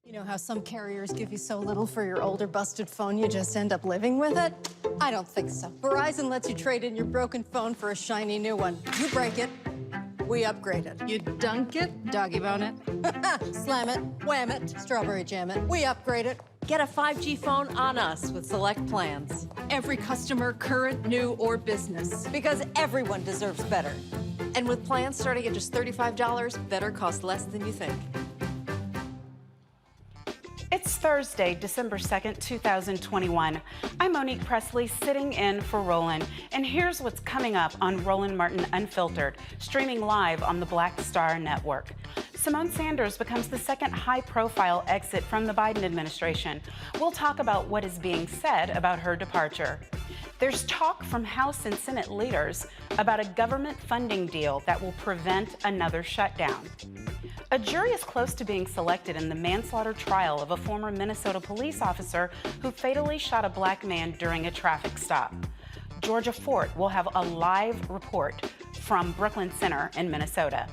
You know how some carriers give you so little for your older busted phone you just end up living with it? I don't think so. Verizon lets you trade in your broken phone for a shiny new one. You break it, we upgrade it. You dunk it, doggy bone it. Slam it, wham it, strawberry jam it. We upgrade it. Get a 5G phone on us with select plans. Every customer, current, new, or business. Because everyone deserves better. And with plans starting at just $35, better costs less than you think. It's Thursday, December 2nd, 2021. I'm Monique Presley, sitting in for Roland, and here's what's coming up on Roland Martin Unfiltered, streaming live on the Black Star Network. Symone Sanders becomes the second high-profile exit from the Biden administration. We'll talk about what is being said about her departure. There's talk from House and Senate leaders about a government funding deal that will prevent another shutdown. A jury is close to being selected in the manslaughter trial of a former Minnesota police officer who fatally shot a black man during a traffic stop. Georgia Fort will have a live report from Brooklyn Center in Minnesota.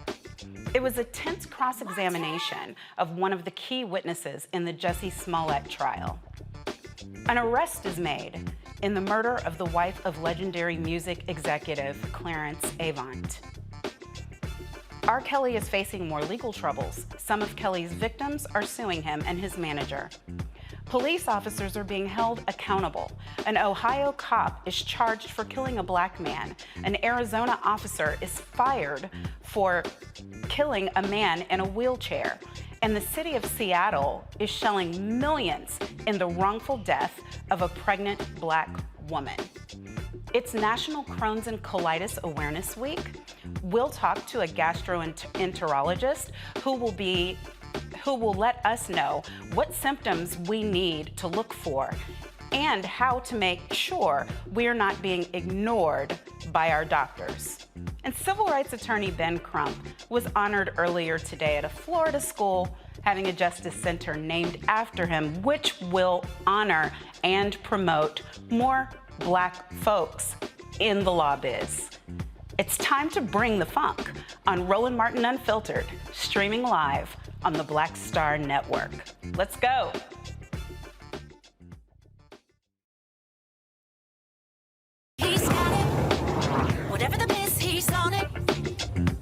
It was a tense cross-examination of one of the key witnesses in the Jussie Smollett trial. An arrest is made in the murder of the wife of legendary music executive Clarence Avant. R. Kelly is facing more legal troubles. Some of Kelly's victims are suing him and his manager. Police officers are being held accountable. An Ohio cop is charged for killing a black man. An Arizona officer is fired for killing a man in a wheelchair. And the city of Seattle is shelling millions in the wrongful death of a pregnant black woman. It's National Crohn's and Colitis Awareness Week. We'll talk to a gastroenterologist who will let us know what symptoms we need to look for and how to make sure we are not being ignored by our doctors. And civil rights attorney Ben Crump was honored earlier today at a Florida school having a justice center named after him, which will honor and promote more black folks in the law biz. It's time to bring the funk on Roland Martin Unfiltered, streaming live on the Black Star Network. Let's go.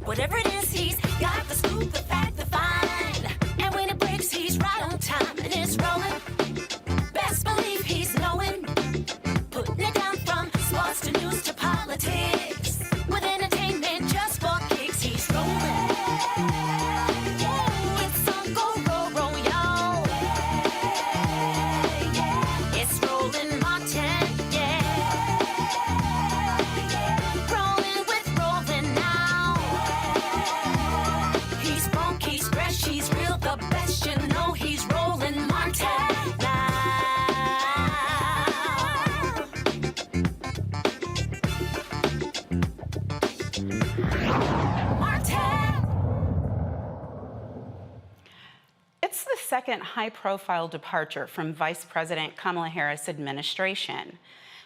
Whatever it is, he's got the scoop, the fact, the find. And when it breaks, he's right on time and it's rolling. Best believe he's knowing. Putting it down from sports to news to politics. With entertainment just for kicks, he's rolling. It's on go, roll, roll, y'all. It's Roland Martin, yeah. Rolling with Roland now. He's funk, he's fresh, he's real, the best, you know he's Roland Martin now. It's the second high-profile departure from Vice President Kamala Harris' administration.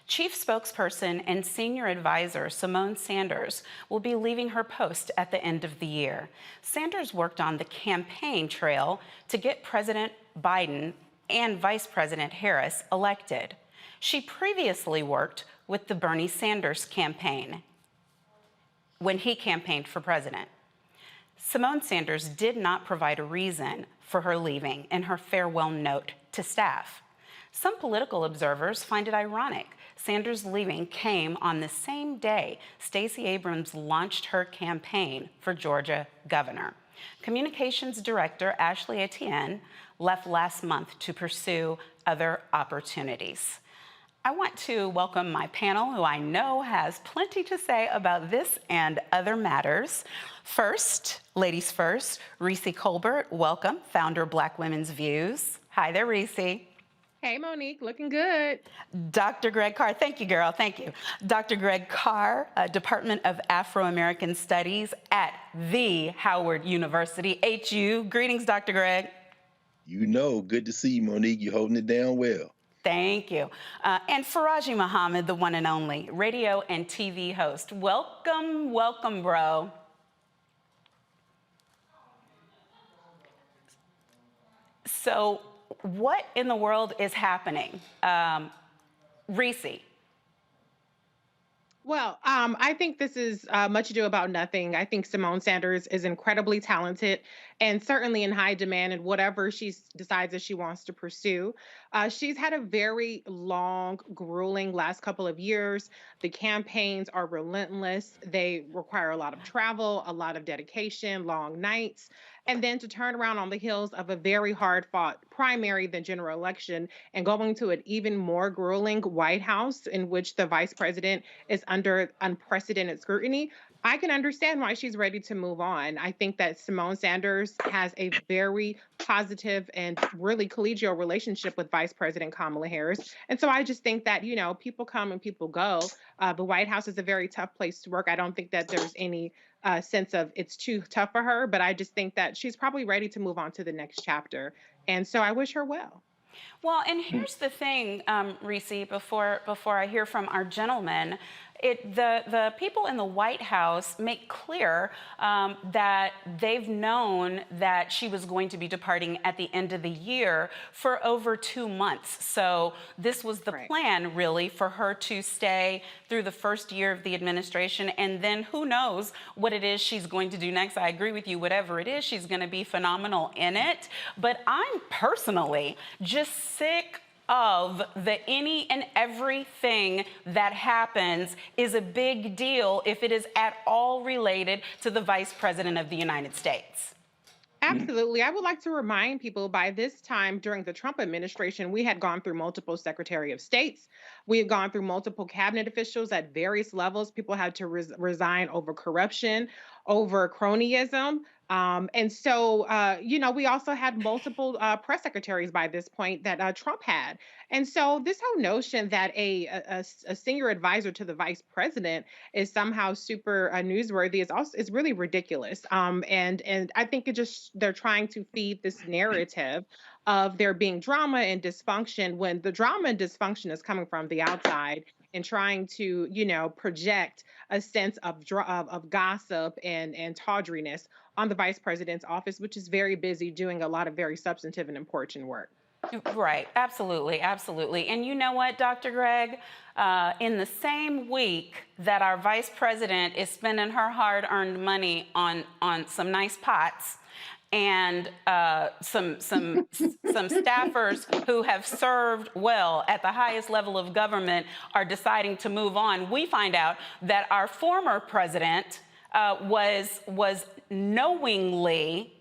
Chief spokesperson and senior advisor Symone Sanders will be leaving her post at the end of the year. Sanders worked on the campaign trail to get President Biden and Vice President Harris elected. She previously worked with the Bernie Sanders campaign when he campaigned for president. Symone Sanders did not provide a reason for her leaving in her farewell note to staff. Some political observers find it ironic Sanders' leaving came on the same day Stacey Abrams launched her campaign for Georgia governor. Communications Director Ashley Etienne left last month to pursue other opportunities. I want to welcome my panel, who I know has plenty to say about this and other matters. First, ladies first, Reese Colbert, welcome, founder of Black Women's Views. Hi there, Reese. Hey, Monique, looking good. Dr. Greg Carr, thank you, girl, thank you. Dr. Greg Carr, Department of Afro-American Studies at the Howard University, HU. Greetings, Dr. Greg. You know, good to see you, Monique. You're holding it down well. Thank you. And Faraji Muhammad, the one and only radio and TV host. Welcome, welcome, bro. So what in the world is happening? Reese. Well, I think this is much ado about nothing. I think Symone Sanders is incredibly talented and certainly in high demand in whatever she decides that she wants to pursue. She's had a very long, grueling last couple of years. The campaigns are relentless. They require a lot of travel, a lot of dedication, long nights. And then to turn around on the heels of a very hard-fought primary, the general election, and going to an even more grueling White House in which the vice president is under unprecedented scrutiny, I can understand why she's ready to move on. I think that Symone Sanders has a very positive and really collegial relationship with Vice President Kamala Harris. And so I just think that, you know, people come and people go. The White House is a very tough place to work. I don't think that there's any sense of it's too tough for her, but I just think that she's probably ready to move on to the next chapter. And so I wish her well. Well, and here's the thing, Reese, before I hear from our gentleman, the people in the White House make clear that they've known that she was going to be departing at the end of the year for over 2 months. So this was the plan, really, for her to stay through the first year of the administration, and then who knows what it is she's going to do next. I agree with you, whatever it is, she's going to be phenomenal in it. But I'm personally just sick of the any and everything that happens is a big deal if it is at all related to the Vice President of the United States. Absolutely. I would like to remind people by this time during the Trump administration, we had gone through multiple Secretary of States. We had gone through multiple cabinet officials at various levels. People had to resign over corruption, over cronyism. And so, you know, we also had multiple press secretaries by this point that Trump had. And so this whole notion that a senior advisor to the vice president is somehow super newsworthy is really ridiculous. And I think they're trying to feed this narrative of there being drama and dysfunction when the drama and dysfunction is coming from the outside and trying to, you know, project a sense of gossip and tawdriness on the vice president's office, which is very busy doing a lot of very substantive and important work. Right, absolutely, absolutely. And you know what, Dr. Greg? In the same week that our vice president is spending her hard-earned money on some nice pots and some staffers who have served well at the highest level of government are deciding to move on, we find out that our former president was knowingly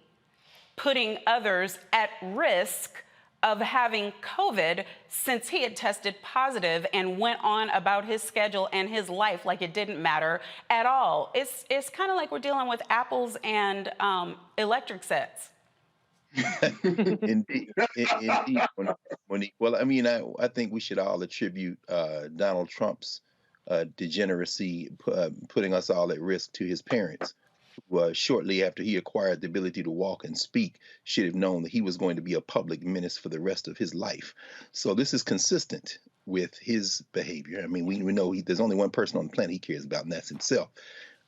putting others at risk of having COVID since he had tested positive and went on about his schedule and his life like it didn't matter at all. It's kind of like we're dealing with apples and electric sets. Indeed, indeed, Monique. Well, I mean, I think we should all attribute Donald Trump's degeneracy, putting us all at risk, to his parents, who shortly after he acquired the ability to walk and speak, should have known that he was going to be a public menace for the rest of his life. So this is consistent with his behavior. I mean, we know there's only one person on the planet he cares about, and that's himself.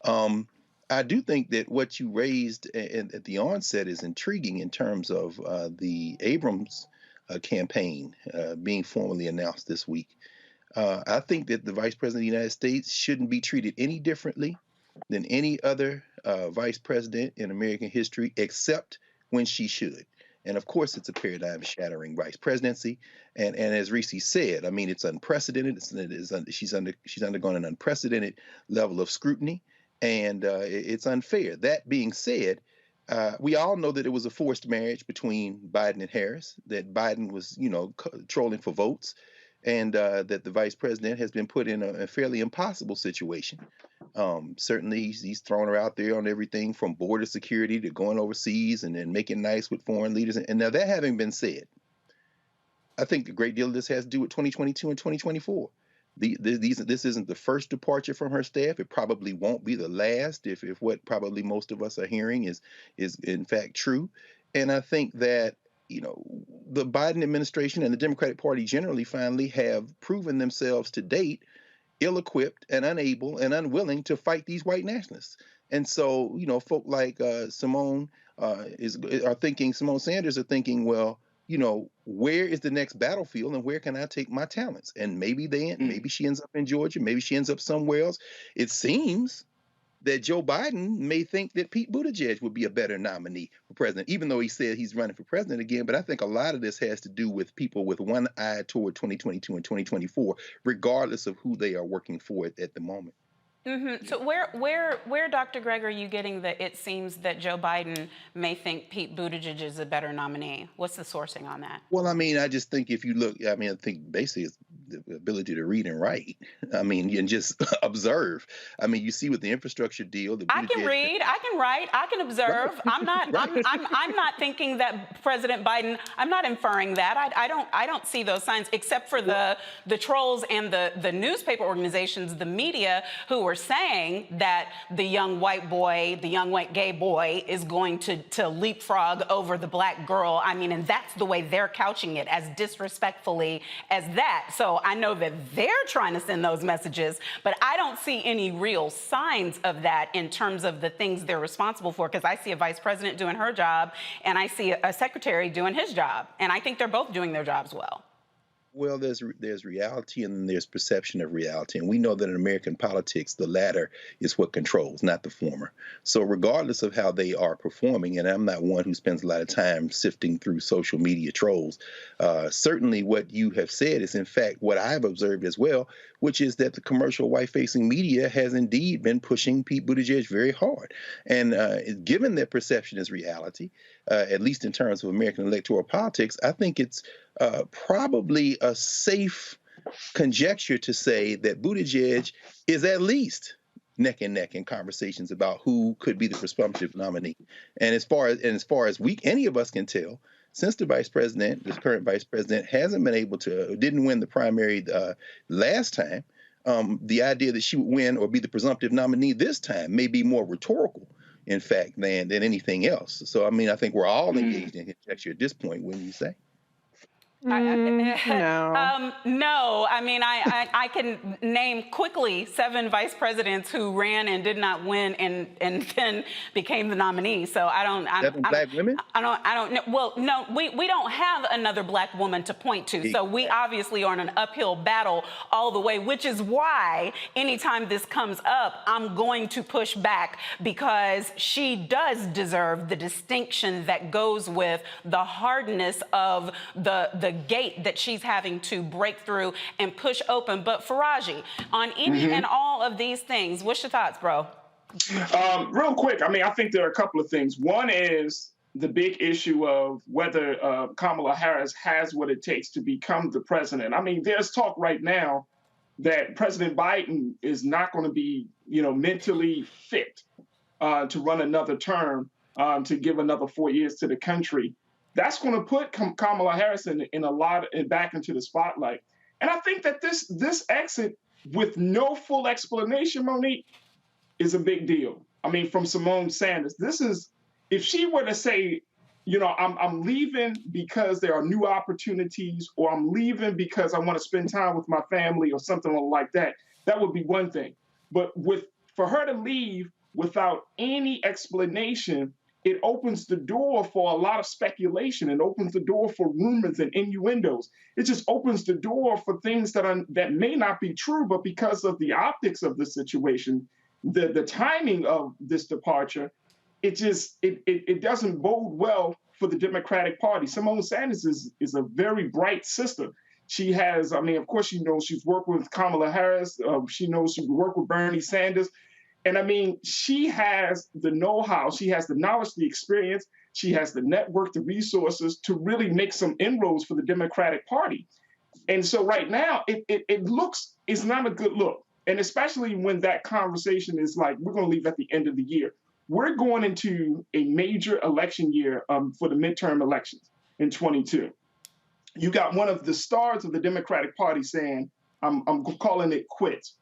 I do think that what you raised at the onset is intriguing in terms of the Abrams campaign being formally announced this week. I think that the Vice President of the United States shouldn't be treated any differently than any other vice president in American history, except when she should. And of course, it's a paradigm-shattering vice presidency. And as Reese said, I mean, it's unprecedented. She's undergone an unprecedented level of scrutiny. And it's unfair. That being said, we all know that it was a forced marriage between Biden and Harris, that Biden was, trolling for votes, and that the vice president has been put in a fairly impossible situation. Certainly, he's thrown her out there on everything from border security to going overseas and then making nice with foreign leaders. And now, that having been said, I think a great deal of this has to do with 2022 and 2024. This isn't the first departure from her staff. It probably won't be the last if what probably most of us are hearing is in fact true. And I think that, the Biden administration and the Democratic Party generally finally have proven themselves to date ill-equipped and unable and unwilling to fight these white nationalists. And so, folk like Symone Sanders are thinking, well, where is the next battlefield and where can I take my talents? And maybe she ends up in Georgia, maybe she ends up somewhere else. It seems that Joe Biden may think that Pete Buttigieg would be a better nominee for president, even though he said he's running for president again. But I think a lot of this has to do with people with one eye toward 2022 and 2024, regardless of who they are working for at the moment. Mm-hmm. So where, Dr. Greg, are you getting that it seems that Joe Biden may think Pete Buttigieg is a better nominee? What's the sourcing on that? Well, I mean, I just think if you look, I think basically it's the ability to read and write. I mean, and just observe. I mean, you see with the infrastructure deal. I can read, I can write, I can observe. Right. I'm not thinking that President Biden. I'm not inferring that. I don't see those signs, except for the trolls and the newspaper organizations, the media, who are saying that the young white boy, the young white gay boy, is going to leapfrog over the black girl. I mean, and that's the way they're couching it, as disrespectfully as that. So I know that they're trying to send those messages, but I don't see any real signs of that in terms of the things they're responsible for, because I see a vice president doing her job and I see a secretary doing his job. And I think they're both doing their jobs well. Well, there's reality and there's perception of reality. And we know that in American politics, the latter is what controls, not the former. So regardless of how they are performing, and I'm not one who spends a lot of time sifting through social media trolls, certainly what you have said is, in fact, what I've observed as well, which is that the commercial white-facing media has indeed been pushing Pete Buttigieg very hard. And given that perception is reality, at least in terms of American electoral politics, I think it's probably a safe conjecture to say that Buttigieg is at least neck and neck in conversations about who could be the presumptive nominee. And as far as any of us can tell, since the current vice president, hasn't been able to, didn't win the primary last time, the idea that she would win or be the presumptive nominee this time may be more rhetorical, in fact, than anything else. So, I mean, I think we're all engaged in conjecture at this point, wouldn't you say? No. No, I mean, I can name quickly 7 vice presidents who ran and did not win and then became the nominee. So I don't. 7 black women? I don't know. Well, no, we don't have another black woman to point to. So we obviously are in an uphill battle all the way, which is why anytime this comes up, I'm going to push back because she does deserve the distinction that goes with the hardness of the gate that she's having to break through and push open. But Faraji, on any and all of these things, what's your thoughts, bro? Real quick, I mean, I think there are a couple of things. One is the big issue of whether Kamala Harris has what it takes to become the president. I mean, there's talk right now that President Biden is not going to be, mentally fit to run another term, to give another 4 years to the country. That's going to put Kamala Harris in a lot and back into the spotlight. And I think that this exit with no full explanation, Monique, is a big deal. I mean, from Symone Sanders, this is, if she were to say, I'm leaving because there are new opportunities, or I'm leaving because I want to spend time with my family or something like that, that would be one thing. But for her to leave without any explanation, it opens the door for a lot of speculation. It opens the door for rumors and innuendos. It just opens the door for things that may not be true, but because of the optics of the situation, the timing of this departure, it doesn't bode well for the Democratic Party. Symone Sanders is a very bright sister. She has, I mean, of course, she knows she's worked with Kamala Harris. She knows she worked with Bernie Sanders. And I mean, she has the know-how, she has the knowledge, the experience, she has the network, the resources to really make some inroads for the Democratic Party. And so right now, it's not a good look. And especially when that conversation is like, we're going to leave at the end of the year. We're going into a major election year for the midterm elections in 22. You got one of the stars of the Democratic Party saying, I'm calling it quits.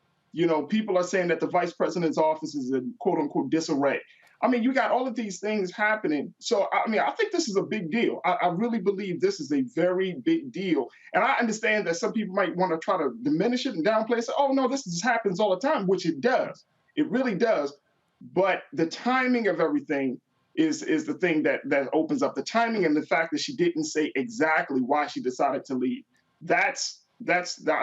People are saying that the vice president's office is in quote unquote disarray. I mean, you got all of these things happening. So, I mean, I think this is a big deal. I really believe this is a very big deal. And I understand that some people might want to try to diminish it and downplay it. Say, oh, no, this just happens all the time, which it does. It really does. But the timing of everything is the thing that opens up the timing, and the fact that she didn't say exactly why she decided to leave. I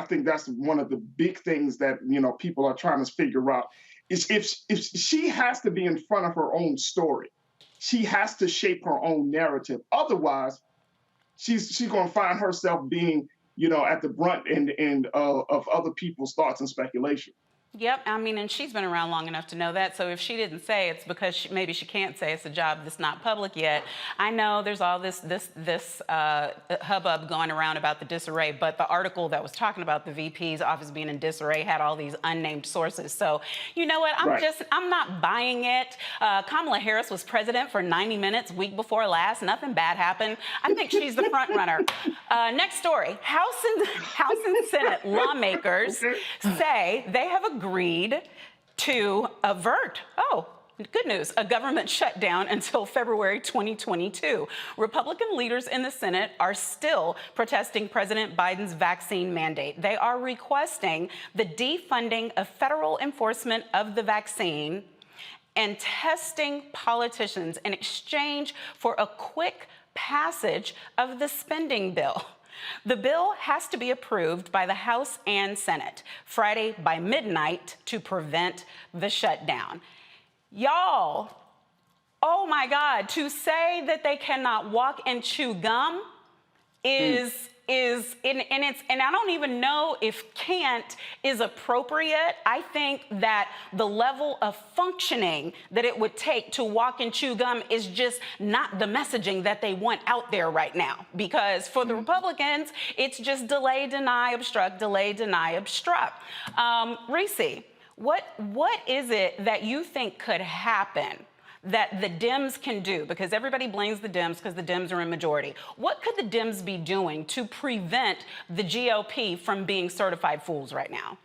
think that's one of the big things that people are trying to figure out. Is if she has to be in front of her own story, she has to shape her own narrative. Otherwise, she's going to find herself being at the brunt end of other people's thoughts and speculation. Yep, I mean, and she's been around long enough to know that. So if she didn't say, it's because maybe she can't say. It's a job that's not public yet. I know there's all this hubbub going around about the disarray, but the article that was talking about the VP's office being in disarray had all these unnamed sources. So you know what? I'm not buying it. Kamala Harris was president for 90 minutes, week before last. Nothing bad happened. I think she's the front runner. Next story: House and Senate lawmakers say they have agreed to avert, good news, a government shutdown until February 2022. Republican leaders in the Senate are still protesting President Biden's vaccine mandate. They are requesting the defunding of federal enforcement of the vaccine and testing politicians in exchange for a quick passage of the spending bill. The bill has to be approved by the House and Senate Friday by midnight to prevent the shutdown. Y'all, oh my God, to say that they cannot walk and chew gum and I don't even know if can't is appropriate. I think that the level of functioning that it would take to walk and chew gum is just not the messaging that they want out there right now. Because for the Republicans, it's just delay, deny, obstruct, delay, deny, obstruct. Reese, what is it that you think could happen that the Dems can do? Because everybody blames the Dems because the Dems are in majority. What could the Dems be doing to prevent the GOP from being certified fools right now?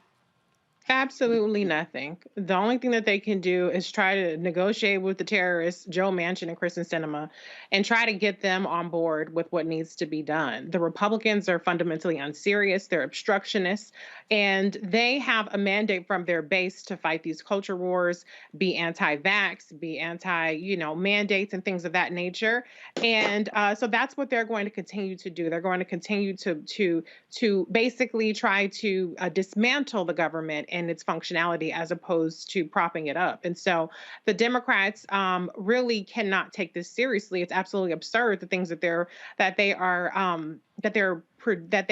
Absolutely nothing. The only thing that they can do is try to negotiate with the terrorists, Joe Manchin and Kristen Sinema, and try to get them on board with what needs to be done. The Republicans are fundamentally unserious, they're obstructionists, and they have a mandate from their base to fight these culture wars, be anti-vax, be mandates and things of that nature. And so that's what they're going to continue to do. They're going to continue to basically try to dismantle the government and its functionality as opposed to propping it up. And so the Democrats really cannot take this seriously. It's absolutely absurd the things that they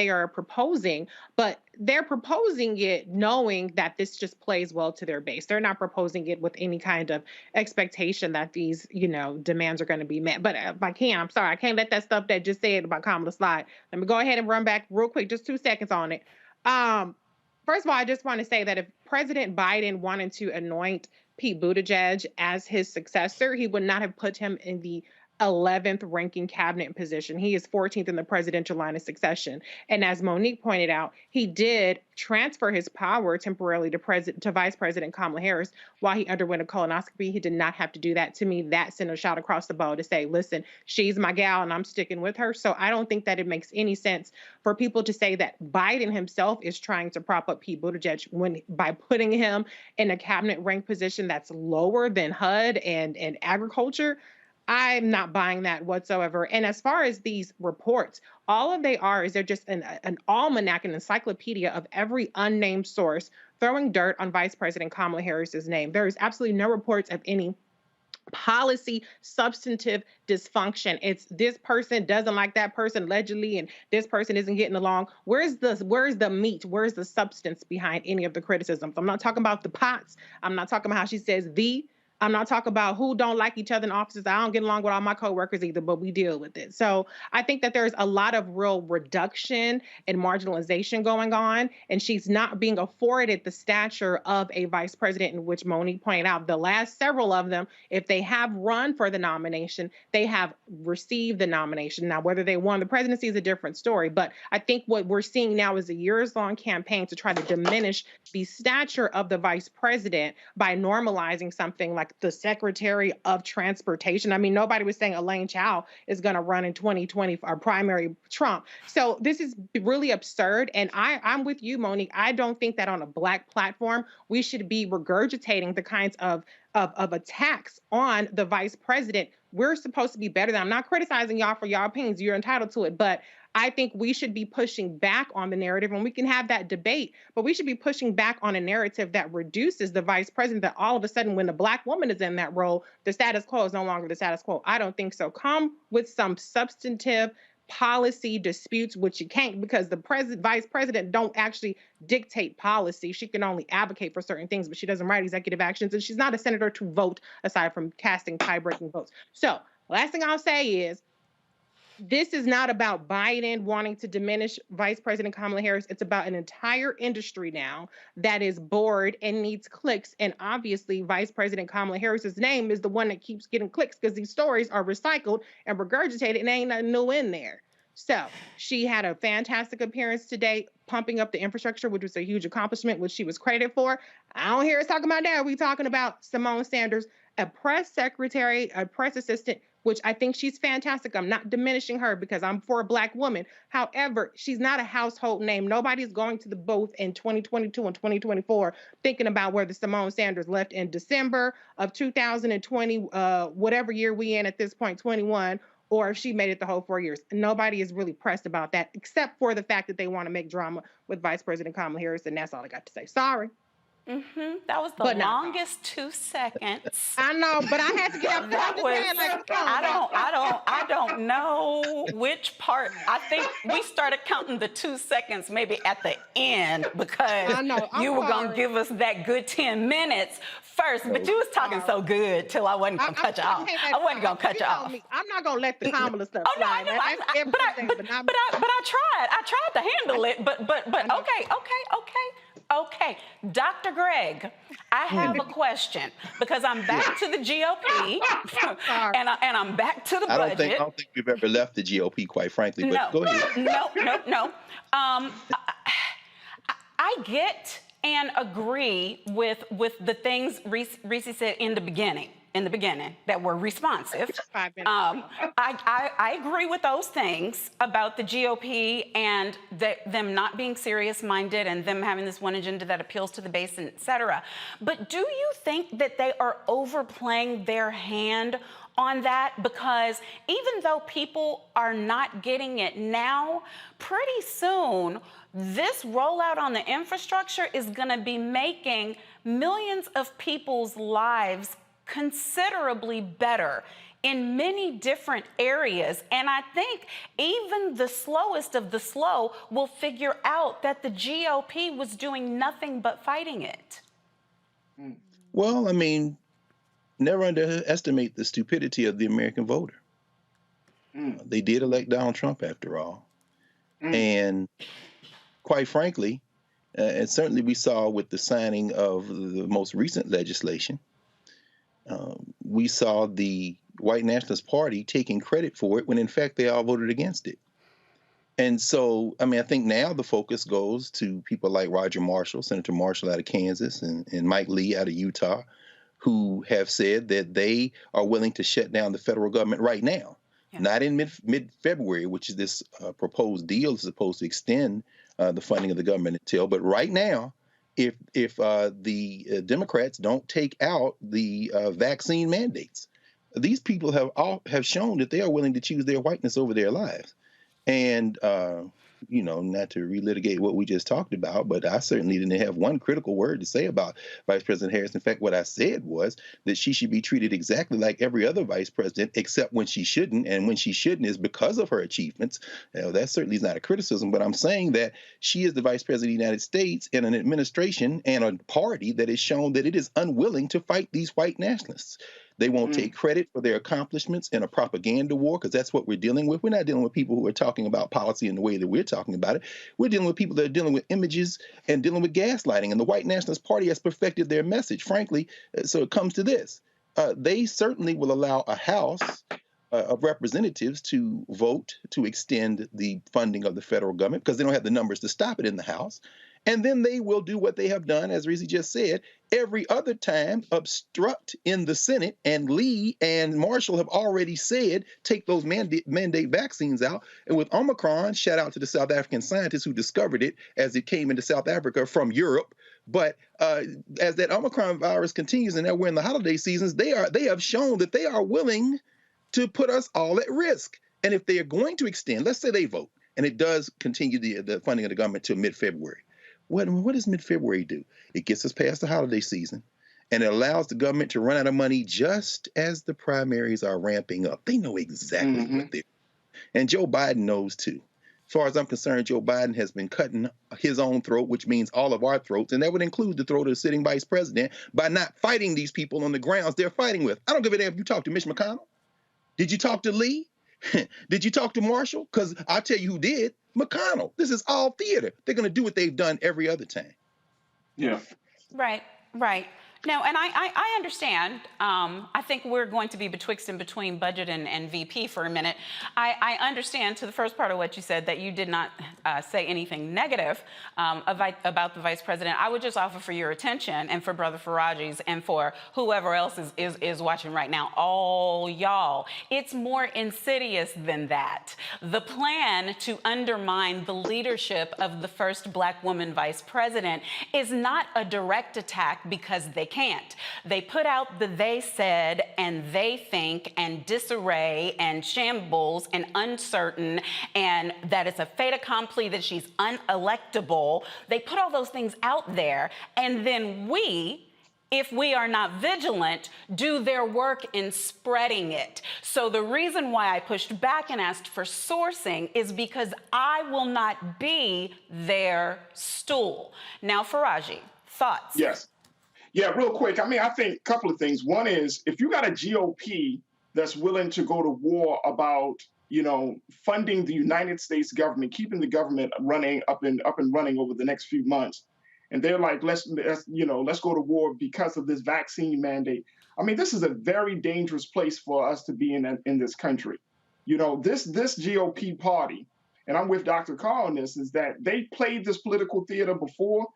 are proposing, but they're proposing it knowing that this just plays well to their base. They're not proposing it with any kind of expectation that these, demands are going to be met. But if I can, I'm sorry, I can't let that stuff that just said about Kamala slide. Let me go ahead and run back real quick, just 2 seconds on it. First of all, I just want to say that if President Biden wanted to anoint Pete Buttigieg as his successor, he would not have put him in the 11th ranking cabinet position. He is 14th in the presidential line of succession. And as Monique pointed out, he did transfer his power temporarily to Vice President Kamala Harris while he underwent a colonoscopy. He did not have to do that. To me, that sent a shot across the bow to say, listen, she's my gal and I'm sticking with her. So I don't think that it makes any sense for people to say that Biden himself is trying to prop up Pete Buttigieg by putting him in a cabinet rank position that's lower than HUD and agriculture. I'm not buying that whatsoever. And as far as these reports, all they are is they're just an almanac, an encyclopedia of every unnamed source throwing dirt on Vice President Kamala Harris's name. There is absolutely no reports of any policy substantive dysfunction. It's this person doesn't like that person allegedly, and this person isn't getting along. Where's the meat? Where's the substance behind any of the criticisms? I'm not talking about the pots. I'm not talking about how she says I'm not talking about who don't like each other in offices. I don't get along with all my coworkers either, but we deal with it. So I think that there's a lot of real reduction and marginalization going on, and she's not being afforded the stature of a vice president, in which Monique pointed out the last several of them, if they have run for the nomination, they have received the nomination. Now, whether they won the presidency is a different story, but I think what we're seeing now is a years-long campaign to try to diminish the stature of the vice president by normalizing something like the Secretary of Transportation. I mean, nobody was saying Elaine Chao is going to run in 2020 for our primary Trump. So this is really absurd. And I'm with you, Monique. I don't think that on a Black platform, we should be regurgitating the kinds of attacks on the vice president. We're supposed to be better than. I'm not criticizing y'all for y'all opinions. You're entitled to it. But I think we should be pushing back on the narrative, and we can have that debate, but we should be pushing back on a narrative that reduces the vice president, that all of a sudden when a Black woman is in that role, the status quo is no longer the status quo. I don't think so. Come with some substantive policy disputes, which you can't, because the vice president don't actually dictate policy. She can only advocate for certain things, but she doesn't write executive actions, and she's not a senator to vote aside from casting tie-breaking votes. So last thing I'll say is, this is not about Biden wanting to diminish Vice President Kamala Harris. It's about an entire industry now that is bored and needs clicks. And obviously, Vice President Kamala Harris's name is the one that keeps getting clicks because these stories are recycled and regurgitated and ain't nothing new in there. So she had a fantastic appearance today, pumping up the infrastructure, which was a huge accomplishment, which she was credited for. I don't hear us talking about that. We're talking about Symone Sanders, a press secretary, a press assistant, which I think she's fantastic. I'm not diminishing her because I'm for a Black woman. However, she's not a household name. Nobody's going to the booth in 2022 and 2024 thinking about whether Symone Sanders left in December of 2020, whatever year we in at this point, 21, or if she made it the whole 4 years. Nobody is really pressed about that, except for the fact that they want to make drama with Vice President Kamala Harris, and that's all I got to say. Sorry. That was the longest 2 seconds. I know, but I had to get up. That was, I don't know which part. I think we started counting the 2 seconds maybe at the end because you were going to give us that good 10 minutes first, but you was talking so good till I wasn't going to cut you off. I wasn't going to cut you off. I'm not going to let the Kamala stuff slide. But I tried. I tried to handle it, but okay. Dr. Greg, I have a question because I'm back to the GOP and I'm back to the budget. I don't think we've ever left the GOP, quite frankly, but go ahead. No. I get and agree with the things Reese said in the beginning. That were responsive. 5 minutes. I agree with those things about the GOP and them not being serious-minded and them having this one agenda that appeals to the base, and et cetera. But do you think that they are overplaying their hand on that? Because even though people are not getting it now, pretty soon this rollout on the infrastructure is going to be making millions of people's lives considerably better in many different areas. And I think even the slowest of the slow will figure out that the GOP was doing nothing but fighting it. Well, I mean, never underestimate the stupidity of the American voter. They did elect Donald Trump after all. And quite frankly, and certainly we saw with the signing of the most recent legislation, we saw the white nationalist party taking credit for it when in fact they all voted against it. And so, I mean, I think now the focus goes to people like Roger Marshall, Senator Marshall out of Kansas, and Mike Lee out of Utah, who have said that they are willing to shut down the federal government right now, not in mid-February, which is this proposed deal is supposed to extend the funding of the government until, but right now, if the Democrats don't take out the vaccine mandates. These people have shown that they are willing to choose their whiteness over their lives. And, you know, not to relitigate what we just talked about, but I certainly didn't have one critical word to say about Vice President Harris. In fact, what I said was that she should be treated exactly like every other vice president, except when she shouldn't. And when she shouldn't is because of her achievements. That certainly is not a criticism, but I'm saying that she is the vice president of the United States in an administration and a party that has shown that it is unwilling to fight these white nationalists. They won't take credit for their accomplishments in a propaganda war, because that's what we're dealing with. We're not dealing with people who are talking about policy in the way that we're talking about it. We're dealing with people that are dealing with images and dealing with gaslighting. And the White Nationalist Party has perfected their message, frankly. So it comes to this. They certainly will allow a House of Representatives to vote to extend the funding of the federal government because they don't have the numbers to stop it in the House. And then they will do what they have done, as Rizzi just said, every other time, obstruct in the Senate. And Lee and Marshall have already said, take those mandate vaccines out. And with Omicron, shout out to the South African scientists who discovered it as it came into South Africa from Europe. But as that Omicron virus continues, and now we're in the holiday seasons, they have shown that they are willing to put us all at risk. And if they are going to extend, let's say they vote, and it does continue the funding of the government till mid-February. What does mid-February do? It gets us past the holiday season, and it allows the government to run out of money just as the primaries are ramping up. They know exactly what they're doing. And Joe Biden knows too. As far as I'm concerned, Joe Biden has been cutting his own throat, which means all of our throats, and that would include the throat of the sitting vice president, by not fighting these people on the grounds they're fighting with. I don't give a damn if you talk to Mitch McConnell. Did you talk to Lee? Did you talk to Marshall? Because I'll tell you who did. McConnell. This is all theater. They're going to do what they've done every other time. Yeah. Right. No, and I understand. I think we're going to be betwixt and between budget and VP for a minute. I understand to the first part of what you said that you did not say anything negative about the vice president. I would just offer for your attention and for Brother Faraji's and for whoever else is watching right now, all y'all, it's more insidious than that. The plan to undermine the leadership of the first Black woman vice president is not a direct attack because they can't. They put out the they said and they think and disarray and shambles and uncertain and that it's a fait accompli that she's unelectable. They put all those things out there, and then we, if we are not vigilant, do their work in spreading it. So the reason why I pushed back and asked for sourcing is because I will not be their stool. Now, Faraji, thoughts? Yes. Yeah, real quick. I mean, I think a couple of things. One is, if you got a GOP that's willing to go to war about, funding the United States government, keeping the government running up and running over the next few months, and they're like, let's go to war because of this vaccine mandate. I mean, this is a very dangerous place for us to be in this country. This GOP party, and I'm with Dr. Carl on this, is that they played this political theater before.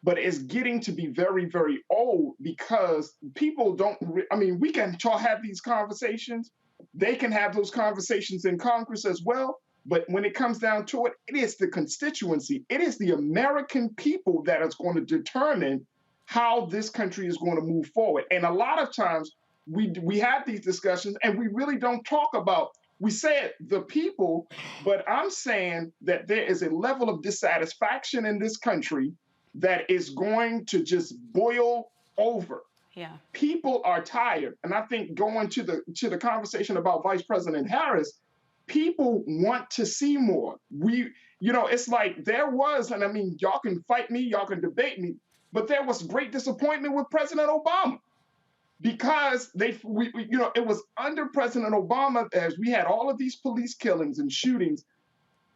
but it's getting to be very, very old because people don't, I mean, we can have these conversations. They can have those conversations in Congress as well. But when it comes down to it, it is the constituency. It is the American people that is going to determine how this country is going to move forward. And a lot of times we have these discussions and we really don't talk about, we say it, the people, but I'm saying that there is a level of dissatisfaction in this country that is going to just boil over. Yeah. People are tired. And I think going to the conversation about Vice President Harris, people want to see more. It's like there was, and I mean, y'all can fight me, y'all can debate me, but there was great disappointment with President Obama because it was under President Obama as we had all of these police killings and shootings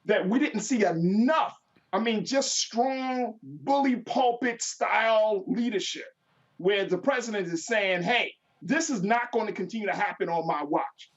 that we didn't see enough. I mean, just strong bully pulpit style leadership where the president is saying, hey, this is not going to continue to happen on my watch.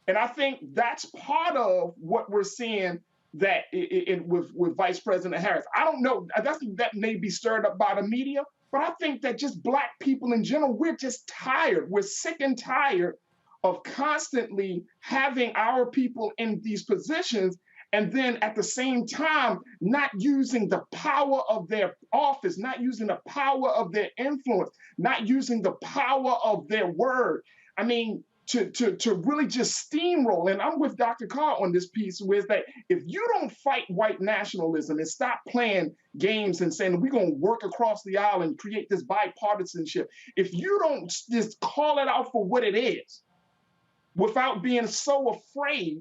And I think that's part of what we're seeing that with Vice President Harris. I don't know, that may be stirred up by the media, but I think that just Black people in general, we're just tired. We're sick and tired of constantly having our people in these positions and then at the same time not using the power of their office, not using the power of their influence, not using the power of their word. I mean, to really just steamroll. And I'm with Dr. Carr on this piece, with that if you don't fight white nationalism and stop playing games and saying we're going to work across the aisle and create this bipartisanship, if you don't just call it out for what it is, without being so afraid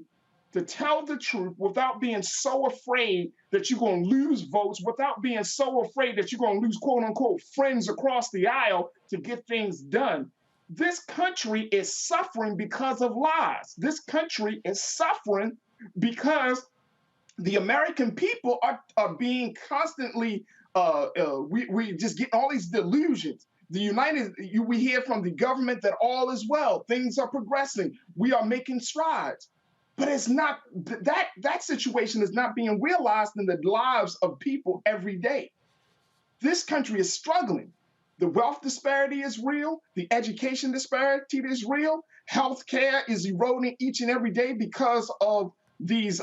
to tell the truth, without being so afraid that you're going to lose votes, without being so afraid that you're going to lose quote unquote friends across the aisle to get things done. This country is suffering because of lies. This country is suffering because the American people are being constantly, we just get all these delusions. We hear from the government that all is well, things are progressing, we are making strides. But it's not, that situation is not being realized in the lives of people every day. This country is struggling. The wealth disparity is real. The education disparity is real. Healthcare is eroding each and every day because of these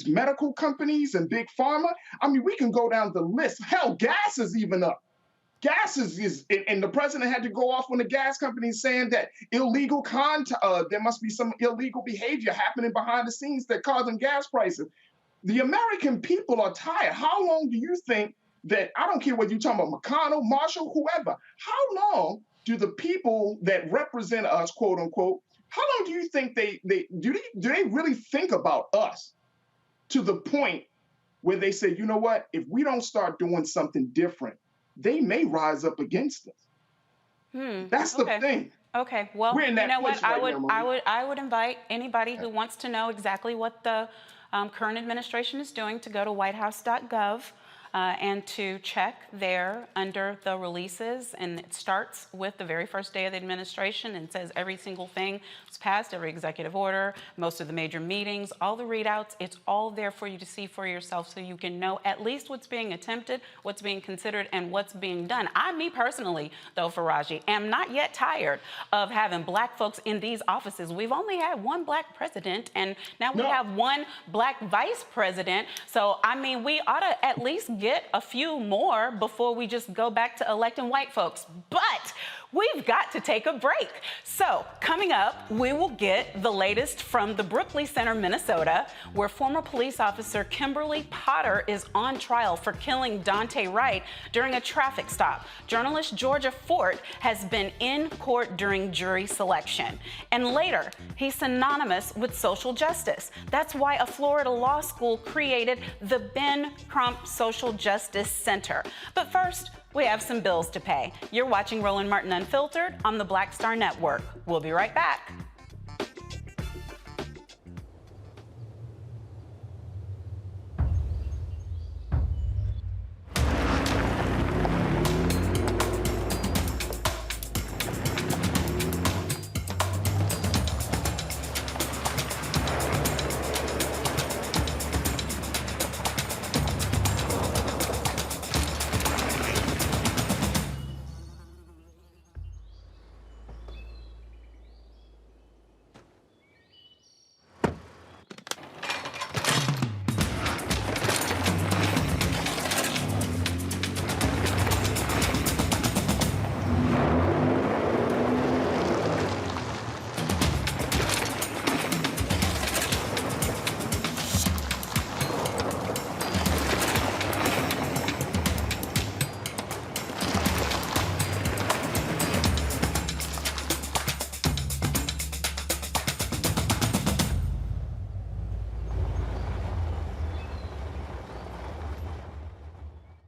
medical companies and big pharma. I mean, we can go down the list. Hell, gas is even up. Gas is and the president had to go off on the gas companies saying that there must be some illegal behavior happening behind the scenes that causing gas prices. The American people are tired. How long do you think that, I don't care whether you're talking about McConnell, Marshall, whoever, how long do the people that represent us, quote unquote, how long do you think do they really think about us to the point where they say, you know what, if we don't start doing something different, they may rise up against us. That's the thing. Okay, well, you know what? I would invite anybody who wants to know exactly what the current administration is doing to go to whitehouse.gov and to check there under the releases. And it starts with the very first day of the administration and says every single thing was passed, every executive order, most of the major meetings, all the readouts. It's all there for you to see for yourself so you can know at least what's being attempted, what's being considered, and what's being done. Me personally, though, Faraji, am not yet tired of having Black folks in these offices. We've only had one Black president, and now we have one Black vice president. So, I mean, we ought to at least get a few more before we just go back to electing white folks. But we've got to take a break. So coming up, we will get the latest from the Brooklyn Center, Minnesota, where former police officer Kimberly Potter is on trial for killing Dante Wright during a traffic stop. Journalist Georgia Fort has been in court during jury selection. And later, he's synonymous with social justice. That's why a Florida law school created the Ben Crump Social Justice Center. But first, we have some bills to pay. You're watching Roland Martin Unfiltered on the Black Star Network. We'll be right back.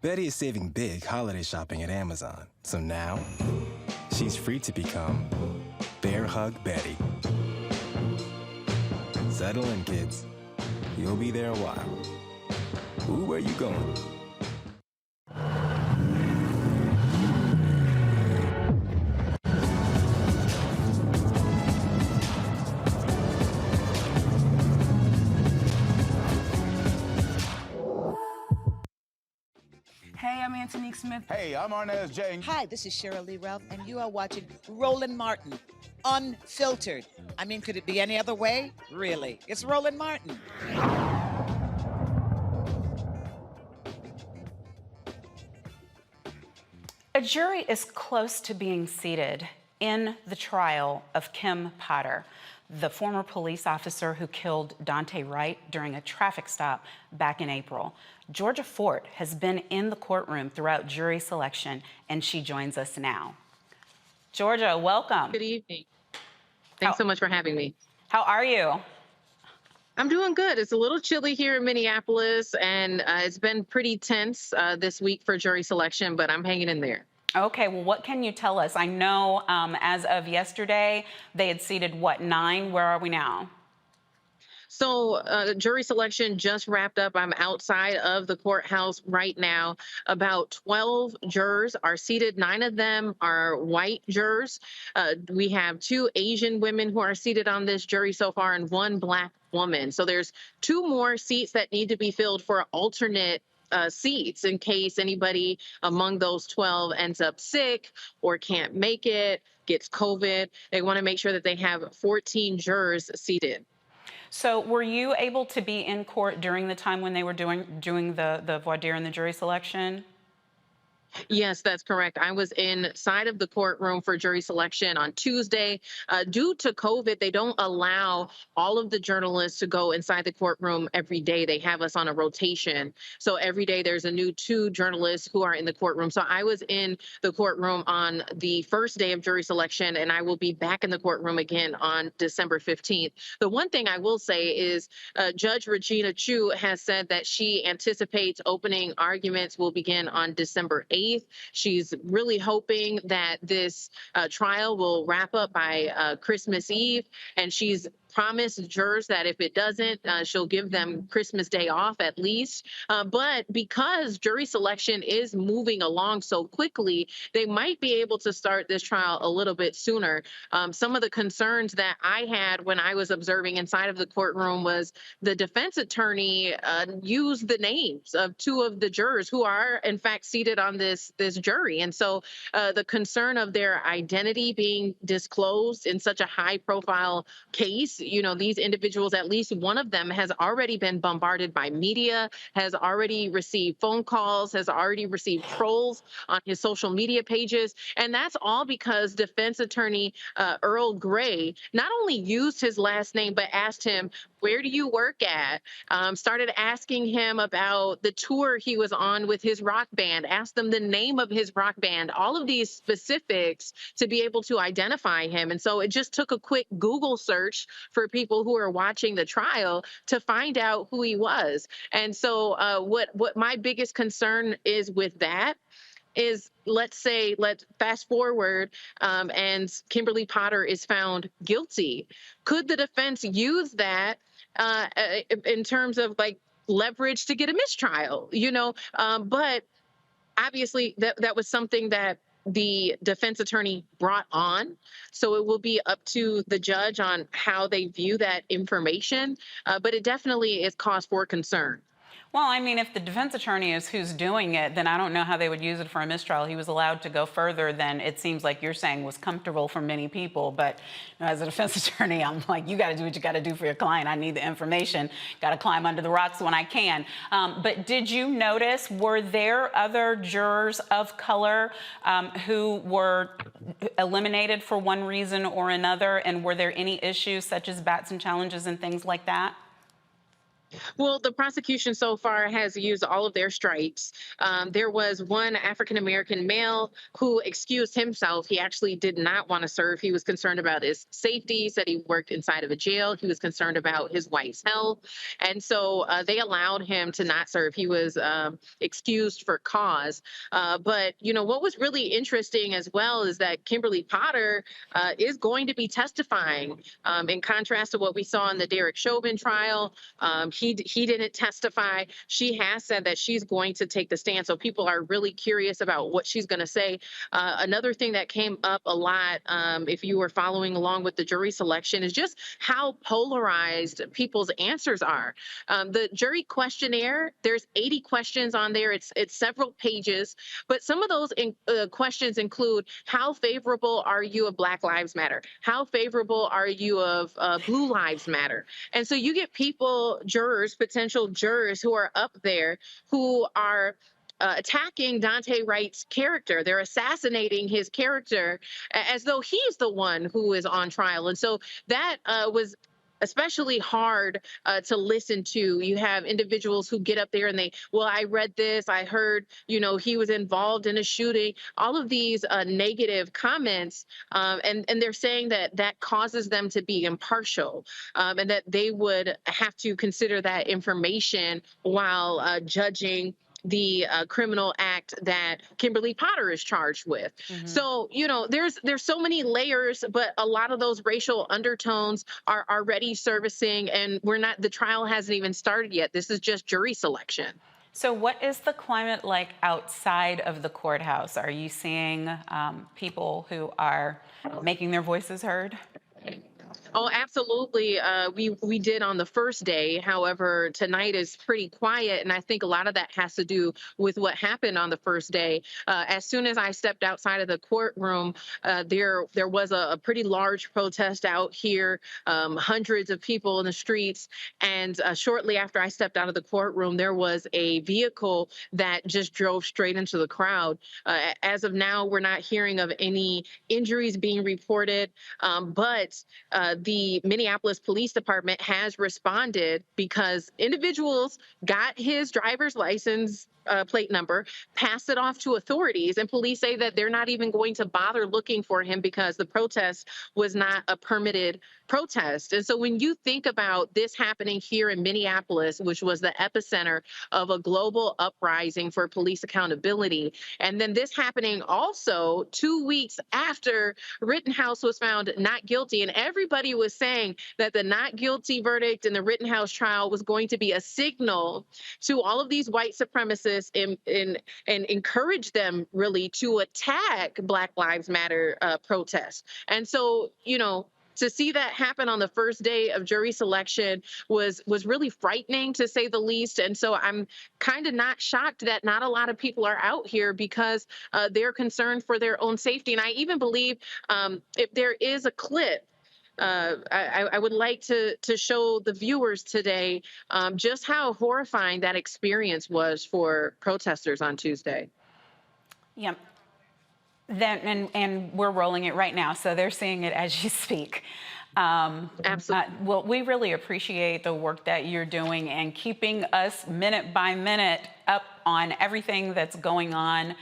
Betty is saving big holiday shopping at Amazon. So now, she's free to become Bear Hug Betty. Settle in, kids. You'll be there a while. Ooh, where you going? Hey, I'm Antonique Smith. Hey, I'm Arnaz J. Hi, this is Cheryl Lee Ralph, and you are watching Roland Martin, Unfiltered. I mean, could it be any other way? Really? It's Roland Martin. A jury is close to being seated in the trial of Kim Potter, the former police officer who killed Dante Wright during a traffic stop back in April. Georgia Fort has been in the courtroom throughout jury selection, and she joins us now. Georgia, welcome. Good evening. Thanks so much for having me. How are you? I'm doing good. It's a little chilly here in Minneapolis, and it's been pretty tense this week for jury selection, but I'm hanging in there. Okay, well, what can you tell us? I know as of yesterday, they had seated, what, 9? Where are we now? So jury selection just wrapped up. I'm outside of the courthouse right now. About 12 jurors are seated. 9 of them are white jurors. We have 2 Asian women who are seated on this jury so far and 1 Black woman. So there's 2 more seats that need to be filled for alternate seats in case anybody among those 12 ends up sick or can't make it, gets COVID. They want to make sure that they have 14 jurors seated. So were you able to be in court during the time when they were doing the voir dire and the jury selection? Yes, that's correct. I was inside of the courtroom for jury selection on Tuesday. Due to COVID, they don't allow all of the journalists to go inside the courtroom every day. They have us on a rotation. So every day there's a new 2 journalists who are in the courtroom. So I was in the courtroom on the first day of jury selection, and I will be back in the courtroom again on December 15th. The one thing I will say is Judge Regina Chu has said that she anticipates opening arguments will begin on December 8th. She's really hoping that this trial will wrap up by Christmas Eve, and she's promised jurors that if it doesn't, she'll give them Christmas Day off at least. But because jury selection is moving along so quickly, they might be able to start this trial a little bit sooner. Some of the concerns that I had when I was observing inside of the courtroom was the defense attorney used the names of 2 of the jurors who are in fact seated on this jury. And so the concern of their identity being disclosed in such a high profile case, you know, these individuals, at least one of them has already been bombarded by media, has already received phone calls, has already received trolls on his social media pages. And that's all because defense attorney Earl Gray not only used his last name, but asked him, where do you work at? Started asking him about the tour he was on with his rock band, asked him the name of his rock band, all of these specifics to be able to identify him. And so it just took a quick Google search for people who are watching the trial to find out who he was. And so what my biggest concern is with that is, let's fast forward and Kimberly Potter is found guilty. Could the defense use that in terms of like leverage to get a mistrial, you know? But obviously that was something that the defense attorney brought on. So it will be up to the judge on how they view that information. But it definitely is cause for concern. Well, I mean, if the defense attorney is who's doing it, then I don't know how they would use it for a mistrial. He was allowed to go further than it seems like you're saying was comfortable for many people. But you know, as a defense attorney, I'm like, you got to do what you got to do for your client. I need the information. Got to climb under the rocks when I can. But did you notice, were there other jurors of color who were eliminated for one reason or another? And were there any issues such as Batson challenges and things like that? Well, the prosecution so far has used all of their strikes. There was one African American male who excused himself. He actually did not want to serve. He was concerned about his safety, he said he worked inside of a jail. He was concerned about his wife's health. And so they allowed him to not serve. He was excused for cause. But, you know, what was really interesting as well is that Kimberly Potter is going to be testifying in contrast to what we saw in the Derek Chauvin trial. He didn't testify. She has said that she's going to take the stand. So people are really curious about what she's going to say. Another thing that came up a lot, if you were following along with the jury selection, is just how polarized people's answers are. The jury questionnaire, there's 80 questions on there. It's several pages, but some of those questions include: how favorable are you of Black Lives Matter? How favorable are you of Blue Lives Matter? And so you get people, jurors, potential jurors, who are up there who are attacking Daunte Wright's character. They're assassinating his character as though he's the one who is on trial. And so that was especially hard to listen to. You have individuals who get up there and well, I read this, I heard, you know, he was involved in a shooting, all of these negative comments, and they're saying that causes them to be impartial, and that they would have to consider that information while judging the criminal act that Kimberly Potter is charged with. So, you know, there's so many layers, but a lot of those racial undertones are already surfacing, and the trial hasn't even started yet. This is just jury selection. So what is the climate like outside of the courthouse? Are you seeing people who are making their voices heard? Oh, absolutely. We did on the first day. However, tonight is pretty quiet, and I think a lot of that has to do with what happened on the first day. As soon as I stepped outside of the courtroom, there was a pretty large protest out here, hundreds of people in the streets, and shortly after I stepped out of the courtroom, there was a vehicle that just drove straight into the crowd. As of now, we're not hearing of any injuries being reported, but the Minneapolis Police Department has responded because individuals got his driver's license plate number, passed it off to authorities, and police say that they're not even going to bother looking for him because the protest was not a permitted protest. And so when you think about this happening here in Minneapolis, which was the epicenter of a global uprising for police accountability, and then this happening also 2 weeks after Rittenhouse was found not guilty, and everybody was saying that the not guilty verdict in the Rittenhouse trial was going to be a signal to all of these white supremacists and encourage them really to attack Black Lives Matter protests. And so, you know, to see that happen on the first day of jury selection was really frightening, to say the least. And so I'm kind of not shocked that not a lot of people are out here because they're concerned for their own safety. And I even believe if there is a clip, I would like to show the viewers today just how horrifying that experience was for protesters on Tuesday. Yeah. And we're rolling it right now, so they're seeing it as you speak. Absolutely. Well, we really appreciate the work that you're doing and keeping us minute by minute up on everything that's going on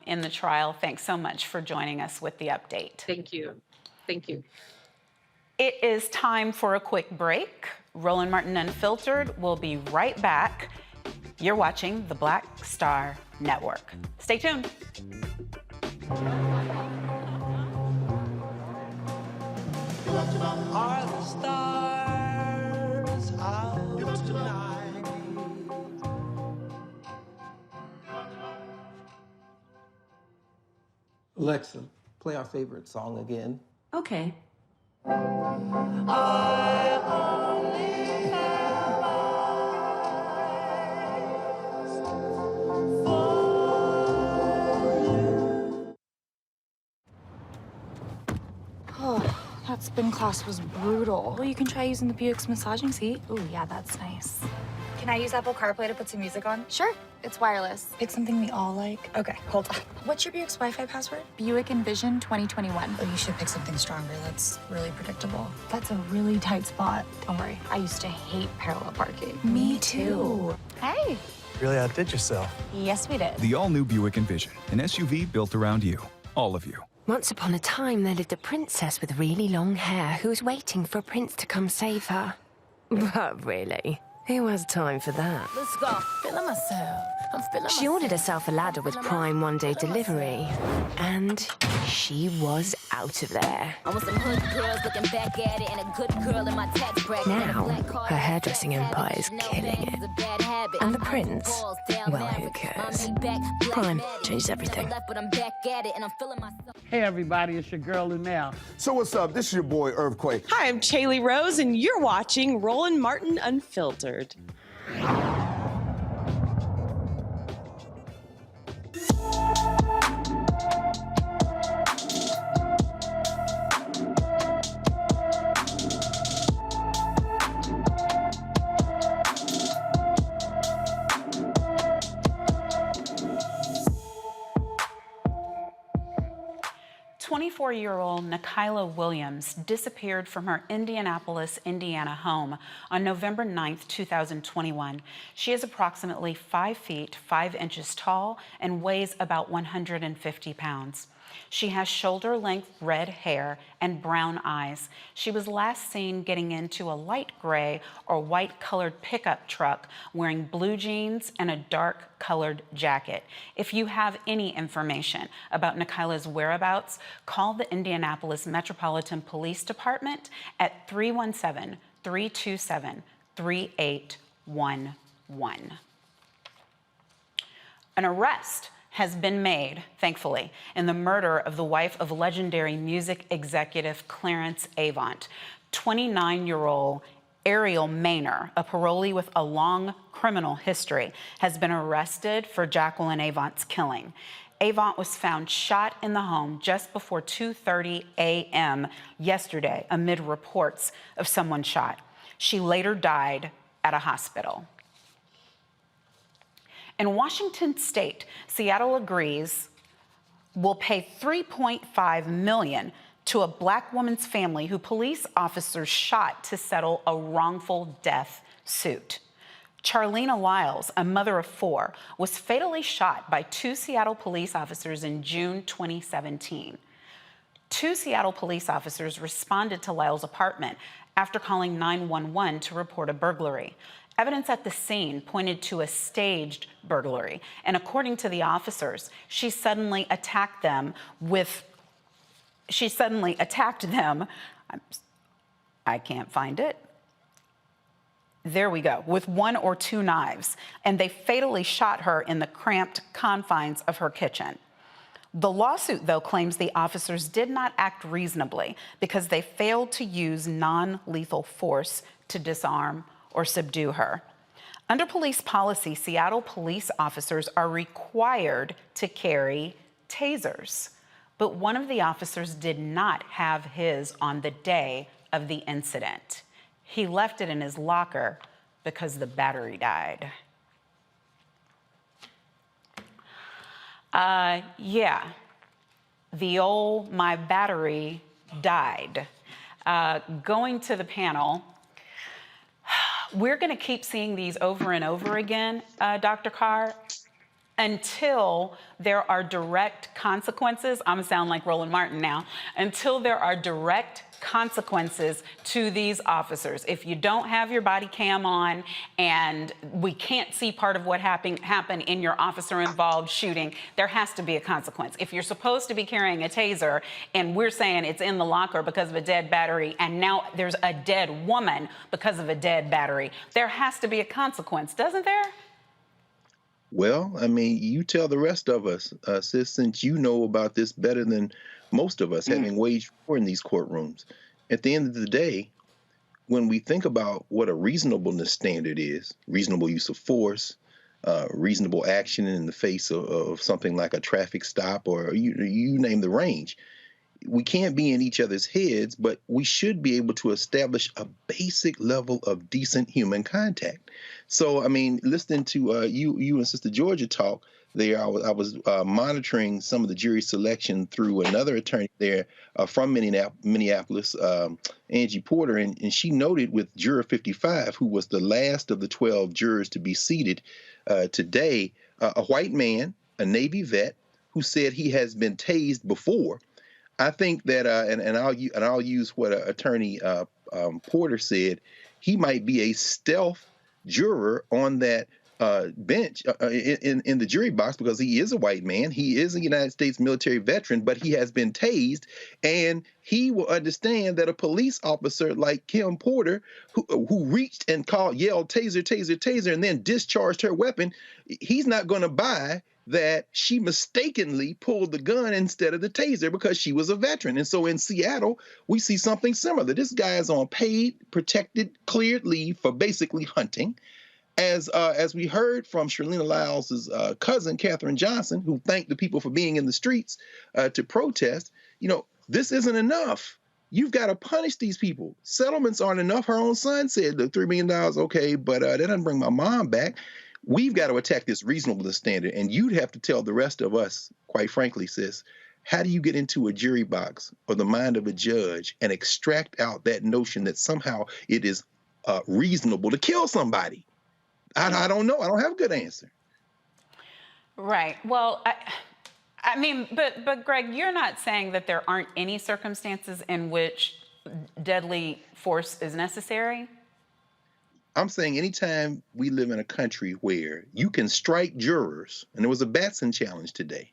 in the trial. Thanks so much for joining us with the update. Thank you. Thank you. It is time for a quick break. Roland Martin Unfiltered will be right back. You're watching the Black Star Network. Stay tuned. Are the stars out tonight? Alexa, play our favorite song again. Okay. I only have eyes Oh, that spin class was brutal. Well, you can try using the Buick's massaging seat. Oh, yeah, that's nice. Can I use Apple CarPlay to put some music on? Sure. It's wireless. Pick something we all like. Okay, hold on. What's your Buick's Wi-Fi password? Buick Envision 2021. Oh, you should pick something stronger. That's really predictable. That's a really tight spot. Don't worry. I used to hate parallel parking. Me too. Hey. Really outdid yourself. Yes, we did. The all-new Buick Envision, an SUV built around you, all of you. Once upon a time, there lived a princess with really long hair who was waiting for a prince to come save her. But really, who has time for that? Let's go. Feeling myself. I'm feeling She ordered herself a ladder with Prime one-day delivery, and she was out of there. I want some hood girls looking back at it and a good girl in my tax bracket. Now, her hairdressing empire is killing it. And the prince, well, who cares? Prime changed everything. Hey everybody, it's your girl Lunel. So what's up? This is your boy Earthquake. Hi, I'm Chaley Rose, and you're watching Roland Martin Unfiltered. 24-year-old Nikayla Williams disappeared from her Indianapolis, Indiana home on November 9th, 2021. She is approximately 5 feet, 5 inches tall and weighs about 150 pounds. She has shoulder-length red hair and brown eyes. She was last seen getting into a light gray or white-colored pickup truck wearing blue jeans and a dark-colored jacket. If you have any information about Nikayla's whereabouts, call the Indianapolis Metropolitan Police Department at 317-327-3811. An arrest has been made, thankfully, in the murder of the wife of legendary music executive Clarence Avant. 29-year-old Ariel Maynor, a parolee with a long criminal history, has been arrested for Jacqueline Avant's killing. Avant was found shot in the home just before 2:30 a.m. yesterday amid reports of someone shot. She later died at a hospital. In Washington state, Seattle agrees will pay $3.5 million to a black woman's family who police officers shot to settle a wrongful death suit. Charlena Lyles, a mother of 4, was fatally shot by 2 Seattle police officers in June 2017. 2 Seattle police officers responded to Lyles' apartment after calling 911 to report a burglary. Evidence at the scene pointed to a staged burglary, and according to the officers, she suddenly attacked them. I can't find it. There we go, with 1 or 2 knives, and they fatally shot her in the cramped confines of her kitchen. The lawsuit, though, claims the officers did not act reasonably because they failed to use non-lethal force to disarm or subdue her. Under police policy, Seattle police officers are required to carry tasers, but one of the officers did not have his on the day of the incident. He left it in his locker because the battery died. Yeah, the old my battery died. Going to the panel, we're going to keep seeing these over and over again, Dr. Carr, until there are direct consequences. I'm going to sound like Roland Martin now. Until there are direct consequences to these officers. If you don't have your body cam on and we can't see part of what happened in your officer-involved shooting, there has to be a consequence. If you're supposed to be carrying a taser and we're saying it's in the locker because of a dead battery and now there's a dead woman because of a dead battery, there has to be a consequence, doesn't there? Well, I mean, you tell the rest of us, sis, since you know about this better than most of us, having waged war in these courtrooms. At the end of the day, when we think about what a reasonableness standard is, reasonable use of force, reasonable action in the face of something like a traffic stop, or you name the range, we can't be in each other's heads, but we should be able to establish a basic level of decent human contact. So, I mean, listening to you and Sister Georgia talk there, I was monitoring some of the jury selection through another attorney there from Minneapolis, Angie Porter, and she noted with juror 55, who was the last of the 12 jurors to be seated today, a white man, a Navy vet, who said he has been tased before. I think that, and I'll use what attorney Porter said. He might be a stealth juror on that bench in the jury box, because he is a white man. He is a United States military veteran, but he has been tased, and he will understand that a police officer like Kim Porter, who reached and yelled taser, taser, taser, and then discharged her weapon, he's not going to buy that she mistakenly pulled the gun instead of the taser because she was a veteran. And so in Seattle, we see something similar. This guy is on paid, protected, cleared leave for basically hunting. As we heard from Sherlina Lyles' cousin, Katherine Johnson, who thanked the people for being in the streets to protest, this isn't enough. You've got to punish these people. Settlements aren't enough. Her own son said, the $3 million, okay, but that doesn't bring my mom back. We've got to attack this reasonableness standard, and you'd have to tell the rest of us, quite frankly, sis, how do you get into a jury box or the mind of a judge and extract out that notion that somehow it is reasonable to kill somebody? I don't know. I don't have a good answer. Right. Well, I mean, but Greg, you're not saying that there aren't any circumstances in which deadly force is necessary? I'm saying anytime we live in a country where you can strike jurors, and there was a Batson challenge today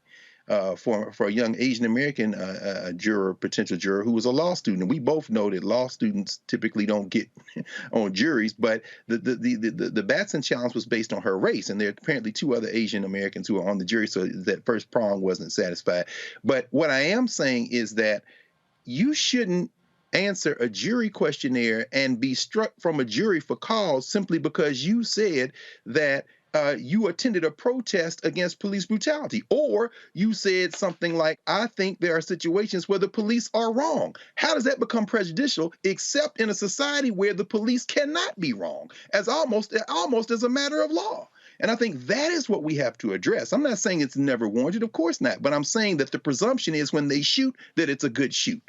for a young Asian American potential juror who was a law student. And we both know that law students typically don't get on juries, but the Batson challenge was based on her race, and there are apparently 2 other Asian Americans who are on the jury, so that first prong wasn't satisfied. But what I am saying is that you shouldn't answer a jury questionnaire and be struck from a jury for cause simply because you said that you attended a protest against police brutality, or you said something like, I think there are situations where the police are wrong. How does that become prejudicial, except in a society where the police cannot be wrong, as almost as a matter of law? And I think that is what we have to address. I'm not saying it's never warranted, of course not, but I'm saying that the presumption is when they shoot that it's a good shoot.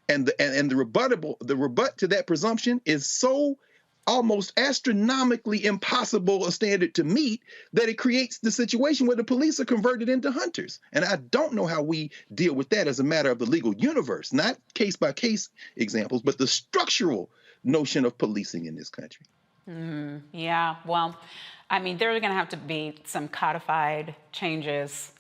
And the rebut to that presumption is so almost astronomically impossible a standard to meet that it creates the situation where the police are converted into hunters. And I don't know how we deal with that as a matter of the legal universe, not case by case examples, but the structural notion of policing in this country. Yeah, well, I mean, there are going to have to be some codified changes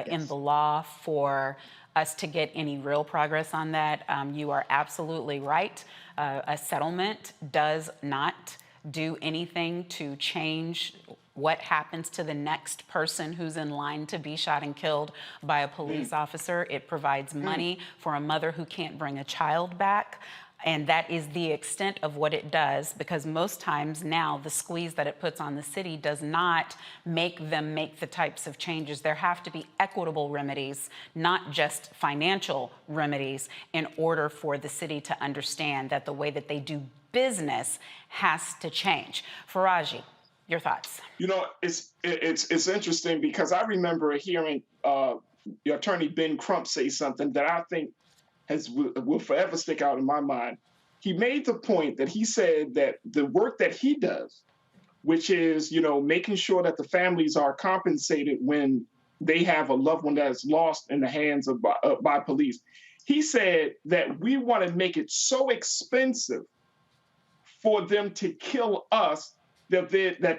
in the law for us to get any real progress on that. You are absolutely right. A settlement does not do anything to change what happens to the next person who's in line to be shot and killed by a police officer. It provides money for a mother who can't bring a child back. And that is the extent of what it does, because most times now the squeeze that it puts on the city does not make them make the types of changes. There have to be equitable remedies, not just financial remedies, in order for the city to understand that the way that they do business has to change. Faraji, your thoughts? It's interesting because I remember hearing your attorney Ben Crump say something that I think will forever stick out in my mind. He made the point that he said that the work that he does, which is, making sure that the families are compensated when they have a loved one that is lost in the hands of by police. He said that we want to make it so expensive for them to kill us that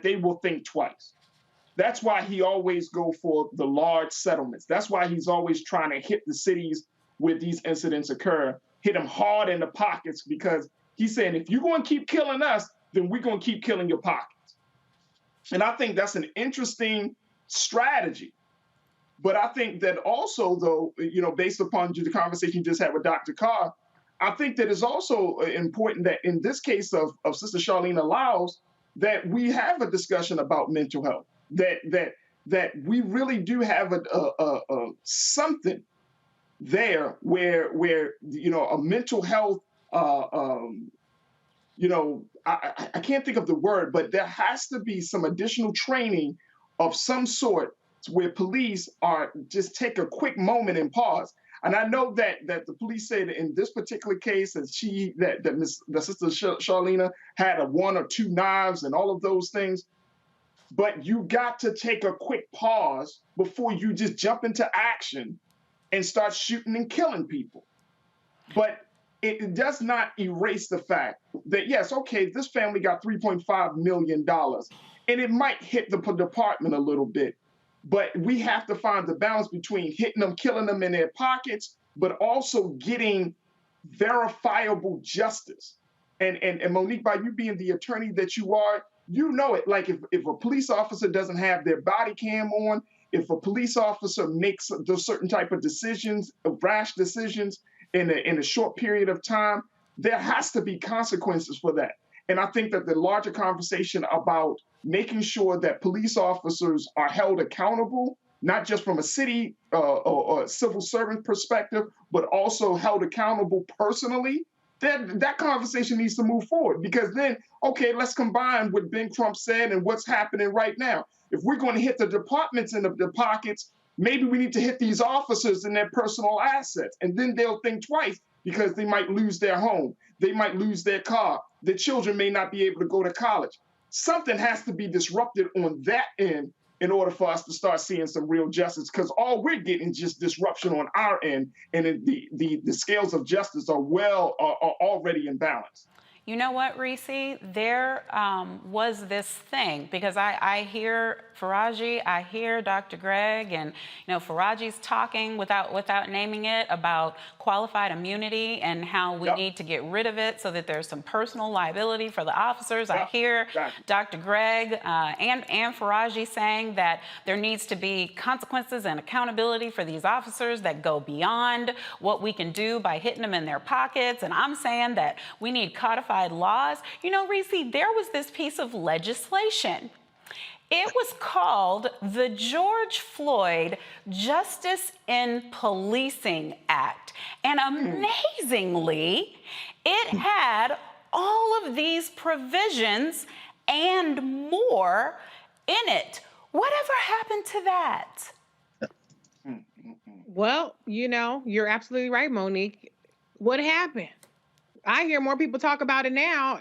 they will think twice. That's why he always go for the large settlements. That's why he's always trying to hit the cities where these incidents occur, hit them hard in the pockets, because he's saying, if you're going to keep killing us, then we're going to keep killing your pockets. And I think that's an interesting strategy. But I think that also, though, based upon the conversation you just had with Dr. Carr, I think that it's also important that in this case of Sister Charlene Lyles, that we have a discussion about mental health, that we really do have something there where a mental health I can't think of the word, but there has to be some additional training of some sort where police are just take a quick moment and pause. And I know that the police say that in this particular case, that the sister Charlena had one or two knives and all of those things. But you got to take a quick pause before you just jump into action and start shooting and killing people. But it does not erase the fact that, yes, okay, this family got $3.5 million, and it might hit the department a little bit, but we have to find the balance between hitting them, killing them in their pockets, but also getting verifiable justice. And Monique, by you being the attorney that you are, you know it. Like if a police officer doesn't have their body cam on, if a police officer makes those certain type of decisions, rash decisions, in a short period of time, there has to be consequences for that. And I think that the larger conversation about making sure that police officers are held accountable, not just from a city or civil servant perspective, but also held accountable personally, that conversation needs to move forward. Because then, okay, let's combine what Ben Crump said and what's happening right now. If we're going to hit the departments in the pockets, maybe we need to hit these officers in their personal assets, and then they'll think twice because they might lose their home. They might lose their car. Their children may not be able to go to college. Something has to be disrupted on that end in order for us to start seeing some real justice, because all we're getting is just disruption on our end, and the scales of justice are already imbalanced. You know what, Reese? There was this thing, because I hear Faraji, I hear Dr. Greg, and Faraji's talking without naming it about qualified immunity and how we need to get rid of it so that there's some personal liability for the officers. I hear Dr. Greg and Faraji saying that there needs to be consequences and accountability for these officers that go beyond what we can do by hitting them in their pockets. And I'm saying that we need codified laws. Reese, there was this piece of legislation. It was called the George Floyd Justice in Policing Act. And amazingly, it had all of these provisions and more in it. Whatever happened to that? Well, you're absolutely right, Monique. What happened? I hear more people talk about it now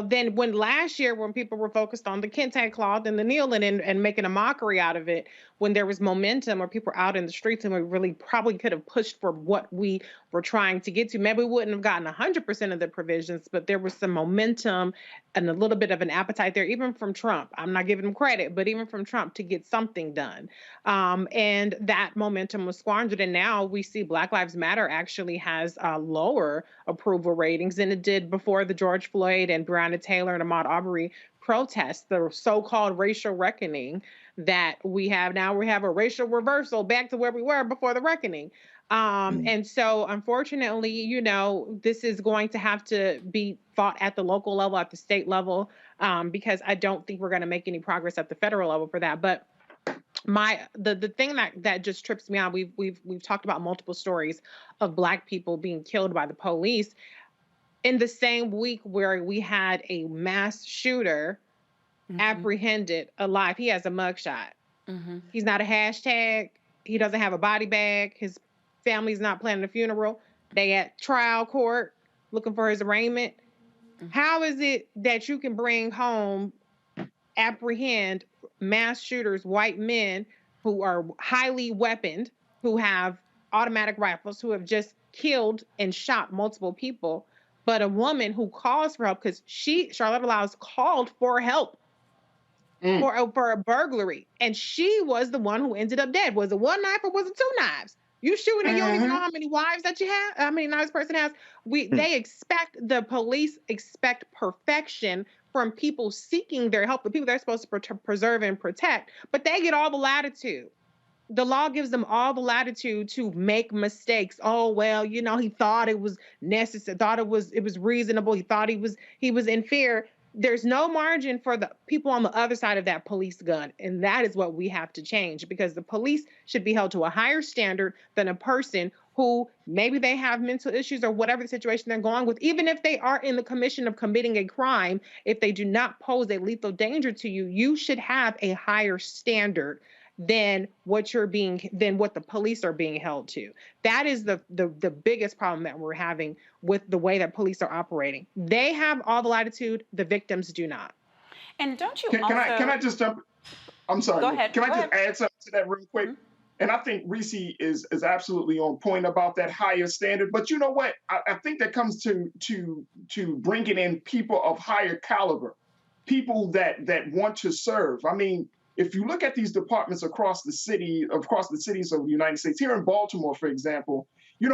than when last year, when people were focused on the kente cloth and the kneeling and making a mockery out of it, when there was momentum or people were out in the streets, and we really probably could have pushed for what we were trying to get to. Maybe we wouldn't have gotten 100% of the provisions, but there was some momentum and a little bit of an appetite there, even from Trump. I'm not giving him credit, but even from Trump, to get something done. And that momentum was squandered. And now we see Black Lives Matter actually has lower approval ratings than it did before the George Floyd and Breonna Taylor and Ahmaud Arbery protests, the so-called racial reckoning that we have now. We have a racial reversal back to where we were before the reckoning. And so, unfortunately, this is going to have to be fought at the local level, at the state level, because I don't think we're going to make any progress at the federal level for that. But the thing that just trips me out, we've talked about multiple stories of Black people being killed by the police in the same week where we had a mass shooter apprehended alive. He has a mugshot. He's not a hashtag. He doesn't have a body bag. His family's not planning a funeral. They at trial court looking for his arraignment. How is it that you can bring home, apprehend mass shooters, white men who are highly weaponed, who have automatic rifles, who have just killed and shot multiple people, but a woman who calls for help, because Charlotte Lyles called for help for a burglary, and she was the one who ended up dead. Was it one knife or was it two knives? You shooting and you don't even know how many wives that you have, how many knives person has. The police expect perfection from people seeking their help, the people they're supposed to preserve and protect, but they get all the latitude. The law gives them all the latitude to make mistakes. Oh, well, he thought it was necessary, thought it was reasonable. He thought he was in fear. there's no margin for the people on the other side of that police gun. And that is what we have to change, because the police should be held to a higher standard than a person who maybe they have mental issues or whatever the situation they're going with. Even if they are in the commission of committing a crime, if they do not pose a lethal danger to you, you should have a higher standard than what the police are being held to. That is the biggest problem that we're having with the way that police are operating. They have all the latitude, the victims do not. And don't you Can I just jump? I'm sorry. Go ahead. Can I just add something to that real quick? And I think Reese is absolutely on point about that higher standard. But you know what? I think that comes to bringing in people of higher caliber, people that want to serve. I mean, if you look at these departments across the cities of the United States, here in Baltimore, for example,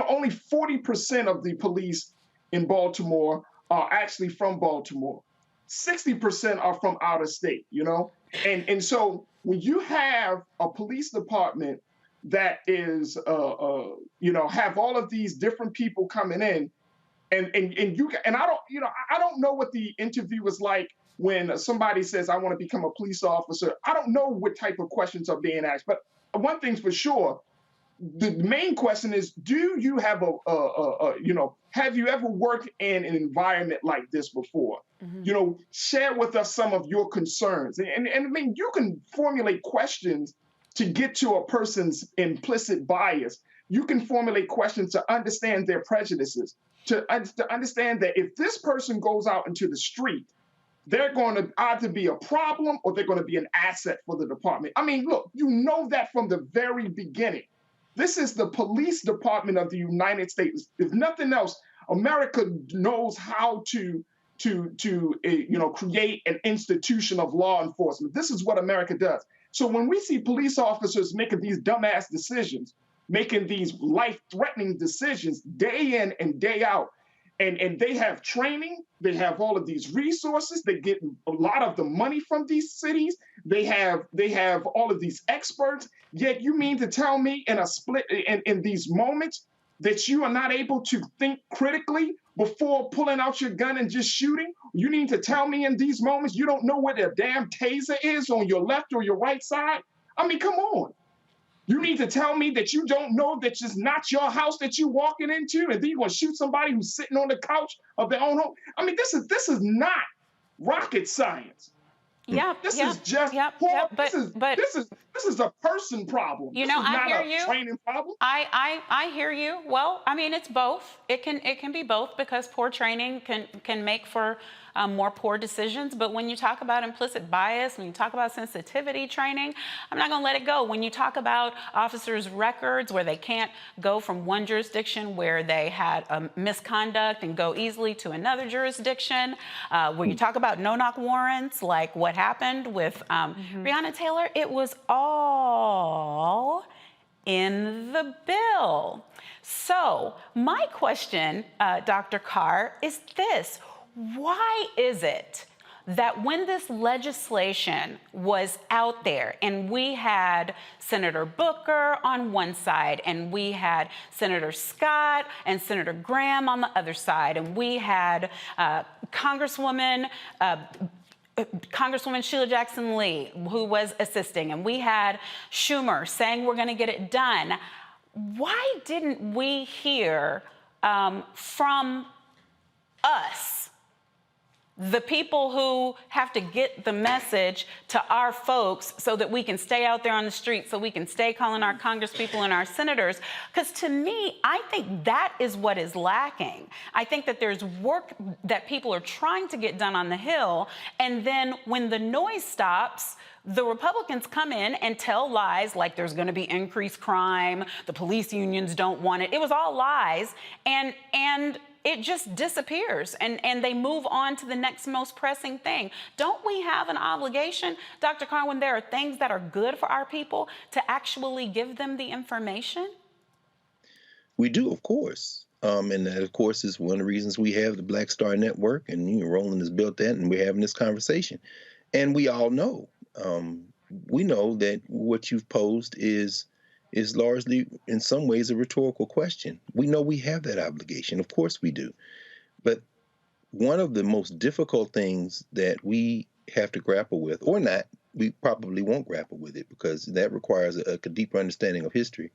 only 40% of the police in Baltimore are actually from Baltimore. 60% are from out of state, And so when you have a police department that is, have all of these different people coming in, and I don't know what the interview was like when somebody says, I want to become a police officer. I don't know what type of questions are being asked, but one thing's for sure, the main question is, do you have have you ever worked in an environment like this before? Share with us some of your concerns. And I mean, you can formulate questions to get to a person's implicit bias. You can formulate questions to understand their prejudices, to understand that if this person goes out into the street, they're going to either be a problem or they're going to be an asset for the department. I mean, look, that from the very beginning. This is the police department of the United States. If nothing else, America knows how to create an institution of law enforcement. This is what America does. So when we see police officers making these dumbass decisions, making these life-threatening decisions day in and day out, and they have training, they have all of these resources, they get a lot of the money from these cities, they have all of these experts, yet you mean to tell me in these moments that you are not able to think critically before pulling out your gun and just shooting? You need to tell me in these moments you don't know where the damn taser is on your left or your right side? I mean, come on. You need to tell me that you don't know that it's not your house that you're walking into, and then you're going to shoot somebody who's sitting on the couch of their own home? I mean, this is not rocket science. This is just this is a person problem. This is I hear not you. A training problem. I hear you. Well, I mean, it's both. It can be both, because poor training can make for more poor decisions. But when you talk about implicit bias, when you talk about sensitivity training, I'm not going to let it go. When you talk about officers' records where they can't go from one jurisdiction where they had misconduct and go easily to another jurisdiction, when you talk about no-knock warrants, like what happened with Breonna Taylor, it was all in the bill. So my question, Dr. Carr, is this. Why is it that when this legislation was out there and we had Senator Booker on one side and we had Senator Scott and Senator Graham on the other side, and we had Congresswoman Sheila Jackson Lee, who was assisting, and we had Schumer saying we're going to get it done, why didn't we hear from us, the people who have to get the message to our folks so that we can stay out there on the street, so we can stay calling our congresspeople and our senators? Because to me, I think that is what is lacking. I think that there's work that people are trying to get done on the Hill, and then when the noise stops, the Republicans come in and tell lies like there's going to be increased crime, the police unions don't want it. It was all lies, and it just disappears, and they move on to the next most pressing thing. Don't we have an obligation, Dr. Carr, when there are things that are good for our people, to actually give them the information? We do, of course. And that, of course, is one of the reasons we have the Black Star Network, and Roland has built that, and we're having this conversation. And we all know, we know that what you've posed is largely, in some ways, a rhetorical question. We know we have that obligation. Of course we do. But one of the most difficult things that we have to grapple with, or not, we probably won't grapple with it because that requires a deeper understanding of history,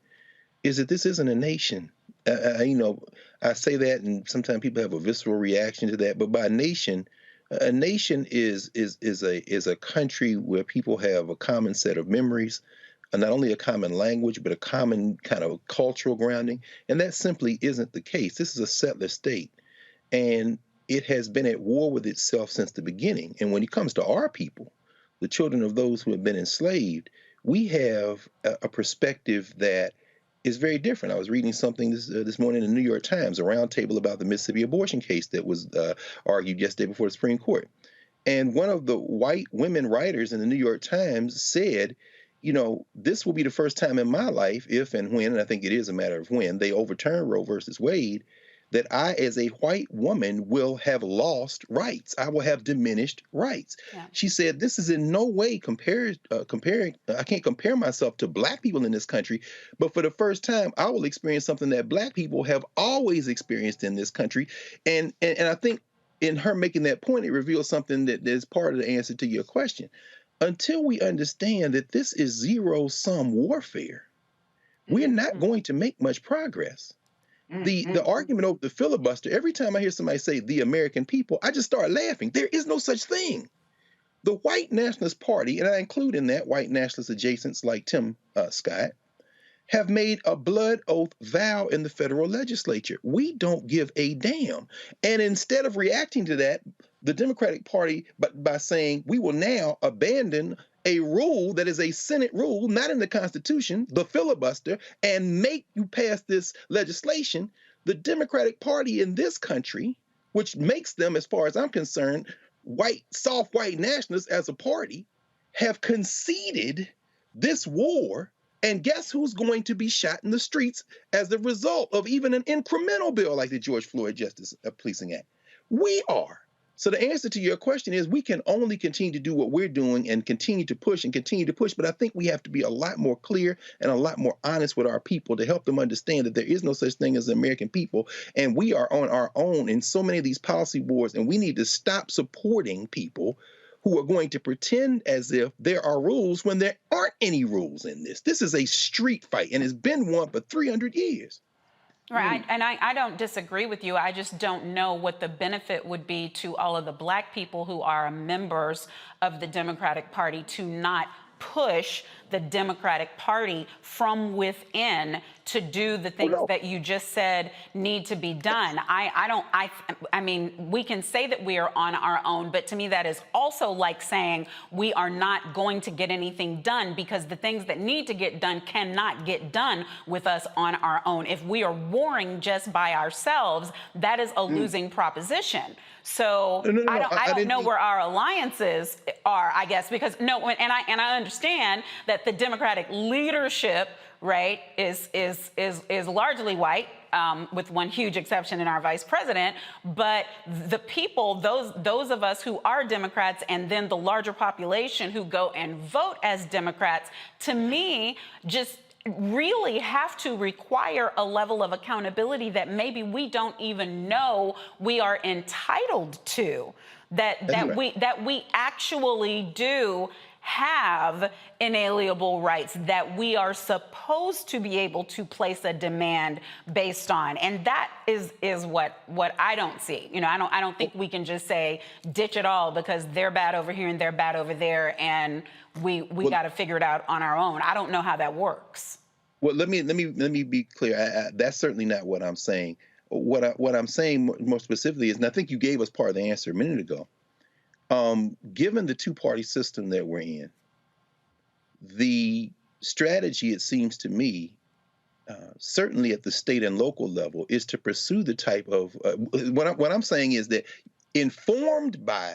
is that this isn't a nation. I say that, and sometimes people have a visceral reaction to that. But by nation, a nation is a country where people have a common set of memories, not only a common language, but a common kind of cultural grounding. And that simply isn't the case. This is a settler state, and it has been at war with itself since the beginning. And when it comes to our people, the children of those who have been enslaved, we have a perspective that is very different. I was reading something this morning in the New York Times, a roundtable about the Mississippi abortion case that was argued yesterday before the Supreme Court. And one of the white women writers in the New York Times said, this will be the first time in my life, if and when, and I think it is a matter of when, they overturn Roe versus Wade, that I, as a white woman, will have lost rights. I will have diminished rights. Yeah. She said, this is in no way comparing, I can't compare myself to Black people in this country, but for the first time, I will experience something that Black people have always experienced in this country. And I think in her making that point, it reveals something that is part of the answer to your question. Until we understand that this is zero-sum warfare, we're not going to make much progress. The argument over the filibuster, every time I hear somebody say the American people, I just start laughing. There is no such thing. The White Nationalist Party, and I include in that white nationalist adjacents like Tim Scott, have made a blood oath vow in the federal legislature. We don't give a damn. And instead of reacting to that, the Democratic Party, by saying we will now abandon a rule that is a Senate rule, not in the Constitution, the filibuster, and make you pass this legislation, the Democratic Party in this country, which makes them, as far as I'm concerned, soft white nationalists as a party, have conceded this war. And guess who's going to be shot in the streets as the result of even an incremental bill like the George Floyd Justice Policing Act? We are. So the answer to your question is we can only continue to do what we're doing and continue to push. But I think we have to be a lot more clear and a lot more honest with our people to help them understand that there is no such thing as the American people. And we are on our own in so many of these policy wars. And we need to stop supporting people who are going to pretend as if there are rules when there aren't any rules in this. This is a street fight, and it's been one for 300 years. Right, and I don't disagree with you. I just don't know what the benefit would be to all of the Black people who are members of the Democratic Party to not push the Democratic Party from within to do the things that you just said need to be done. I mean, we can say that we are on our own, but to me that is also like saying we are not going to get anything done because the things that need to get done cannot get done with us on our own. If we are warring just by ourselves, that is a losing proposition. So I don't know where our alliances are, I guess, because and I understand that the Democratic leadership, right, is largely white, with one huge exception in our vice president. But the people, those of us who are Democrats, and then the larger population who go and vote as Democrats, to me, just really have to require a level of accountability that maybe we don't even know we are entitled to, that we actually do have inalienable rights that we are supposed to be able to place a demand based on. And that is what I don't see. I don't think we can just say ditch it all because they're bad over here and they're bad over there and we got to figure it out on our own. I don't know how that works. Well, let me be clear. That's certainly not what I'm saying. What I'm saying more specifically is, and I think you gave us part of the answer a minute ago. Given the two-party system that we're in, the strategy, it seems to me, certainly at the state and local level, is to pursue the type of what I'm saying is that, informed by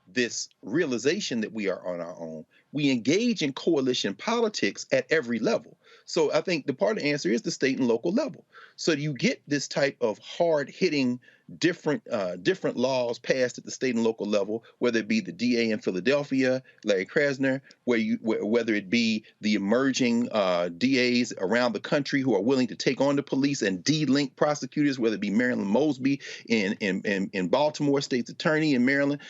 this realization that we are on our own, we engage in coalition politics at every level. So I think the part of the answer is the state and local level. So you get this type of hard-hitting, different laws passed at the state and local level, whether it be the DA in Philadelphia, Larry Krasner, whether it be the emerging DAs around the country who are willing to take on the police and de-link prosecutors, whether it be Marilyn Mosby in Baltimore, state's attorney in Maryland.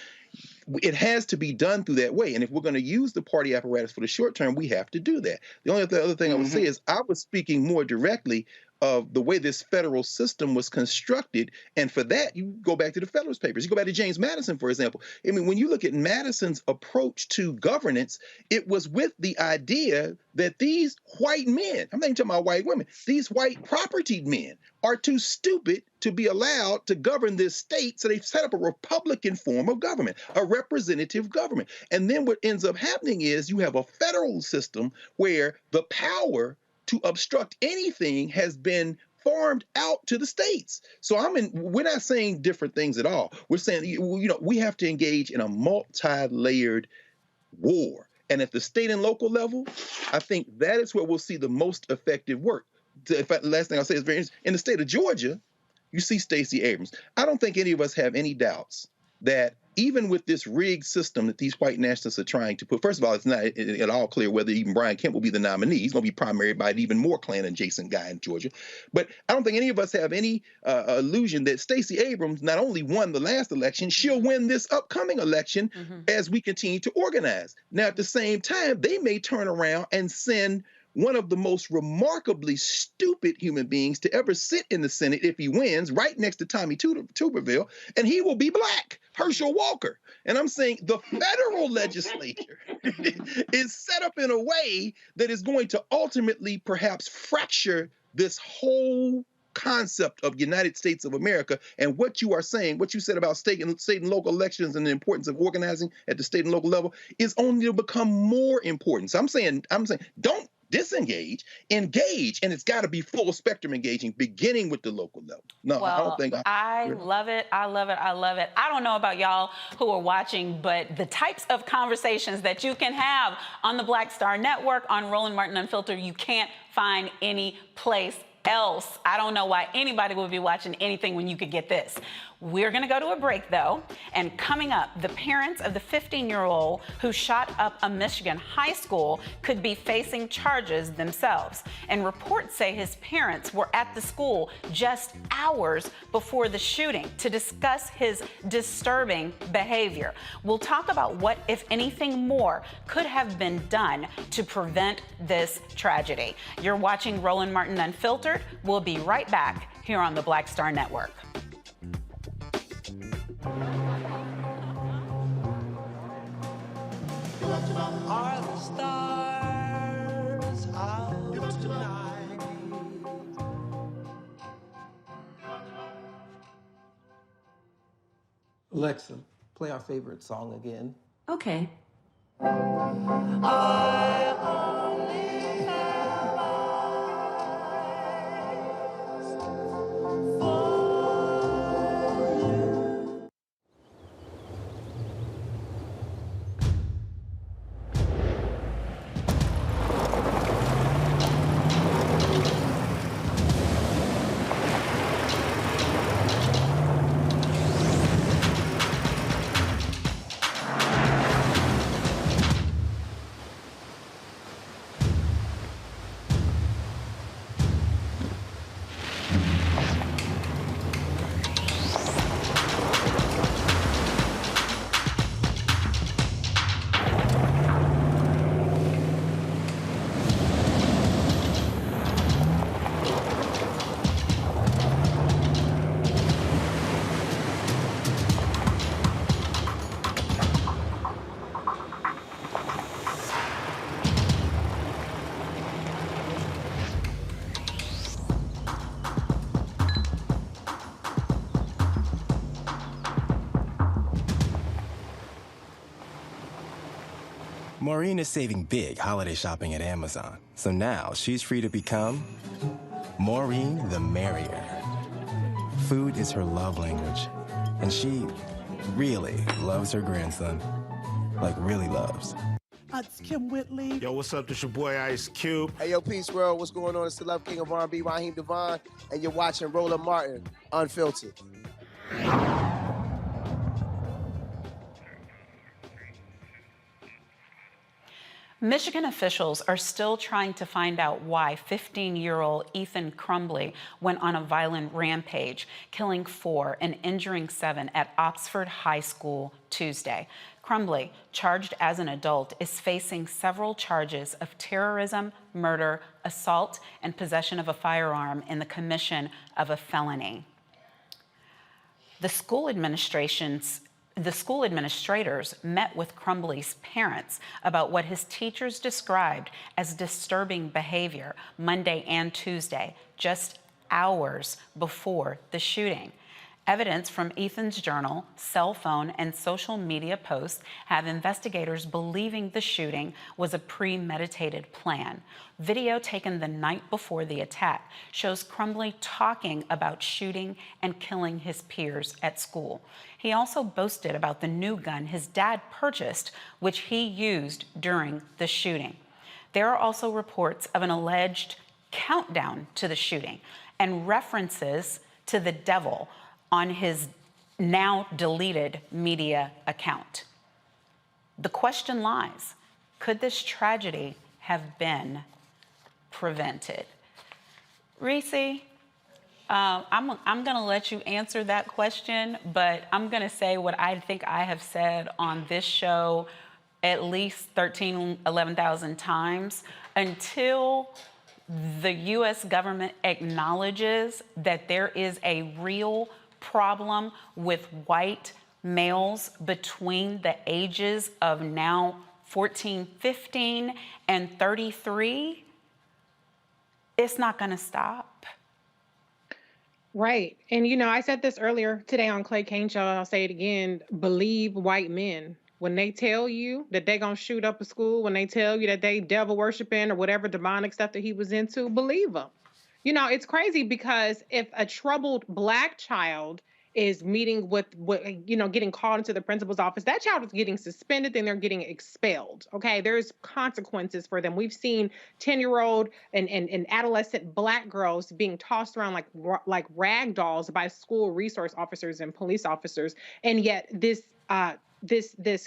It has to be done through that way. And if we're going to use the party apparatus for the short term, we have to do that. The only other thing I would say is I was speaking more directly of the way this federal system was constructed. And for that, you go back to the Federalist Papers. You go back to James Madison, for example. I mean, when you look at Madison's approach to governance, it was with the idea that these white men, I'm not even talking about white women, these white propertied men are too stupid to be allowed to govern this state. So they set up a Republican form of government, a representative government. And then what ends up happening is you have a federal system where the power to obstruct anything has been farmed out to the states. So we're not saying different things at all. We're saying, we have to engage in a multi-layered war. And at the state and local level, I think that is where we'll see the most effective work. In fact, the last thing I'll say is very interesting. In the state of Georgia, you see Stacey Abrams. I don't think any of us have any doubts that even with this rigged system that these white nationalists are trying to put, first of all, it's not at all clear whether even Brian Kemp will be the nominee. He's going to be primaried by an even more Klan-adjacent guy in Georgia. But I don't think any of us have any illusion that Stacey Abrams not only won the last election, she'll win this upcoming election as we continue to organize. Now, at the same time, they may turn around and send one of the most remarkably stupid human beings to ever sit in the Senate if he wins, right next to Tommy Tuberville, and he will be black, Herschel Walker. And I'm saying the federal legislature is set up in a way that is going to ultimately perhaps fracture this whole concept of United States of America. And what you are saying, what you said about state and local elections and the importance of organizing at the state and local level is only to become more important. So I'm saying, don't disengage, engage, and it's got to be full spectrum engaging, beginning with the local level. No, well, I don't think I love it. I love it. I love it. I don't know about y'all who are watching, but the types of conversations that you can have on the Black Star Network, on Roland Martin Unfiltered, you can't find any place else. I don't know why anybody would be watching anything when you could get this. We're going to go to a break, though, and coming up, the parents of the 15-year-old who shot up a Michigan high school could be facing charges themselves. And reports say his parents were at the school just hours before the shooting to discuss his disturbing behavior. We'll talk about what, if anything more, could have been done to prevent this tragedy. You're watching Roland Martin Unfiltered. We'll be right back here on the Black Star Network. Are the stars out tonight? Alexa, play our favorite song again. Okay. I only have eyes for Maureen is saving big holiday shopping at Amazon, so now she's free to become Maureen the Merrier. Food is her love language, and she really loves her grandson. Like, really loves. It's Kim Whitley. Yo, what's up? This your boy Ice Cube. Hey, yo, Peace World, what's going on? It's the Love King of R&B, Raheem Devon, and you're watching Roland Martin, Unfiltered. Michigan officials are still trying to find out why 15-year-old Ethan Crumbley went on a violent rampage, killing 4 and injuring 7 at Oxford High School Tuesday. Crumbley, charged as an adult, is facing several charges of terrorism, murder, assault, and possession of a firearm in the commission of a felony. The school administrators met with Crumbley's parents about what his teachers described as disturbing behavior Monday and Tuesday, just hours before the shooting. Evidence from Ethan's journal, cell phone, and social media posts have investigators believing the shooting was a premeditated plan. Video taken the night before the attack shows Crumbley talking about shooting and killing his peers at school. He also boasted about the new gun his dad purchased, which he used during the shooting. There are also reports of an alleged countdown to the shooting and references to the devil on his now deleted media account. The question lies, could this tragedy have been prevented? Reese, I'm going to let you answer that question, but I'm going to say what I think I have said on this show at least 11,000 times. Until the U.S. government acknowledges that there is a real problem with white males between the ages of now 14, 15, and 33, it's not going to stop. Right. And, you know, I said this earlier today on Clay Kane Show. I'll say it again. Believe white men. When they tell you that they're going to shoot up a school, when they tell you that they devil worshiping or whatever demonic stuff that he was into, believe them. You know, it's crazy because if a troubled Black child is meeting with, you know, getting called into the principal's office, that child is getting suspended, then they're getting expelled. Okay, there's consequences for them. We've seen 10-year-old and adolescent Black girls being tossed around like rag dolls by school resource officers and police officers, and yet this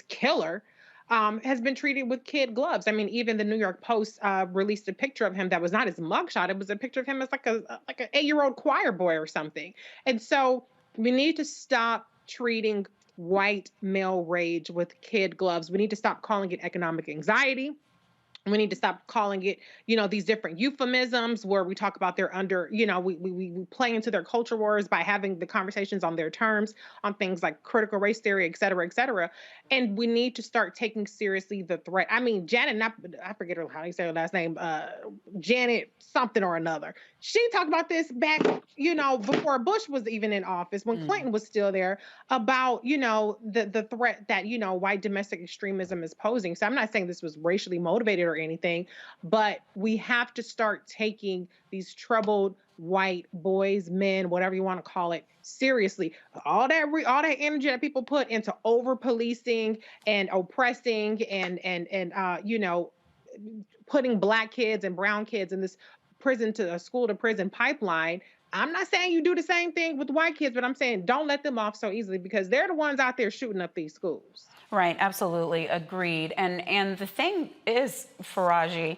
killer has been treated with kid gloves. I mean, even the New York Post released a picture of him that was not his mugshot. It was a picture of him as like an 8-year-old choir boy or something. And so we need to stop treating white male rage with kid gloves. We need to stop calling it economic anxiety. We need to stop calling it, you know, these different euphemisms where we talk about they're under, you know, we play into their culture wars by having the conversations on their terms on things like critical race theory, et cetera, et cetera. And we need to start taking seriously the threat. I mean, Janet, I forget how you say her last name, Janet something or another. She talked about this back, you know, before Bush was even in office, when Clinton was still there, about, you know, the threat that, you know, white domestic extremism is posing. So I'm not saying this was racially motivated or anything, but we have to start taking these troubled white boys, men, whatever you want to call it, seriously. All that energy that people put into over policing and oppressing and you know, putting Black kids and brown kids in this prison to a school to prison pipeline. I'm not saying you do the same thing with white kids, but I'm saying don't let them off so easily because they're the ones out there shooting up these schools. Right, absolutely, agreed. And the thing is, Faraji,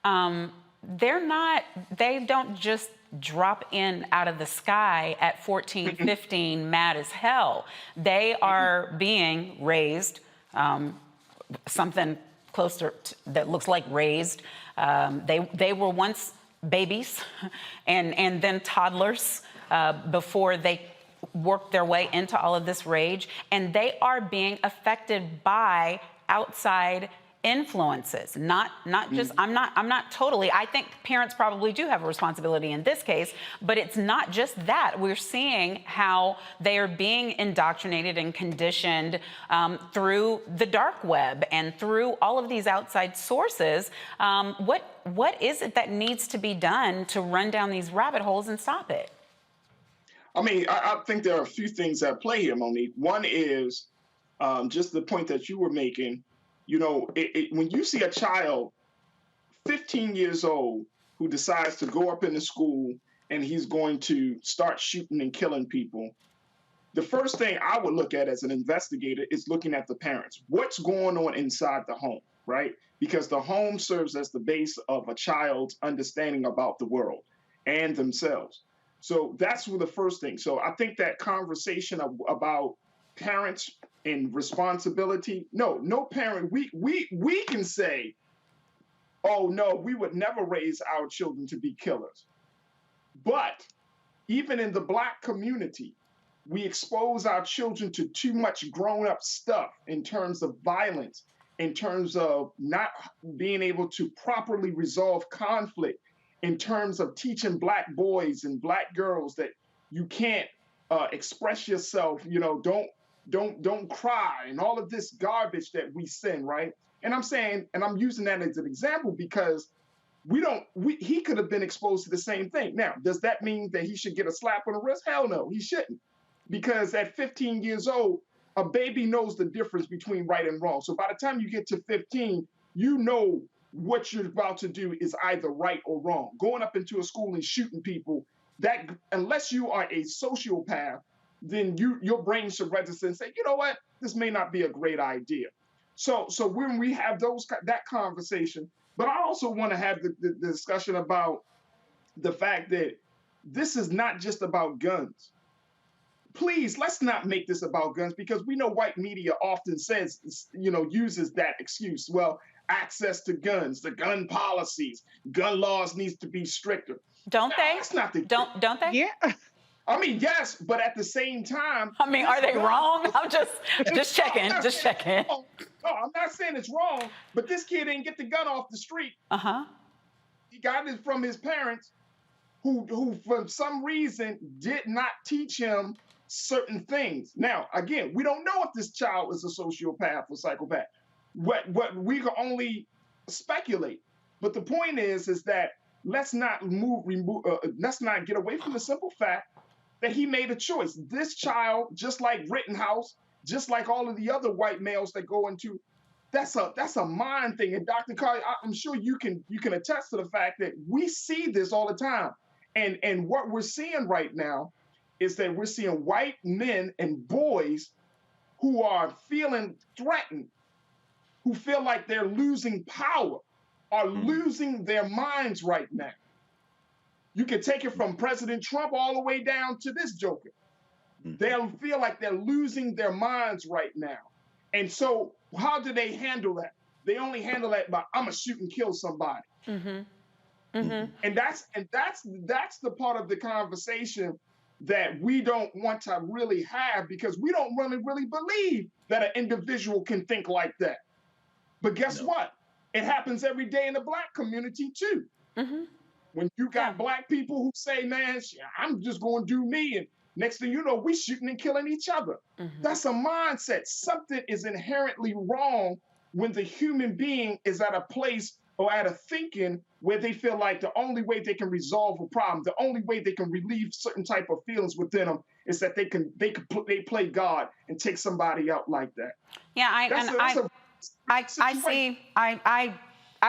they don't just drop in out of the sky at 14, 15, mad as hell. They are being raised, something closer that looks like raised. They were once babies and then toddlers before they work their way into all of this rage, and they are being affected by outside influences, not just, I'm not totally, I think parents probably do have a responsibility in this case, but it's not just that. We're seeing how they are being indoctrinated and conditioned through the dark web and through all of these outside sources. What is it that needs to be done to run down these rabbit holes and stop it? I mean, I think there are a few things at play here, Monique. One is just the point that you were making. You know, when you see a child 15 years old who decides to go up into school and he's going to start shooting and killing people, the first thing I would look at as an investigator is looking at the parents. What's going on inside the home, right? Because the home serves as the base of a child's understanding about the world and themselves. So that's the first thing. So I think that conversation about parents and responsibility, no parent, we can say, oh no, we would never raise our children to be killers. But even in the Black community, we expose our children to too much grown-up stuff in terms of violence, in terms of not being able to properly resolve conflict, in terms of teaching Black boys and Black girls that you can't express yourself, you know, don't cry, and all of this garbage that we send, right? And I'm saying, and I'm using that as an example because he could have been exposed to the same thing. Now, does that mean that he should get a slap on the wrist? Hell no, he shouldn't. Because at 15 years old, a baby knows the difference between right and wrong. So by the time you get to 15, you know what you're about to do is either right or wrong. Going up into a school and shooting people, that unless you are a sociopath, then your brain should register and say, you know what, this may not be a great idea. So when we have that conversation, but I also want to have the discussion about the fact that this is not just about guns. Please, let's not make this about guns, because we know white media often says, uses that excuse. Well, access to guns, the gun policies, gun laws needs to be stricter. Don't they? That's not the don't they? Yeah. I mean, yes, but at the same time, I mean, are they wrong? I'm just checking, just checking. No, I'm not saying it's wrong, but this kid didn't get the gun off the street. He got it from his parents, who for some reason did not teach him certain things. Now, again, we don't know if this child is a sociopath or psychopath. What we can only speculate. But the point is that let's not let's not get away from the simple fact that he made a choice. This child, just like Rittenhouse, just like all of the other white males that go into, that's a mind thing. And Dr. Carr, I'm sure you can attest to the fact that we see this all the time. And what we're seeing right now is that we're seeing white men and boys who are feeling threatened, who feel like they're losing power, are losing their minds right now. You can take it from President Trump all the way down to this joker. They'll feel like they're losing their minds right now. And so how do they handle that? They only handle that by, I'm gonna shoot and kill somebody. And that's the part of the conversation that we don't want to really have, because we don't really believe that an individual can think like that. But guess what? It happens every day in the Black community too. When you got Black people who say, man, I'm just going to do me. And next thing you know, we shooting and killing each other. That's a mindset. Something is inherently wrong when the human being is at a place or at a thinking where they feel like the only way they can resolve a problem, the only way they can relieve certain type of feelings within them is that they play God and take somebody out like that. Yeah, I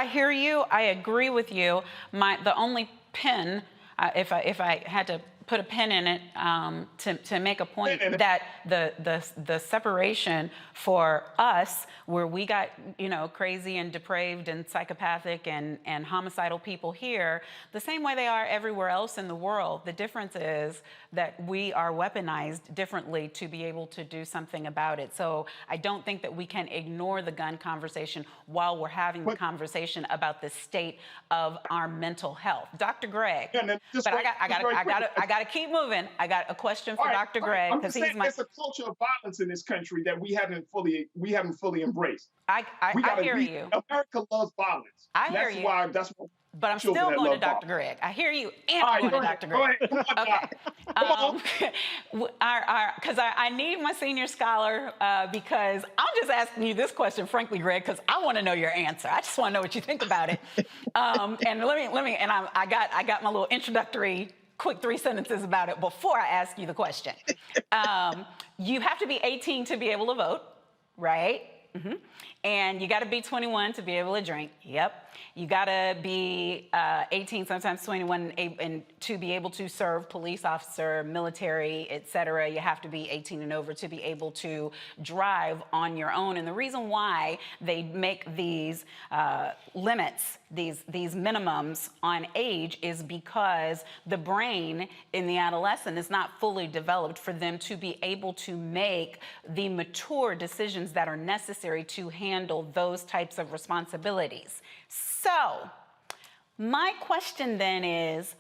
hear you. I agree with you. The only pin, if I had to put a pin in it to make a point that the separation for us, where we got crazy and depraved and psychopathic and homicidal people here, the same way they are everywhere else in the world. The difference is that we are weaponized differently to be able to do something about it. So I don't think that we can ignore the gun conversation while we're having the conversation about the state of our mental health. Dr. Greg, but I got to keep moving. I got a question for Dr. Greg, because he's my. There's a culture of violence in this country that we haven't fully embraced. I hear you. America loves violence. I hear you. That's why. But I'm still going to Dr. Greg. I hear you, and I'm going to Dr. Greg. Okay. Because I need my senior scholar, because I'm just asking you this question, frankly, Greg, because I want to know your answer. I just want to know what you think about it. And I got my little introductory quick 3 sentences about it before I ask you the question. You have to be 18 to be able to vote, right? And you got to be 21 to be able to drink. Yep. You got to be 18, sometimes 21, and to be able to serve police officer, military, etc. You have to be 18 and over to be able to drive on your own. And the reason why they make these limits, these minimums on age, is because the brain in the adolescent is not fully developed for them to be able to make the mature decisions that are necessary to handle those types of responsibilities. So, my question then is,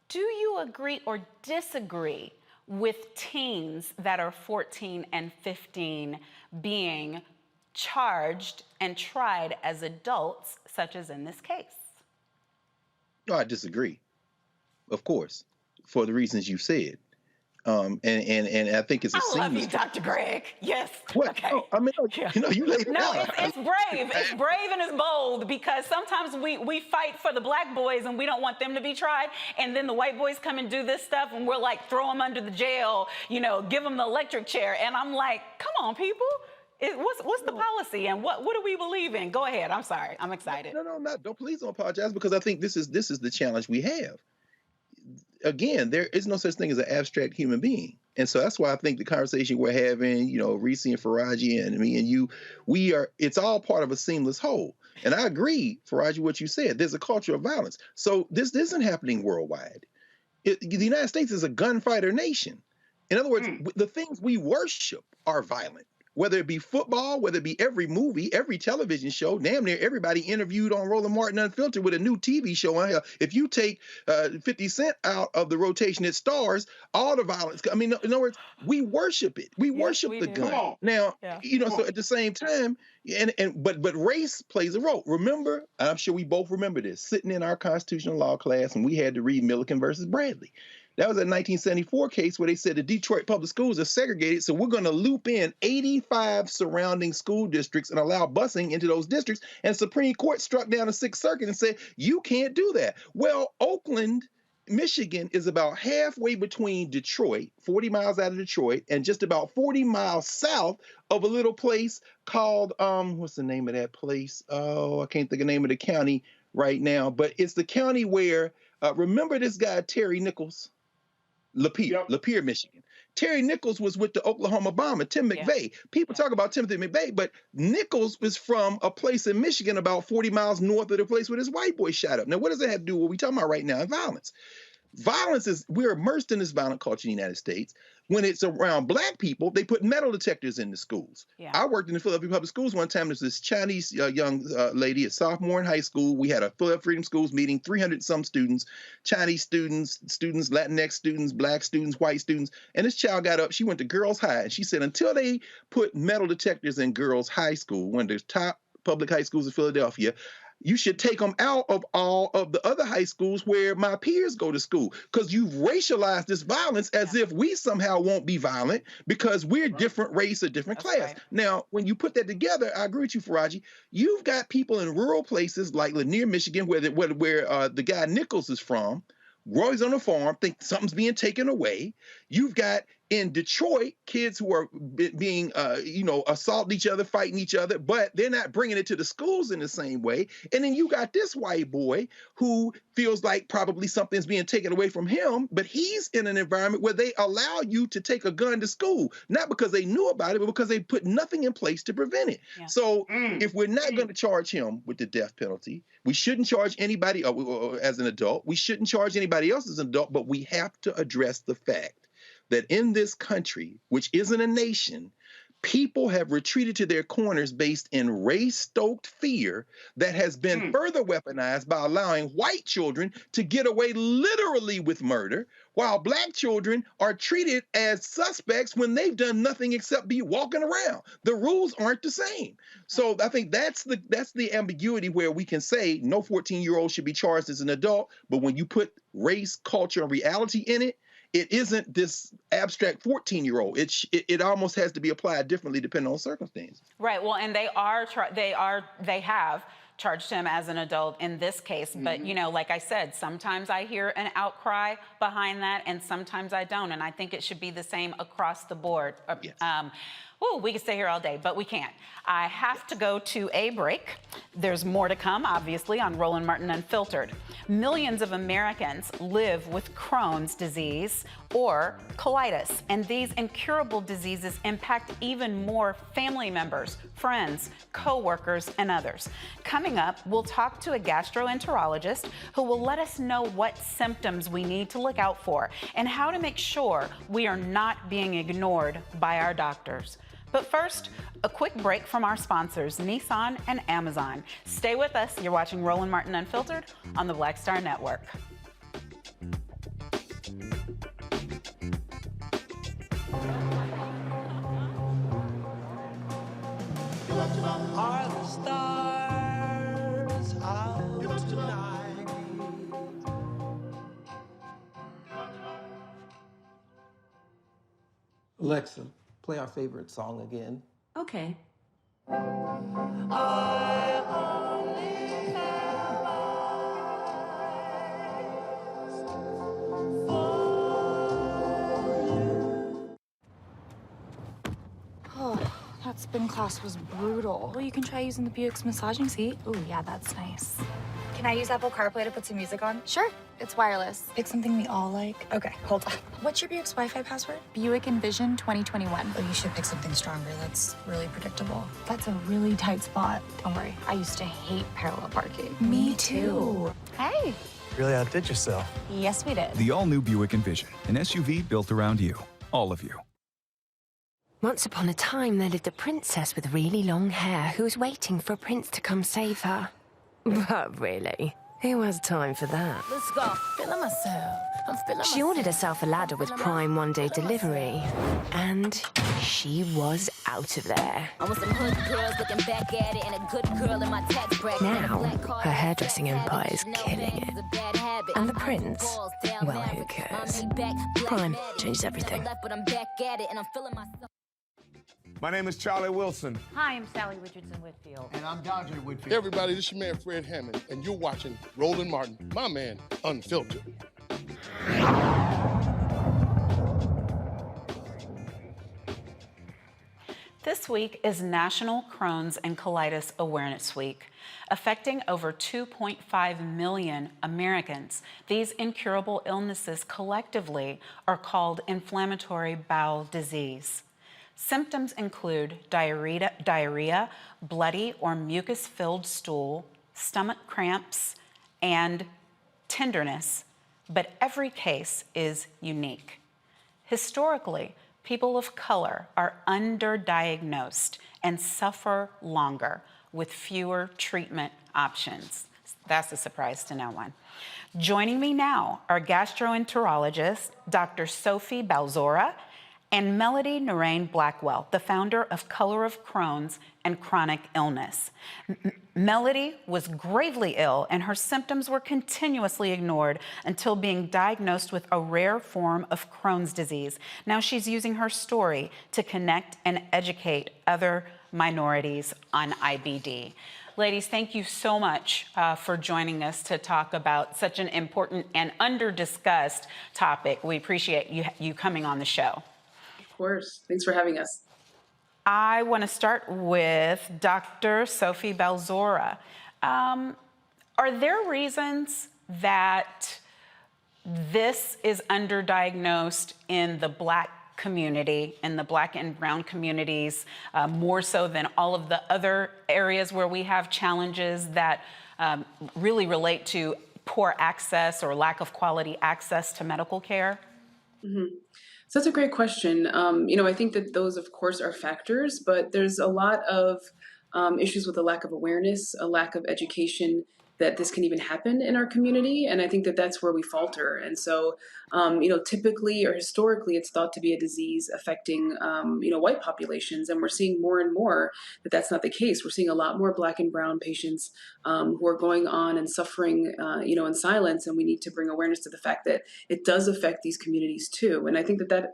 do you agree or disagree with teens that are 14 and 15 being charged and tried as adults, such as in this case? No, I disagree. Of course, for the reasons you said. And I think it's a I love you, Dr. Greg. Yes. What? Okay. No, I mean, you laid it No, out. it's brave. It's brave and it's bold, because sometimes we fight for the black boys and we don't want them to be tried. And then the white boys come and do this stuff and we're like, throw them under the jail, give them the electric chair. And I'm like, come on, people. What's the policy and what do we believe in? Go ahead. I'm sorry. I'm excited. No, please don't apologize, because I think this is the challenge we have. Again, there is no such thing as an abstract human being. And so that's why I think the conversation we're having, Reese and Faraji and me and you, it's all part of a seamless whole. And I agree, Faraji, what you said. There's a culture of violence. So this isn't happening worldwide. The United States is a gunfighter nation. In other words, the things we worship are violent. Whether it be football, whether it be every movie, every television show, damn near everybody interviewed on Roland Martin Unfiltered with a new TV show on here. If you take 50 Cent out of the rotation, it stars all the violence. I mean, in other words, we worship it. We worship the gun. Now, so at the same time, but race plays a role. Remember, I'm sure we both remember this, sitting in our constitutional law class, and we had to read Milliken versus Bradley. That was a 1974 case where they said the Detroit public schools are segregated, so we're going to loop in 85 surrounding school districts and allow busing into those districts. And Supreme Court struck down the Sixth Circuit and said, you can't do that. Well, Oakland, Michigan is about halfway between Detroit, 40 miles out of Detroit, and just about 40 miles south of a little place called, what's the name of that place? Oh, I can't think of the name of the county right now, but it's the county where, remember this guy, Terry Nichols? Lapeer, Michigan. Terry Nichols was with the Oklahoma bomber, Tim McVeigh. People talk about Timothy McVeigh, but Nichols was from a place in Michigan about 40 miles north of the place where this white boy shot up. Now, what does that have to do with what we're talking about right now? Violence. We're immersed in this violent culture in the United States. When it's around black people, they put metal detectors in the schools. I worked in the Philadelphia Public Schools one time. There's this Chinese young lady, a sophomore in high school. We had a Philadelphia Freedom Schools meeting, 300 some students, Chinese students, Latinx students, black students, white students. And this child got up, she went to girls' high, and she said, until they put metal detectors in girls' high school, one of the top public high schools in Philadelphia, you should take them out of all of the other high schools where my peers go to school, because you've racialized this violence as if we somehow won't be violent because we're different race or different class. Now, when you put that together, I agree with you, Faraji. You've got people in rural places like Lanier, Michigan, where the guy Nichols is from. Roy's on a farm, think something's being taken away. You've got in Detroit kids who are being, assaulting each other, fighting each other, but they're not bringing it to the schools in the same way. And then you got this white boy who feels like probably something's being taken away from him, but he's in an environment where they allow you to take a gun to school, not because they knew about it, but because they put nothing in place to prevent it. So if we're not going to charge him with the death penalty, we shouldn't charge anybody as an adult. We shouldn't charge anybody else as an adult, but we have to address the fact that in this country, which isn't a nation, people have retreated to their corners based in race-stoked fear that has been further weaponized by allowing white children to get away literally with murder, while black children are treated as suspects when they've done nothing except be walking around. The rules aren't the same. So I think that's the ambiguity where we can say no 14-year-old should be charged as an adult, but when you put race, culture, and reality in it, it isn't this abstract 14-year-old. It almost has to be applied differently depending on circumstances. Right. Well, and they have charged him as an adult in this case. But, like I said, sometimes I hear an outcry behind that and sometimes I don't. And I think it should be the same across the board. Oh, we could stay here all day, but we can't. I have to go to a break. There's more to come, obviously, on Roland Martin Unfiltered. Millions of Americans live with Crohn's disease or colitis, and these incurable diseases impact even more family members, friends, co-workers, and others. Coming up, we'll talk to a gastroenterologist who will let us know what symptoms we need to look out for and how to make sure we are not being ignored by our doctors. But first, a quick break from our sponsors, Nissan and Amazon. Stay with us. You're watching Roland Martin Unfiltered on the Black Star Network. Are the stars out tonight? Alexa, play our favorite song again. Okay. I only have eyes Oh, that spin class was brutal. Well, you can try using the Buick's massaging seat. Ooh, yeah, that's nice. Can I use Apple CarPlay to put some music on? Sure. It's wireless. Pick something we all like. Okay, hold on. What's your Buick's Wi-Fi password? Buick Envision 2021. Oh, you should pick something stronger. That's really predictable. That's a really tight spot. Don't worry. I used to hate parallel parking. Me too. Hey. Really outdid yourself. Yes, we did. The all-new Buick Envision, an SUV built around you, all of you. Once upon a time, there lived a princess with really long hair who was waiting for a prince to come save her. But really, who has time for that? Let's go. Feeling myself. I'm feeling She ordered herself a ladder with Prime one-day delivery, and she was out of there. I want some hood girls looking back at it and a good girl in my tax bracket. Now, her hairdressing empire is killing it. And the prince? Well, who cares? Prime changes everything. But I'm back at it and I'm feeling myself. My name is Charlie Wilson. Hi, I'm Sally Richardson Whitfield. And I'm Dodger Whitfield. Hey everybody, this is your man Fred Hammond, and you're watching Roland Martin, my man, Unfiltered. This week is National Crohn's and Colitis Awareness Week. Affecting over 2.5 million Americans, these incurable illnesses collectively are called inflammatory bowel disease. Symptoms include diarrhea, bloody or mucus-filled stool, stomach cramps, and tenderness, but every case is unique. Historically, people of color are underdiagnosed and suffer longer with fewer treatment options. That's a surprise to no one. Joining me now are gastroenterologist Dr. Sophie Balzora and Melody Narain Blackwell, the founder of Color of Crohn's and Chronic Illness. Melody was gravely ill and her symptoms were continuously ignored until being diagnosed with a rare form of Crohn's disease. Now she's using her story to connect and educate other minorities on IBD. Ladies, thank you so much for joining us to talk about such an important and under-discussed topic. We appreciate you coming on the show. Of course. Thanks for having us. I want to start with Dr. Sophie Balzora. Are there reasons that this is underdiagnosed in the Black community, in the Black and brown communities, more so than all of the other areas where we have challenges that really relate to poor access or lack of quality access to medical care? Mm-hmm. So that's a great question. I think that those, of course, are factors, but there's a lot of issues with a lack of awareness, a lack of education that this can even happen in our community. And I think that that's where we falter. And so, typically or historically, it's thought to be a disease affecting, white populations. And we're seeing more and more that that's not the case. We're seeing a lot more Black and brown patients who are going on and suffering, in silence. And we need to bring awareness to the fact that it does affect these communities too. And I think that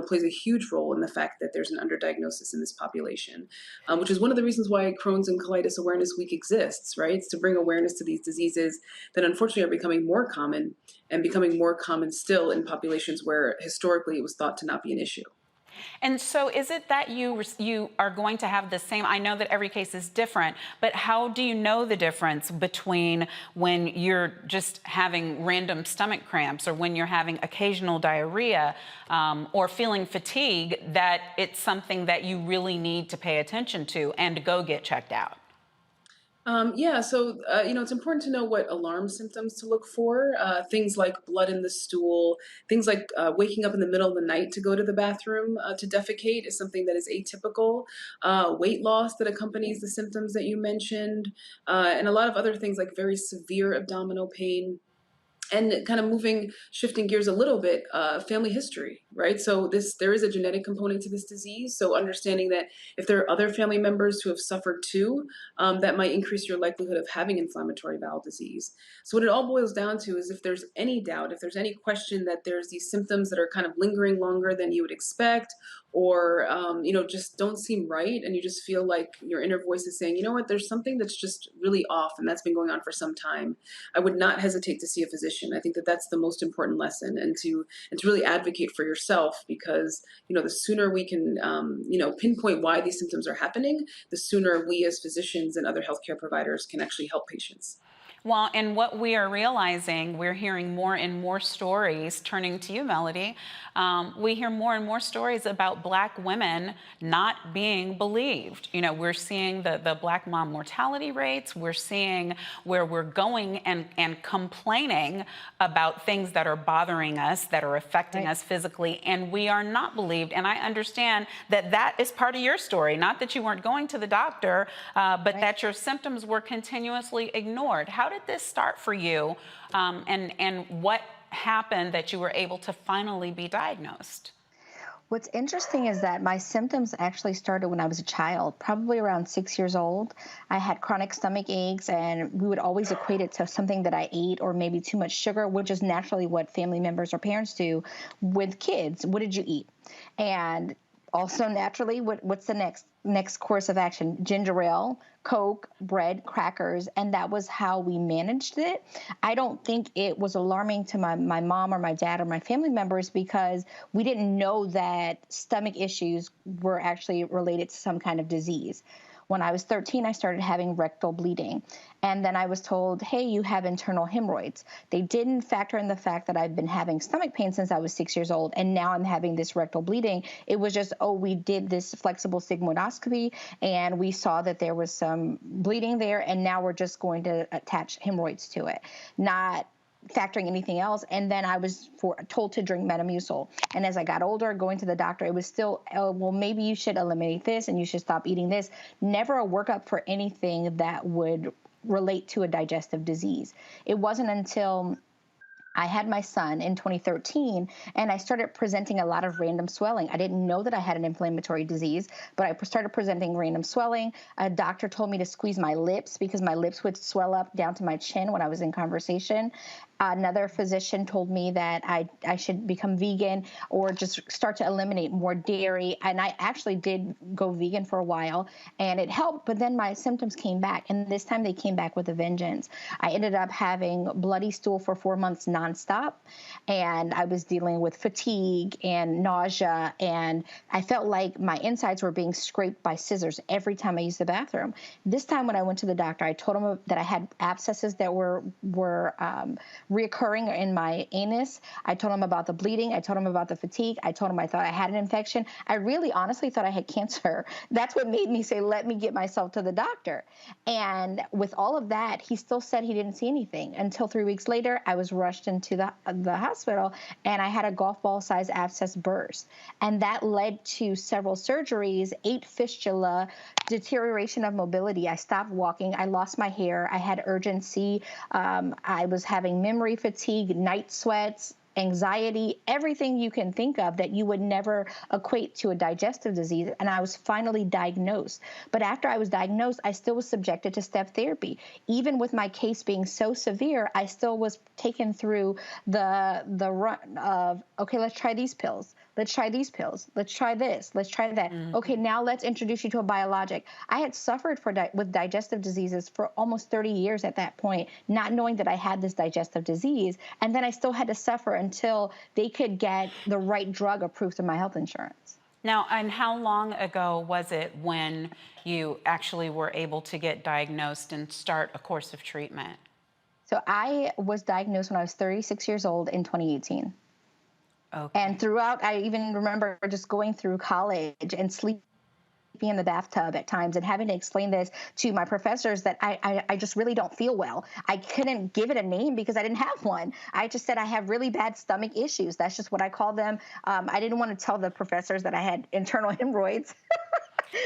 plays a huge role in the fact that there's an underdiagnosis in this population, which is one of the reasons why Crohn's and Colitis Awareness Week exists, right? It's to bring awareness to these diseases that unfortunately are becoming more common and becoming more common still in populations where historically it was thought to not be an issue. And so is it that you are going to have the same, I know that every case is different, but how do you know the difference between when you're just having random stomach cramps or when you're having occasional diarrhea or feeling fatigue, that it's something that you really need to pay attention to and go get checked out? Yeah, so it's important to know what alarm symptoms to look for. Things like blood in the stool, things like waking up in the middle of the night to go to the bathroom to defecate is something that is atypical. Weight loss that accompanies the symptoms that you mentioned, and a lot of other things like very severe abdominal pain. And kind of shifting gears a little bit, family history, right? So there is a genetic component to this disease. So understanding that if there are other family members who have suffered too, that might increase your likelihood of having inflammatory bowel disease. So what it all boils down to is if there's any doubt, if there's any question that there's these symptoms that are kind of lingering longer than you would expect, or just don't seem right, and you just feel like your inner voice is saying, you know what, there's something that's just really off, and that's been going on for some time, I would not hesitate to see a physician. I think that that's the most important lesson, and to really advocate for yourself, because the sooner we can pinpoint why these symptoms are happening, the sooner we as physicians and other healthcare providers can actually help patients. Well, and what we are realizing, we're hearing more and more stories, turning to you, Melody, we hear more and more stories about Black women not being believed. We're seeing the Black mom mortality rates. We're seeing where we're going and complaining about things that are bothering us, that are affecting us physically, and we are not believed. And I understand that that is part of your story, not that you weren't going to the doctor, but that your symptoms were continuously ignored. How did this start for you, and what happened that you were able to finally be diagnosed? What's interesting is that my symptoms actually started when I was a child, probably around 6 years old. I had chronic stomach aches, and we would always equate it to something that I ate or maybe too much sugar, which is naturally what family members or parents do with kids. What did you eat? And also naturally, what's the next course of action? Ginger ale, Coke, bread, crackers, and that was how we managed it. I don't think it was alarming to my mom or my dad or my family members because we didn't know that stomach issues were actually related to some kind of disease. When I was 13, I started having rectal bleeding. And then I was told, hey, you have internal hemorrhoids. They didn't factor in the fact that I've been having stomach pain since I was 6 years old, and now I'm having this rectal bleeding. It was just, we did this flexible sigmoidoscopy, and we saw that there was some bleeding there, and now we're just going to attach hemorrhoids to it, not factoring anything else. And then I was told to drink Metamucil. And as I got older, going to the doctor, it was still, maybe you should eliminate this and you should stop eating this. Never a workup for anything that would relate to a digestive disease. It wasn't until I had my son in 2013, and I started presenting a lot of random swelling. I didn't know that I had an inflammatory disease, but I started presenting random swelling. A doctor told me to squeeze my lips because my lips would swell up down to my chin when I was in conversation. Another physician told me that I should become vegan or just start to eliminate more dairy. And I actually did go vegan for a while, and it helped. But then my symptoms came back, and this time they came back with a vengeance. I ended up having bloody stool for 4 months nonstop, and I was dealing with fatigue and nausea, and I felt like my insides were being scraped by scissors every time I used the bathroom. This time when I went to the doctor, I told him that I had abscesses that were reoccurring in my anus. I told him about the bleeding. I told him about the fatigue. I told him I thought I had an infection. I really honestly thought I had cancer. That's what made me say, let me get myself to the doctor. And with all of that, he still said he didn't see anything until 3 weeks later. I was rushed into the hospital, and I had a golf ball size abscess burst. And that led to several surgeries, 8 fistula, deterioration of mobility. I stopped walking. I lost my hair. I had urgency. I was having memory fatigue, night sweats, anxiety, everything you can think of that you would never equate to a digestive disease. And I was finally diagnosed. But after I was diagnosed, I still was subjected to step therapy. Even with my case being so severe, I still was taken through the run of, okay, let's try these pills. Let's try these pills. Let's try this. Let's try that. Mm-hmm. Okay, now let's introduce you to a biologic. I had suffered with digestive diseases for almost 30 years at that point, not knowing that I had this digestive disease. And then I still had to suffer until they could get the right drug approved through my health insurance. Now, and how long ago was it when you actually were able to get diagnosed and start a course of treatment? So I was diagnosed when I was 36 years old in 2018. Okay. And throughout, I even remember just going through college and sleeping in the bathtub at times and having to explain this to my professors that I just really don't feel well. I couldn't give it a name because I didn't have one. I just said I have really bad stomach issues. That's just what I call them. I didn't want to tell the professors that I had internal hemorrhoids.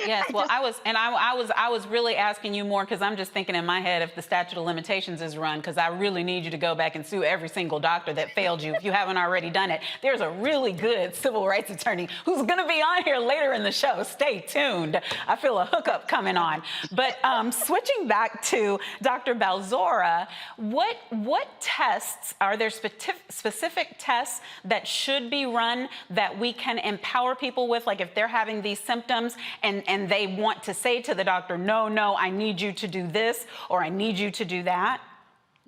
Yes, well, I was really asking you more because I'm just thinking in my head if the statute of limitations is run, because I really need you to go back and sue every single doctor that failed you if you haven't already done it. There's a really good civil rights attorney who's going to be on here later in the show. Stay tuned. I feel a hookup coming on. But switching back to Dr. Balzora, what tests, are there specific tests that should be run that we can empower people with, like if they're having these symptoms and they want to say to the doctor, no, I need you to do this or I need you to do that?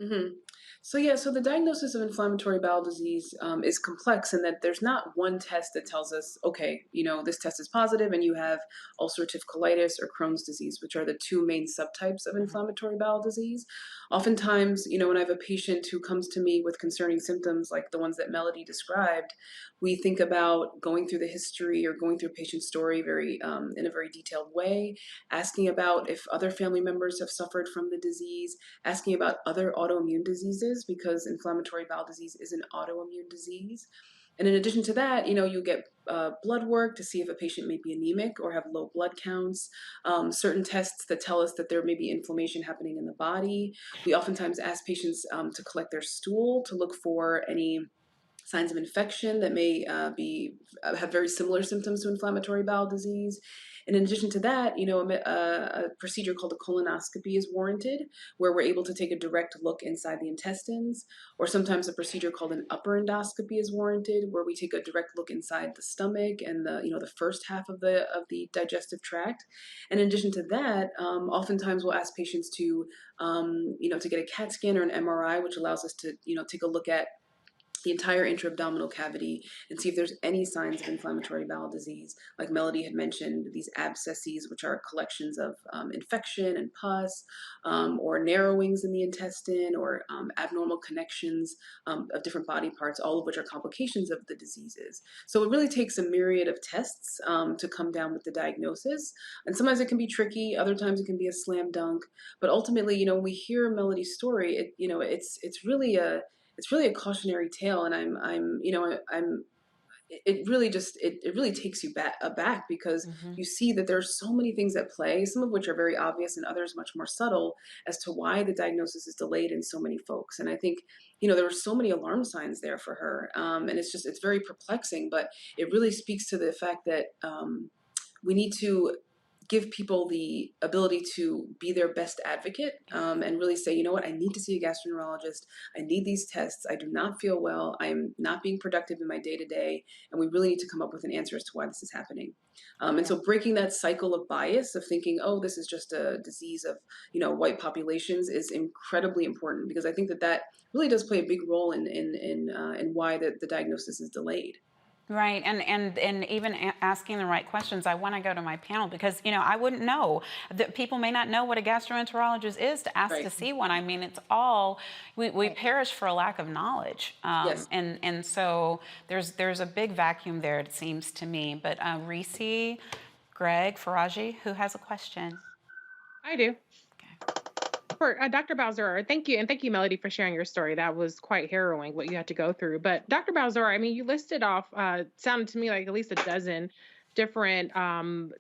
Mm-hmm. So the diagnosis of inflammatory bowel disease is complex in that there's not one test that tells us, okay, this test is positive and you have ulcerative colitis or Crohn's disease, which are the two main subtypes of inflammatory bowel disease. Oftentimes, when I have a patient who comes to me with concerning symptoms like the ones that Melody described, we think about going through the history or going through a patient's story in a very detailed way, asking about if other family members have suffered from the disease, asking about other autoimmune diseases, because inflammatory bowel disease is an autoimmune disease. And in addition to that, you get blood work to see if a patient may be anemic or have low blood counts, certain tests that tell us that there may be inflammation happening in the body. We oftentimes ask patients to collect their stool to look for any signs of infection that may have very similar symptoms to inflammatory bowel disease. And in addition to that, a procedure called a colonoscopy is warranted, where we're able to take a direct look inside the intestines, or sometimes a procedure called an upper endoscopy is warranted, where we take a direct look inside the stomach and the first half of the digestive tract. And in addition to that, oftentimes we'll ask patients to get a CAT scan or an MRI, which allows us to take a look at the entire intra-abdominal cavity and see if there's any signs of inflammatory bowel disease. Like Melody had mentioned, these abscesses, which are collections of infection and pus, or narrowings in the intestine, or abnormal connections of different body parts, all of which are complications of the diseases. So it really takes a myriad of tests to come down with the diagnosis. And sometimes it can be tricky, other times it can be a slam dunk. But ultimately, when we hear Melody's story, it's really a cautionary tale, and it really takes you aback because you see that there's so many things at play, some of which are very obvious and others much more subtle as to why the diagnosis is delayed in so many folks. And I think, there were so many alarm signs there for her. And it's very perplexing, but it really speaks to the fact that we need to give people the ability to be their best advocate, and really say, I need to see a gastroenterologist. I need these tests. I do not feel well. I am not being productive in my day-to-day. And we really need to come up with an answer as to why this is happening. And so breaking that cycle of bias of thinking, oh, this is just a disease of, white populations is incredibly important, because I think that really does play a big role in why the diagnosis is delayed. Right, and even asking the right questions. I want to go to my panel because, I wouldn't know. That people may not know what a gastroenterologist is to ask to see one. I mean, it's all, we perish for a lack of knowledge. Yes. And so there's a big vacuum there, it seems to me. But Reese, Greg, Faraji, who has a question? I do. For Dr. Balzora, thank you. And thank you, Melody, for sharing your story. That was quite harrowing, what you had to go through. But Dr. Balzora, you listed off, sounded to me like at least a dozen different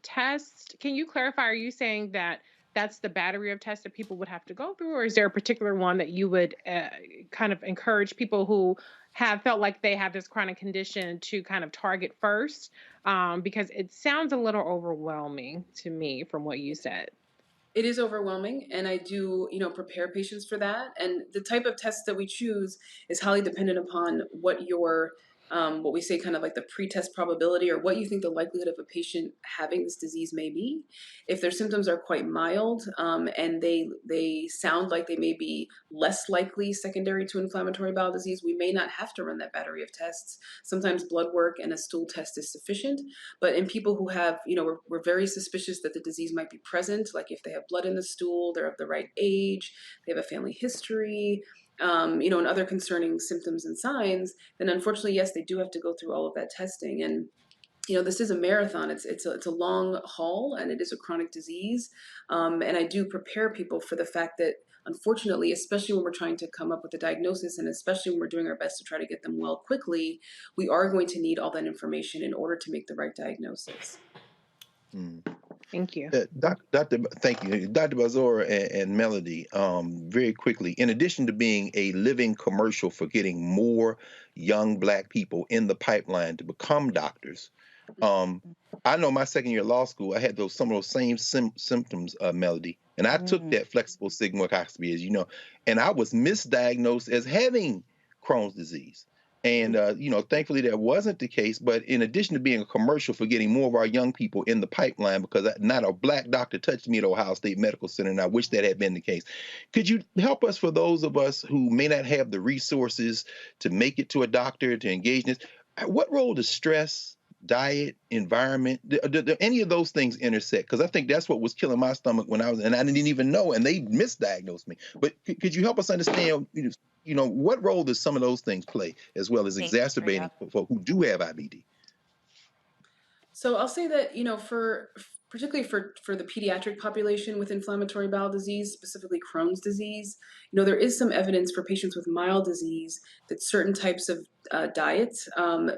tests. Can you clarify, are you saying that that's the battery of tests that people would have to go through? Or is there a particular one that you would kind of encourage people who have felt like they have this chronic condition to kind of target first? Because it sounds a little overwhelming to me from what you said. It is overwhelming, and I do, prepare patients for that. And the type of tests that we choose is highly dependent upon what your what we say kind of like the pretest probability, or what you think the likelihood of a patient having this disease may be. If their symptoms are quite mild and they sound like they may be less likely secondary to inflammatory bowel disease, we may not have to run that battery of tests. Sometimes blood work and a stool test is sufficient. But in people who have, we're very suspicious that the disease might be present, like if they have blood in the stool, they're of the right age, they have a family history, and other concerning symptoms and signs, then unfortunately, yes, they do have to go through all of that testing. And this is a marathon. It's a long haul, and it is a chronic disease. And I do prepare people for the fact that, unfortunately, especially when we're trying to come up with a diagnosis, and especially when we're doing our best to try to get them well quickly, we are going to need all that information in order to make the right diagnosis. Thank you. Thank you. Dr. Balzora and Melody, very quickly, in addition to being a living commercial for getting more young Black people in the pipeline to become doctors, I know my second year of law school, I had some of those same symptoms, Melody, and I took that flexible sigmoidoscopy, as you know, and I was misdiagnosed as having Crohn's disease. And, thankfully that wasn't the case. But in addition to being a commercial for getting more of our young people in the pipeline, because not a Black doctor touched me at Ohio State Medical Center, and I wish that had been the case. Could you help us, for those of us who may not have the resources to make it to a doctor, to engage in this, what role does stress, diet, environment, do any of those things intersect? Because I think that's what was killing my stomach when I didn't even know, and they misdiagnosed me. But could you help us understand, what role does some of those things play, as well as exacerbating for who do have IBD? So I'll say that, particularly for the pediatric population with inflammatory bowel disease, specifically Crohn's disease, there is some evidence for patients with mild disease that certain types of diets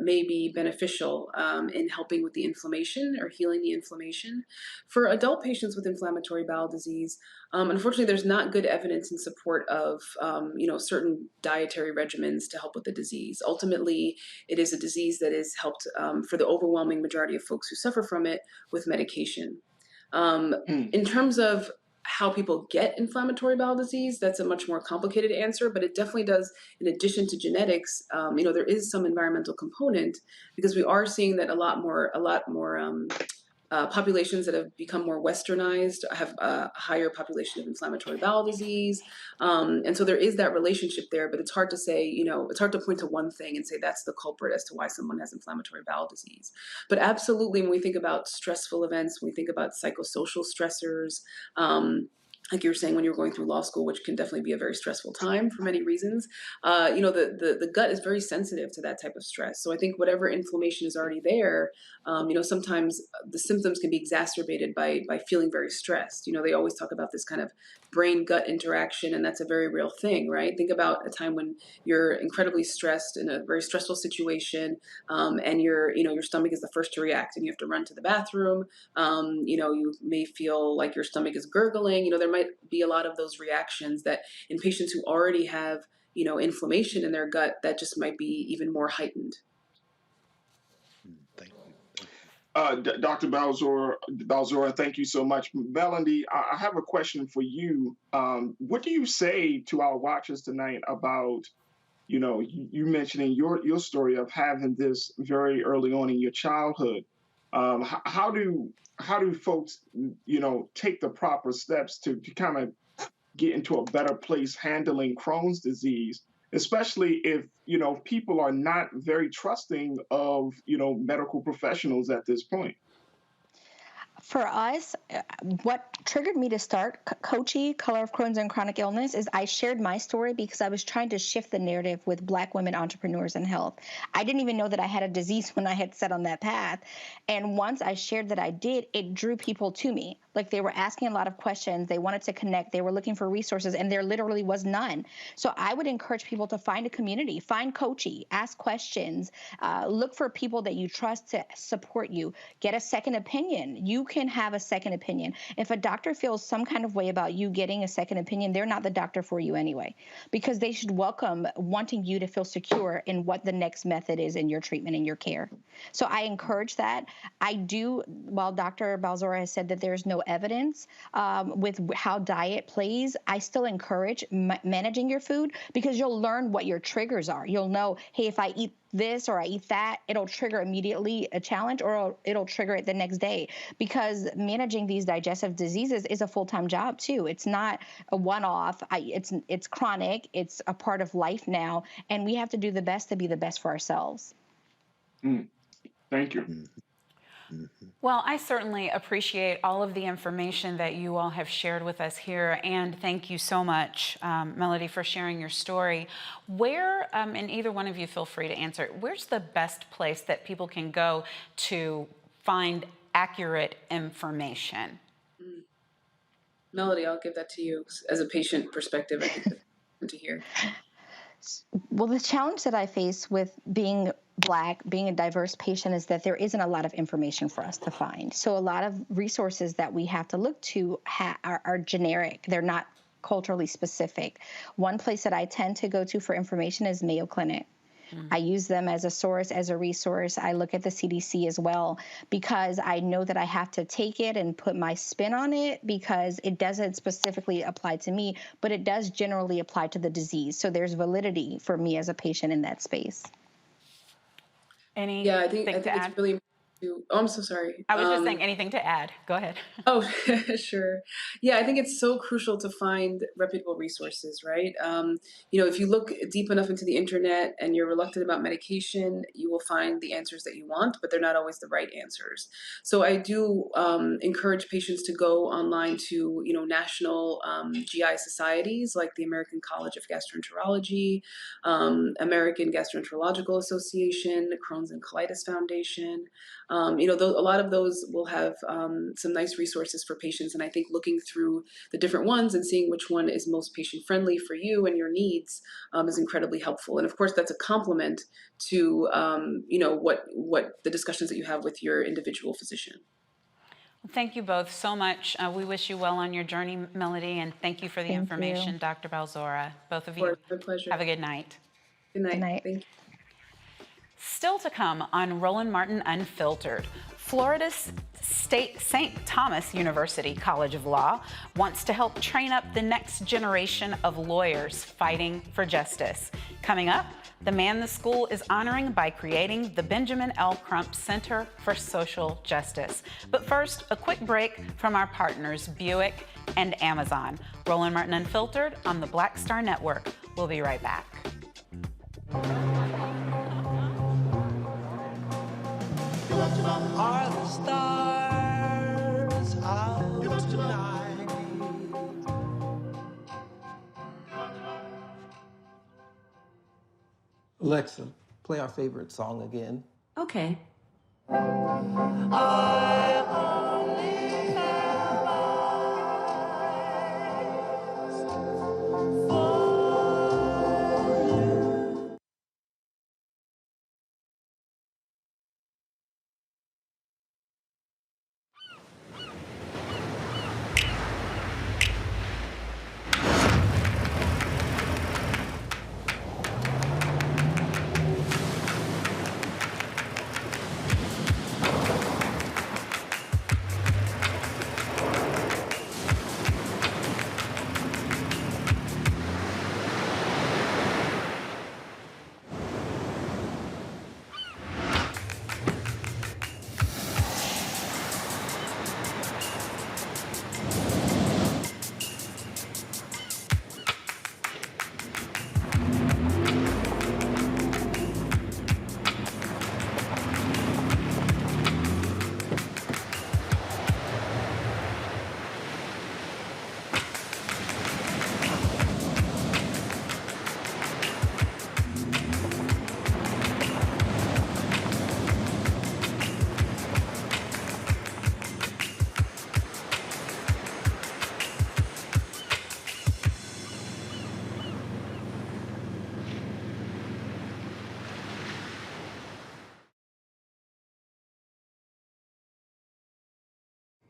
may be beneficial in helping with the inflammation or healing the inflammation. For adult patients with inflammatory bowel disease, unfortunately, there's not good evidence in support of, certain dietary regimens to help with the disease. Ultimately, it is a disease that is helped for the overwhelming majority of folks who suffer from it with medication. In terms of how people get inflammatory bowel disease, that's a much more complicated answer, but it definitely does, in addition to genetics, there is some environmental component, because we are seeing that a lot more populations that have become more westernized have a higher population of inflammatory bowel disease. And so there is that relationship there, but it's hard to say, it's hard to point to one thing and say that's the culprit as to why someone has inflammatory bowel disease. But absolutely, when we think about stressful events, when we think about psychosocial stressors, like you were saying when you were going through law school, which can definitely be a very stressful time for many reasons, the gut is very sensitive to that type of stress. So I think whatever inflammation is already there, sometimes the symptoms can be exacerbated by feeling very stressed. They always talk about this kind of brain-gut interaction, and that's a very real thing, right? Think about a time when you're incredibly stressed in a very stressful situation, and your stomach is the first to react, and you have to run to the bathroom. You may feel like your stomach is gurgling. There might be a lot of those reactions that in patients who already have, inflammation in their gut, that just might be even more heightened. Thank you. Dr. Balzora, thank you so much. Melody, I have a question for you. What do you say to our watchers tonight about, you mentioning your story of having this very early on in your childhood? How do folks, take the proper steps to kind of get into a better place handling Crohn's disease, especially if, people are not very trusting of, medical professionals at this point? For us, what triggered me to start Coachy, Color of Crohn's and Chronic Illness, is I shared my story because I was trying to shift the narrative with Black women entrepreneurs in health. I didn't even know that I had a disease when I had set on that path. And once I shared that I did, it drew people to me. Like, they were asking a lot of questions. They wanted to connect. They were looking for resources, and there literally was none. So I would encourage people to find a community, find Coachy, ask questions, look for people that you trust to support you, get a second opinion. You can have a second opinion. If a doctor feels some kind of way about you getting a second opinion, they're not the doctor for you anyway, because they should welcome wanting you to feel secure in what the next method is in your treatment and your care. So I encourage that. I do, while Dr. Balzora has said that there's no no evidence with how diet plays, I still encourage managing your food, because you'll learn what your triggers are. You'll know, hey, if I eat this or I eat that, it'll trigger immediately a challenge, or it'll trigger it the next day, because managing these digestive diseases is a full-time job too. It's not a one-off. It's chronic. It's a part of life now, and we have to do the best to be the best for ourselves. Thank you. Well, I certainly appreciate all of the information that you all have shared with us here, and thank you so much, Melody, for sharing your story. Where, and either one of you feel free to answer, where's the best place that people can go to find accurate information? Melody, I'll give that to you. As a patient perspective, I think that's important to hear. Well, the challenge that I face with being Black, being a diverse patient, is that there isn't a lot of information for us to find. So a lot of resources that we have to look to are generic. They're not culturally specific. One place that I tend to go to for information is Mayo Clinic. I use them as a source, as a resource. I look at the CDC as well, because I know that I have to take it and put my spin on it, because it doesn't specifically apply to me, but it does generally apply to the disease. So there's validity for me as a patient in that space. Yeah, I think it's really important to, oh, I'm so sorry. I was just saying, anything to add. Go ahead. Oh, sure. Yeah, I think it's so crucial to find reputable resources, right? If you look deep enough into the internet and you're reluctant about medication, you will find the answers that you want, but they're not always the right answers. So I do encourage patients to go online to, national GI societies like the American College of Gastroenterology, American Gastroenterological Association, Crohn's and Colitis Foundation. A lot of those will have some nice resources for patients. And I think looking through the different ones and seeing which one is most patient friendly for you and your needs is incredibly helpful. And of course, that's a complement to, what the discussions that you have with your individual physician. Thank you both so much. We wish you well on your journey, Melody, and thank you for the information, Dr. Balzora. Both of you, my pleasure. Have a good night. Good night. Good night. Thank you. Still to come on Roland Martin Unfiltered, Florida's St. Thomas University College of Law wants to help train up the next generation of lawyers fighting for justice. Coming up, the man the school is honoring by creating the Benjamin L. Crump Center for Social Justice. But first, a quick break from our partners, Buick and Amazon. Roland Martin Unfiltered on the Black Star Network. We'll be right back. Are the stars out tonight? Alexa, play our favorite song again. Okay. I only have eyes for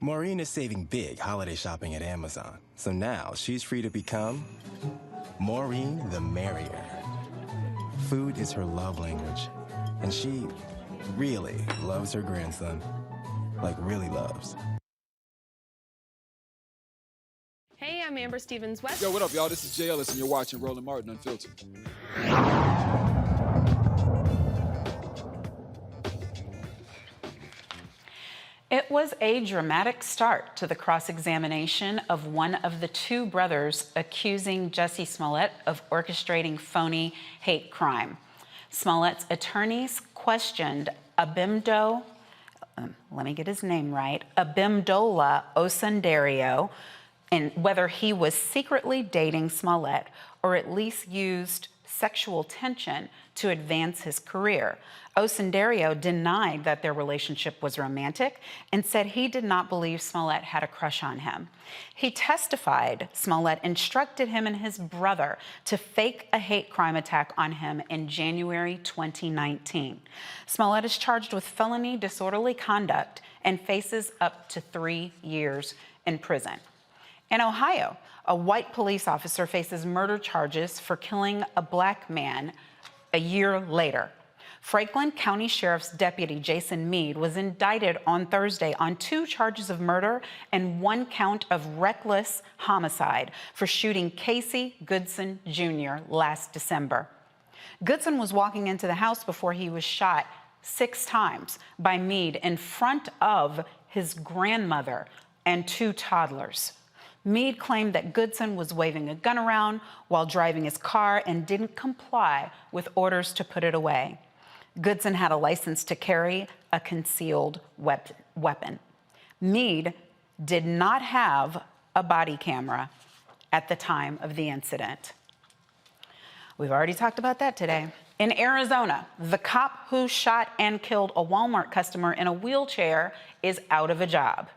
Maureen is saving big holiday shopping at Amazon. So now she's free to become Maureen the Merrier. Food is her love language, and she really loves her grandson. Like, really loves. I'm Amber Stevens-West. Yo, what up, y'all? This is Jay Ellis, and you're watching Roland Martin Unfiltered. It was a dramatic start to the cross-examination of one of the two brothers accusing Jussie Smollett of orchestrating phony hate crime. Smollett's attorneys questioned Abimdola Osundario, and whether he was secretly dating Smollet or at least used sexual tension to advance his career. Osundario denied that their relationship was romantic and said he did not believe Smollet had a crush on him. He testified Smollet instructed him and his brother to fake a hate crime attack on him in January 2019. Smollet is charged with felony disorderly conduct and faces up to 3 years in prison. In Ohio, a white police officer faces murder charges for killing a black man a year later. Franklin County Sheriff's Deputy Jason Meade was indicted on Thursday on 2 charges of murder and 1 count of reckless homicide for shooting Casey Goodson Jr. last December. Goodson was walking into the house before he was shot 6 times by Meade in front of his grandmother and 2 toddlers. Meade claimed that Goodson was waving a gun around while driving his car and didn't comply with orders to put it away. Goodson had a license to carry a concealed weapon. Meade did not have a body camera at the time of the incident. We've already talked about that today. In Arizona, the cop who shot and killed a Walmart customer in a wheelchair is out of a job.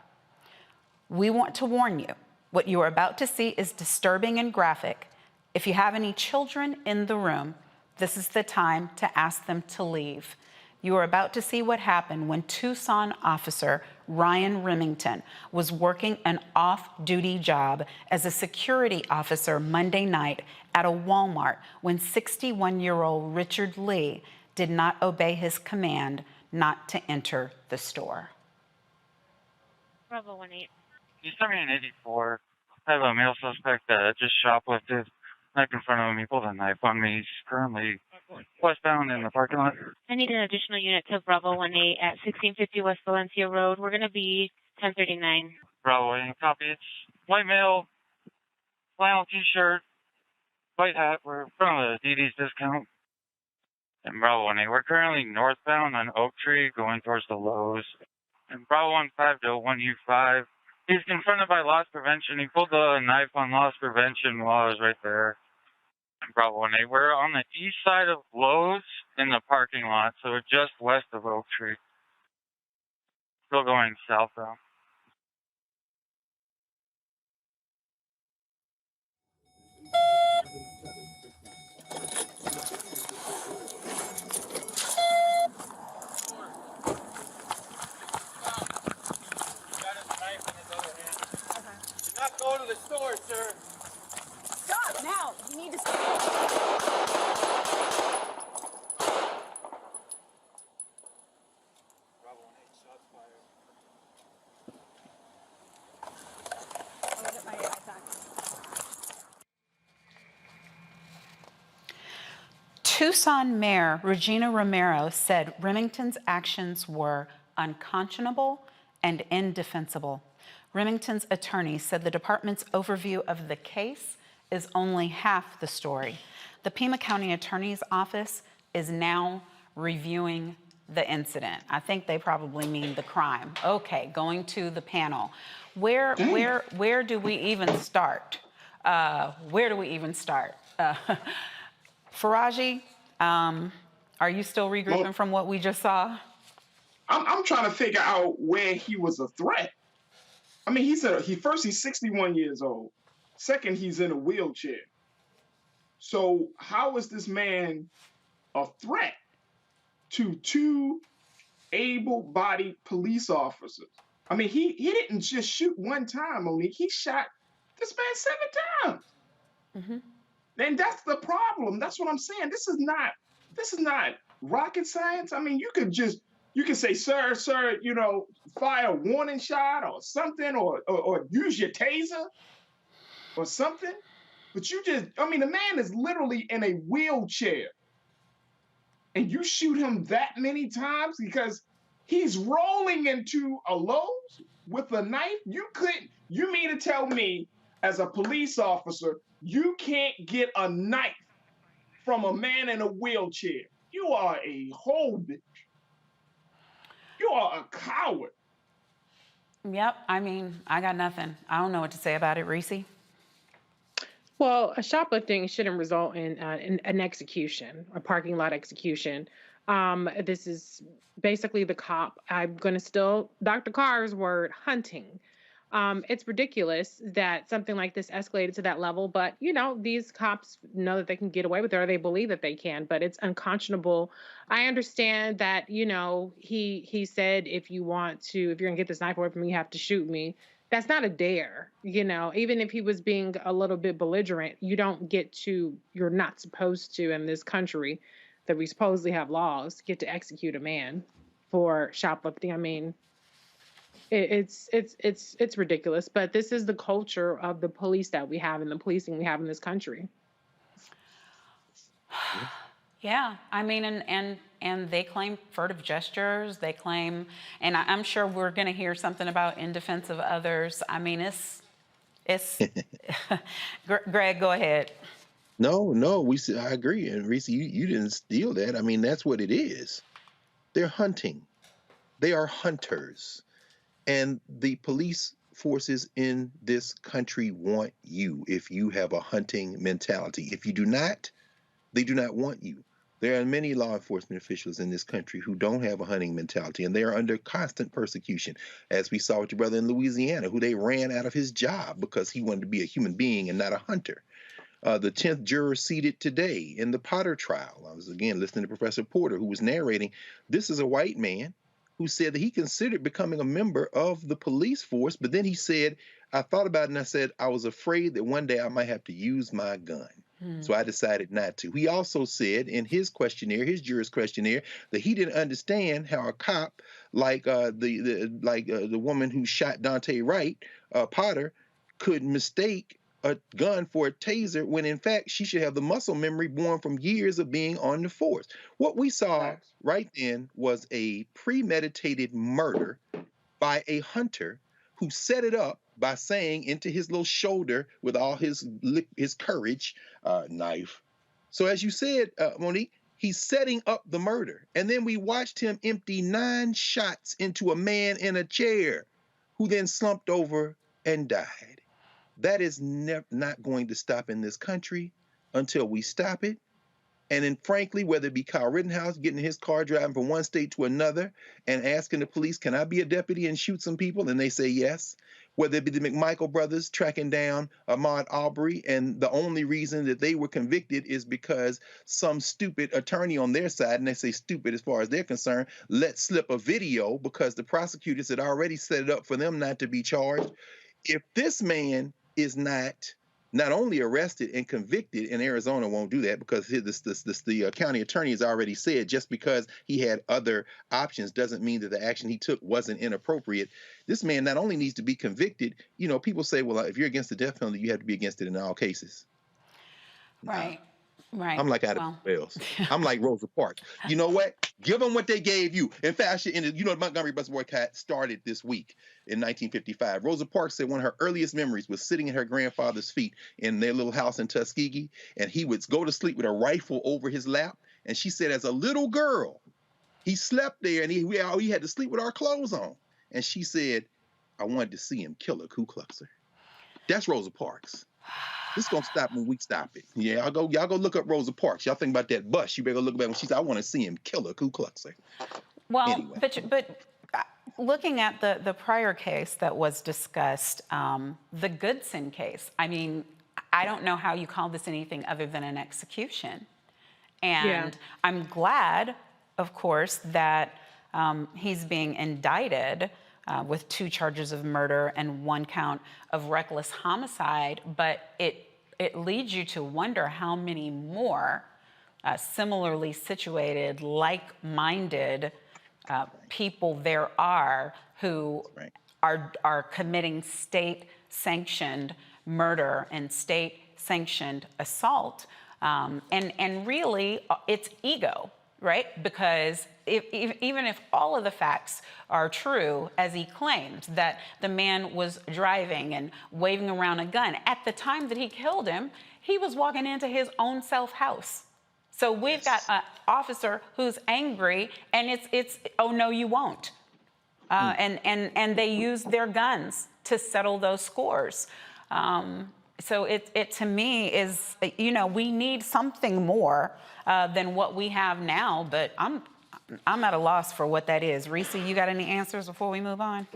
We want to warn you. What you are about to see is disturbing and graphic. If you have any children in the room, this is the time to ask them to leave. You are about to see what happened when Tucson officer Ryan Remington was working an off-duty job as a security officer Monday night at a Walmart when 61-year-old Richard Lee did not obey his command not to enter the store. Bravo 18. You sent me an 84. I have a male suspect that just shoplifted. Knife in front of me, pulled a knife on me. He's currently westbound in the parking lot. I need an additional unit to Bravo 18 at 1650 West Valencia Road. We're going to be 1039. Bravo 18, copy. It's white male, flannel t-shirt, white hat. We're in front of the DD's discount. And Bravo 18, we're currently northbound on Oak Tree going towards the Lowe's. And Bravo 15 to 1U5. He's confronted by loss prevention. He pulled a knife on loss prevention while I was right there. Bravo 18. We're on the east side of Lowe's in the parking lot, so we're just west of Oak Tree. Still going southbound. Not go to the store, sir. Stop now. You need to stop. Bravo 18, shots fired. I'll get my attack. Tucson Mayor Regina Romero said Remington's actions were unconscionable and indefensible. Remington's attorney said the department's overview of the case is only half the story. The Pima County Attorney's Office is now reviewing the incident. I think they probably mean the crime. Okay, going to the panel. Where do we even start? Faraji, are you still regrouping from what we just saw? I'm trying to figure out where he was a threat. I mean, he's 61 years old. Second, he's in a wheelchair. So how is this man a threat to 2 able-bodied police officers? I mean, he didn't just shoot one time, Monique. He shot this man 7 times. Mm-hmm. And that's the problem. That's what I'm saying. This is not rocket science. I mean, you can say, sir, fire a warning shot or something, or use your taser. or something. But you just, I mean, the man is literally in a wheelchair and you shoot him that many times because he's rolling into a Lowe's with a knife. You mean to tell me as a police officer, you can't get a knife from a man in a wheelchair? You are a whole bitch. You are a coward. Yep. I mean, I got nothing. I don't know what to say about it, Reese. Well, a shoplifting shouldn't result in an execution, a parking lot execution. This is basically the cop. I'm going to steal Dr. Carr's word, hunting. It's ridiculous that something like this escalated to that level, but these cops know that they can get away with it, or they believe that they can, but it's unconscionable. I understand that, he said, if you're going to get this knife away from me, you have to shoot me. That's not a dare, even if he was being a little bit belligerent, you're not supposed to, in this country that we supposedly have laws, get to execute a man for shoplifting. I mean, it's ridiculous, but this is the culture of the police that we have and the policing we have in this country. Yeah, I mean, and they claim furtive gestures. They claim, and I'm sure we're going to hear something about in defense of others. I mean, it's. Greg, go ahead. No, I agree. And Reese, you didn't steal that. I mean, that's what it is. They're hunting. They are hunters. And the police forces in this country want you if you have a hunting mentality. If you do not, they do not want you. There are many law enforcement officials in this country who don't have a hunting mentality, and they are under constant persecution, as we saw with your brother in Louisiana, who they ran out of his job because he wanted to be a human being and not a hunter. The 10th juror seated today in the Potter trial. I was, again, listening to Professor Porter, who was narrating. This is a white man who said that he considered becoming a member of the police force, but then he said, I thought about it and I said, I was afraid that one day I might have to use my gun. So I decided not to. He also said in his questionnaire, his juror's questionnaire, that he didn't understand how a cop like the woman who shot Dante Wright, Potter, could mistake a gun for a taser when in fact she should have the muscle memory born from years of being on the force. What we saw right then was a premeditated murder by a hunter who set it up by saying into his little shoulder with all his courage, knife. So as you said, Monique, he's setting up the murder. And then we watched him empty 9 shots into a man in a chair who then slumped over and died. That is not going to stop in this country until we stop it. And then, frankly, whether it be Kyle Rittenhouse getting in his car, driving from one state to another and asking the police, can I be a deputy and shoot some people? And they say yes. Whether it be the McMichael brothers tracking down Ahmaud Arbery, and the only reason that they were convicted is because some stupid attorney on their side, and they say stupid as far as they're concerned, let slip a video because the prosecutors had already set it up for them not to be charged. If this man is not only arrested and convicted, and Arizona won't do that because the county attorney has already said just because he had other options doesn't mean that the action he took wasn't inappropriate. This man not only needs to be convicted, people say, well, if you're against the death penalty, you have to be against it in all cases. Right. Right. I'm like Adam Wells. I'm like Rosa Parks. You know what? Give them what they gave you. In fact, I should end it. The Montgomery bus boycott started this week in 1955. Rosa Parks said one of her earliest memories was sitting at her grandfather's feet in their little house in Tuskegee, and he would go to sleep with a rifle over his lap. And she said, as a little girl, he slept there, and we had to sleep with our clothes on. And she said, I wanted to see him kill a Ku Kluxer. That's Rosa Parks. This is gonna stop when we stop it. Yeah, y'all go look up Rosa Parks. Y'all think about that bus. You better go look back when she said, I want to see him kill a Ku Kluxer. Well, anyway. but looking at the prior case that was discussed, the Goodson case, I mean, I don't know how you call this anything other than an execution. And I'm glad, of course, that he's being indicted with 2 charges of murder and 1 count of reckless homicide, but it leads you to wonder how many more similarly situated, like-minded people there are who are committing state-sanctioned murder and state-sanctioned assault. And really, it's ego, right? Because even if all of the facts are true, as he claimed, that the man was driving and waving around a gun, at the time that he killed him, he was walking into his own self-house. So we've got an officer who's angry, and it's oh, no, you won't. And they use their guns to settle those scores. So it to me is, you know, we need something more than what we have now, but I'm at a loss for what that is. Reese, you got any answers before we move on?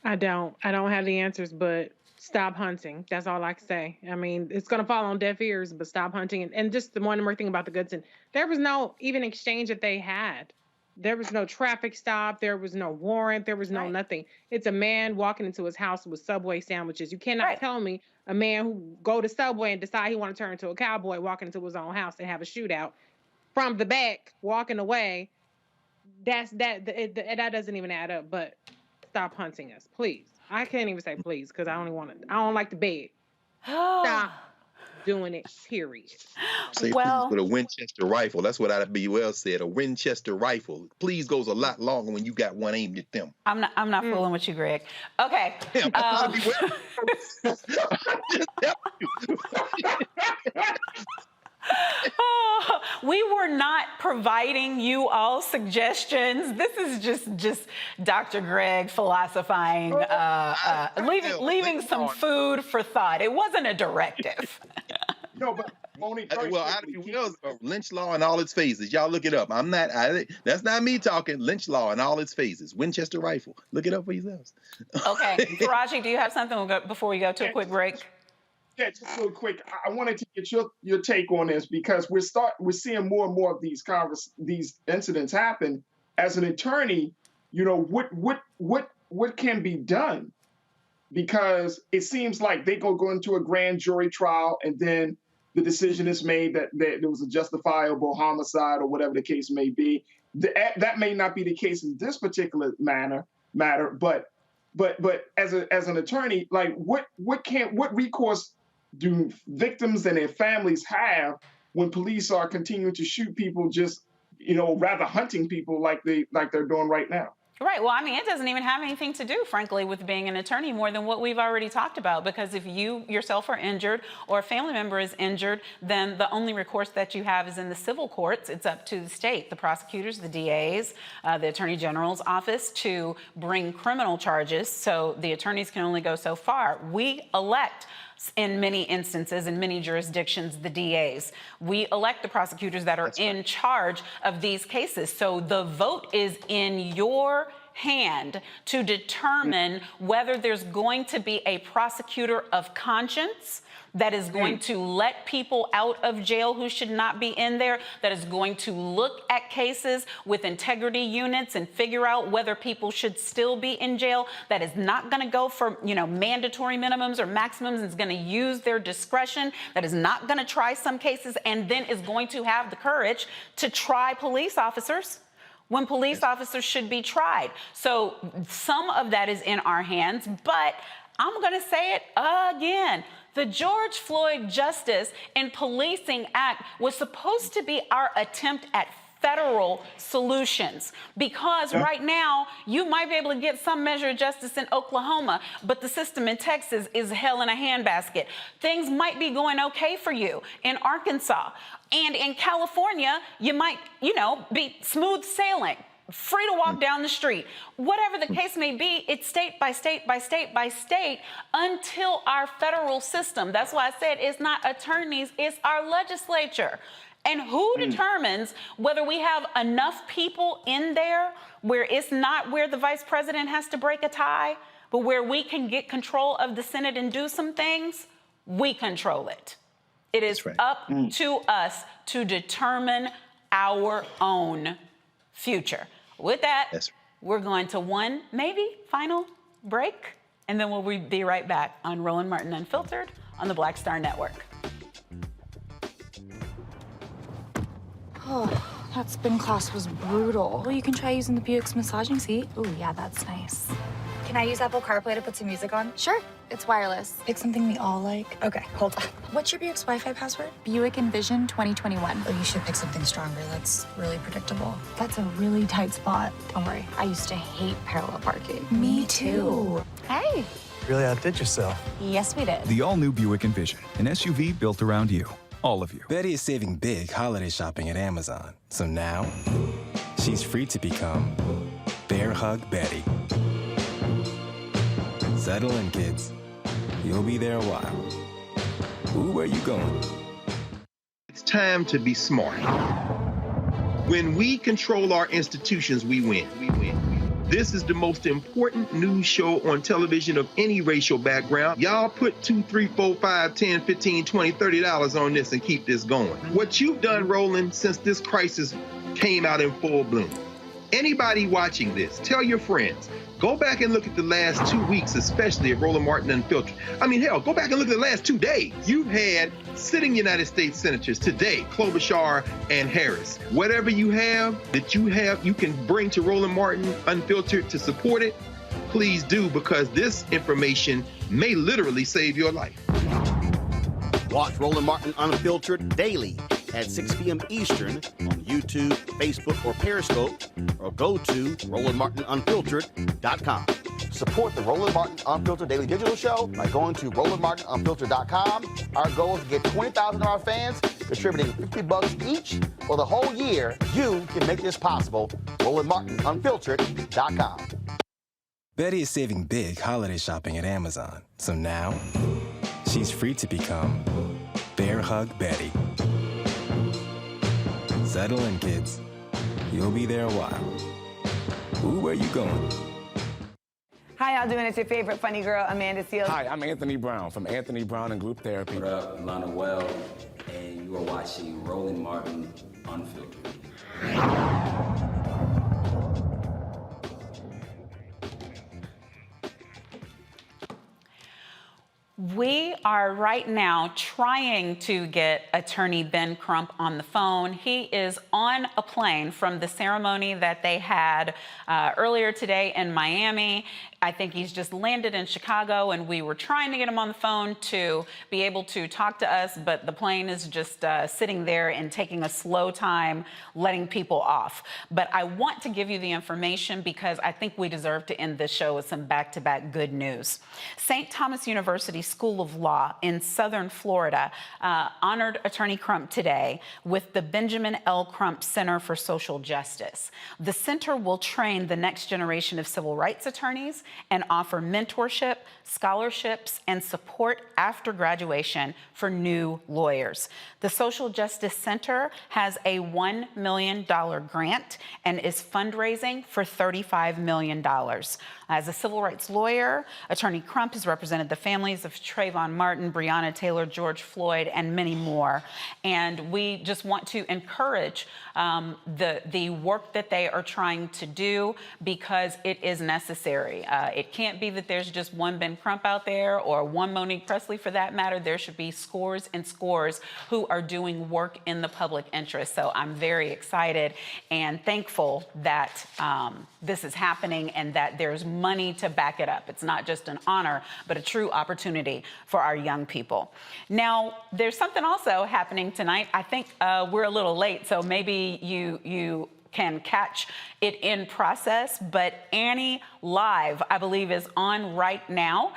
I don't have the answers, but stop hunting. That's all I can say. I mean, it's going to fall on deaf ears, but stop hunting. And just the one more thing about the Goodson, there was no even exchange that they had. There was no traffic stop. There was no warrant. There was no nothing. It's a man walking into his house with Subway sandwiches. You cannot tell me a man who go to Subway and decide he want to turn into a cowboy walking into his own house and have a shootout from the back, walking away. That doesn't even add up. But stop hunting us, please. I can't even say please because I don't like the bed. Stop doing it, period. Say please with a Winchester rifle. That's what IBD said. A Winchester rifle. Please goes a lot longer when you got one aimed at them. I'm not fooling with you, Greg. Okay. We were not providing you all suggestions. This is just Dr. Greg philosophizing, leaving some food for thought. It wasn't a directive. No, but Monique, well, lynch law in all its phases. Y'all look it up. That's not me talking. Lynch law in all its phases. Winchester rifle. Look it up for yourselves. Okay, Faraji, do you have something before we go to a quick break? Yeah, just real quick. I wanted to get your take on this because we're seeing more and more of these incidents happen. As an attorney, you know, what can be done? Because it seems like they go into a grand jury trial and then the decision is made that there was a justifiable homicide or whatever the case may be. That may not be the case in this particular matter, but as an attorney, like what recourse do victims and their families have when police are continuing to shoot people, just, you know, rather hunting people like they're doing right now? Right. Well, I mean, it doesn't even have anything to do, frankly, with being an attorney more than what we've already talked about. Because if you yourself are injured or a family member is injured, then the only recourse that you have is in the civil courts. It's up to the state, the prosecutors, the DAs, the Attorney General's office to bring criminal charges. So the attorneys can only go so far. We elect, in many instances, in many jurisdictions, the DAs. We elect the prosecutors that are in charge of these cases. So the vote is in your hand to determine whether there's going to be a prosecutor of conscience that is going to let people out of jail who should not be in there, that is going to look at cases with integrity units and figure out whether people should still be in jail, that is not going to go for, you know, mandatory minimums or maximums, and is going to use their discretion, that is not going to try some cases, and then is going to have the courage to try police officers when police officers should be tried. So some of that is in our hands, but I'm going to say it again. The George Floyd Justice and Policing Act was supposed to be our attempt at federal solutions, because right now you might be able to get some measure of justice in Oklahoma, but the system in Texas is hell in a handbasket. Things might be going okay for you in Arkansas, and in California you might, you know, be smooth sailing, free to walk down the street. Whatever the case may be, it's state by state by state by state until our federal system. That's why I said it's not attorneys, it's our legislature. And who determines whether we have enough people in there where it's not where the vice president has to break a tie, but where we can get control of the Senate and do some things? We control it. It is up to us to determine our own future. With that, we're going to one, maybe final break, and then we'll be right back on Roland Martin Unfiltered on the Black Star Network. That spin class was brutal. Well, you can try using the Buick's massaging seat. Ooh, yeah, that's nice. Can I use Apple CarPlay to put some music on? Sure, it's wireless. Pick something we all like. Okay, hold on. What's your Buick's Wi-Fi password? Buick Envision 2021. Oh, you should pick something stronger. That's really predictable. That's a really tight spot. Don't worry, I used to hate parallel parking. Me too. Hey. Really outdid yourself. Yes, we did. The all-new Buick Envision, an SUV built around you. All of you. Betty is saving big holiday shopping at Amazon. So now, she's free to become Bear Hug Betty. Settle in, kids. You'll be there a while. Ooh, where you going? It's time to be smart. When we control our institutions, we win. We win. This is the most important news show on television of any racial background. Y'all put $2, $3, $4, $5, $10, $15, $20, $30 on this and keep this going. What you've done, Roland, since this crisis came out in full bloom. Anybody watching this, tell your friends. Go back and look at the last 2 weeks, especially of Roland Martin Unfiltered. I mean, hell, go back and look at the last 2 days. You've had sitting United States senators today, Klobuchar and Harris. Whatever you have that you can bring to Roland Martin Unfiltered to support it, please do, because this information may literally save your life. Watch Roland Martin Unfiltered daily at 6 p.m. Eastern on YouTube, Facebook, or Periscope, or go to RolandMartinUnfiltered.com. Support the Roland Martin Unfiltered Daily Digital Show by going to RolandMartinUnfiltered.com. Our goal is to get 20,000 of our fans contributing $50 each for the whole year. You can make this possible. RolandMartinUnfiltered.com. Betty is saving big holiday shopping at Amazon. So now, she's free to become Bear Hug Betty. Settle in, kids. You'll be there a while. Ooh, where you going? Hi, y'all doing? It's your favorite funny girl, Amanda Seals. Hi, I'm Anthony Brown from Anthony Brown and Group Therapy. What up, Lana Well, and you are watching Roland Martin Unfiltered. We are right now trying to get attorney Ben Crump on the phone. He is on a plane from the ceremony that they had earlier today in Miami. I think he's just landed in Chicago, and we were trying to get him on the phone to be able to talk to us, but the plane is just sitting there and taking a slow time letting people off. But I want to give you the information because I think we deserve to end this show with some back-to-back good news. St. Thomas University School of Law in Southern Florida honored Attorney Crump today with the Benjamin L. Crump Center for Social Justice. The center will train the next generation of civil rights attorneys and offer mentorship, scholarships, and support after graduation for new lawyers. The Social Justice Center has a $1 million grant and is fundraising for $35 million. As a civil rights lawyer, Attorney Crump has represented the families of Trayvon Martin, Breonna Taylor, George Floyd, and many more. And we just want to encourage the work that they are trying to do because it is necessary. It can't be that there's just one Ben Crump out there or one Monique Presley for that matter. There should be scores and scores who are doing work in the public interest. So I'm very excited and thankful that this is happening and that there's money to back it up. It's not just an honor, but a true opportunity for our young people. Now, there's something also happening tonight. I think we're a little late, so maybe you can catch it in process, but Annie Live, I believe, is on right now,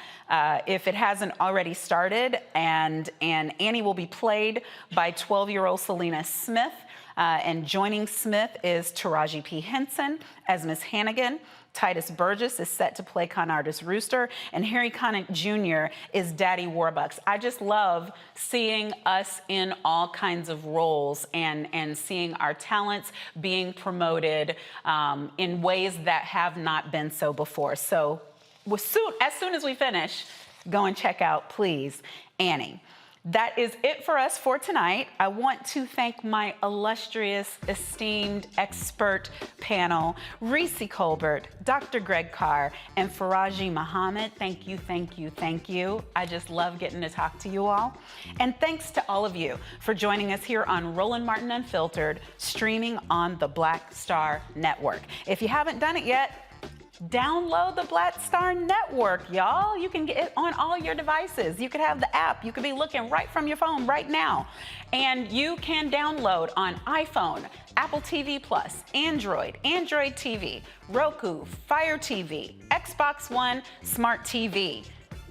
if it hasn't already started, and Annie will be played by 12-year-old Selena Smith, and joining Smith is Taraji P. Henson as Miss Hannigan. Titus Burgess is set to play con artist Rooster, and Harry Connick Jr. is Daddy Warbucks. I just love seeing us in all kinds of roles and seeing our talents being promoted in ways that have not been so before. So as soon as we finish, go and check out, please, Annie. That is it for us for tonight. I want to thank my illustrious, esteemed expert panel, Reese Colbert, Dr. Greg Carr, and Faraji Muhammad. Thank you, thank you, thank you. I just love getting to talk to you all. And thanks to all of you for joining us here on Roland Martin Unfiltered, streaming on the Black Star Network. If you haven't done it yet, download the Black Star Network, y'all. You can get it on all your devices. You could have the app. You could be looking right from your phone right now. And you can download on iPhone, Apple TV Plus, Android TV, Roku, Fire TV, Xbox One, Smart TV.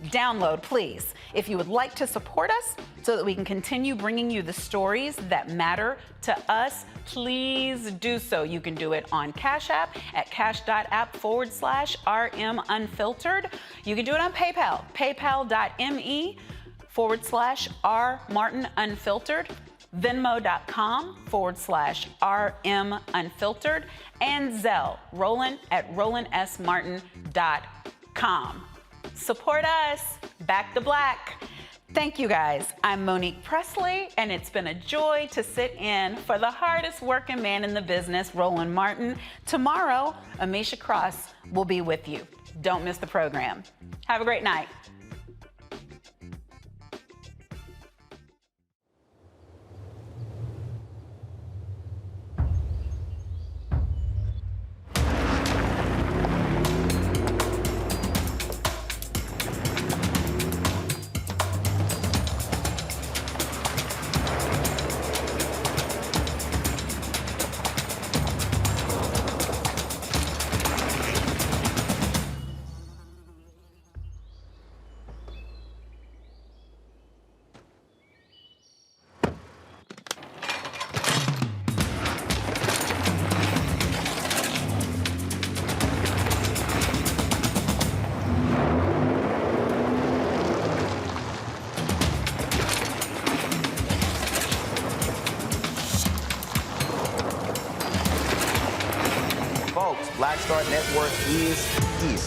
Download, please. If you would like to support us so that we can continue bringing you the stories that matter to us, please do so. You can do it on Cash App at cash.app/RM Unfiltered. You can do it on PayPal, paypal.me/R Martin Unfiltered, Venmo.com/RM Unfiltered, and Zelle, Roland at RolandSMartin.com. Support us. Back to Black. Thank you, guys. I'm Monique Presley, and it's been a joy to sit in for the hardest working man in the business, Roland Martin. Tomorrow, Amisha Cross will be with you. Don't miss the program. Have a great night. Black Star Network is here.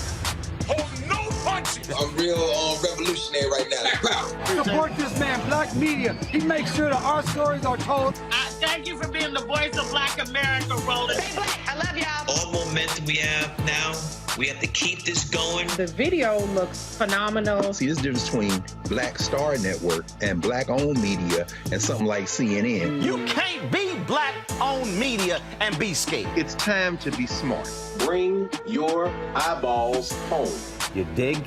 Oh, no punches! I'm real revolutionary right now. Support this man, Black Media. He makes sure that our stories are told. Thank you for being the voice of Black America, Roland. Stay black. I love y'all. All momentum we have now, we have to keep this going. The video looks phenomenal. See, this difference between Black Star Network and Black-owned media and something like CNN. You can't be Black-owned media and be scared. It's time to be smart. Bring your eyeballs home. You dig?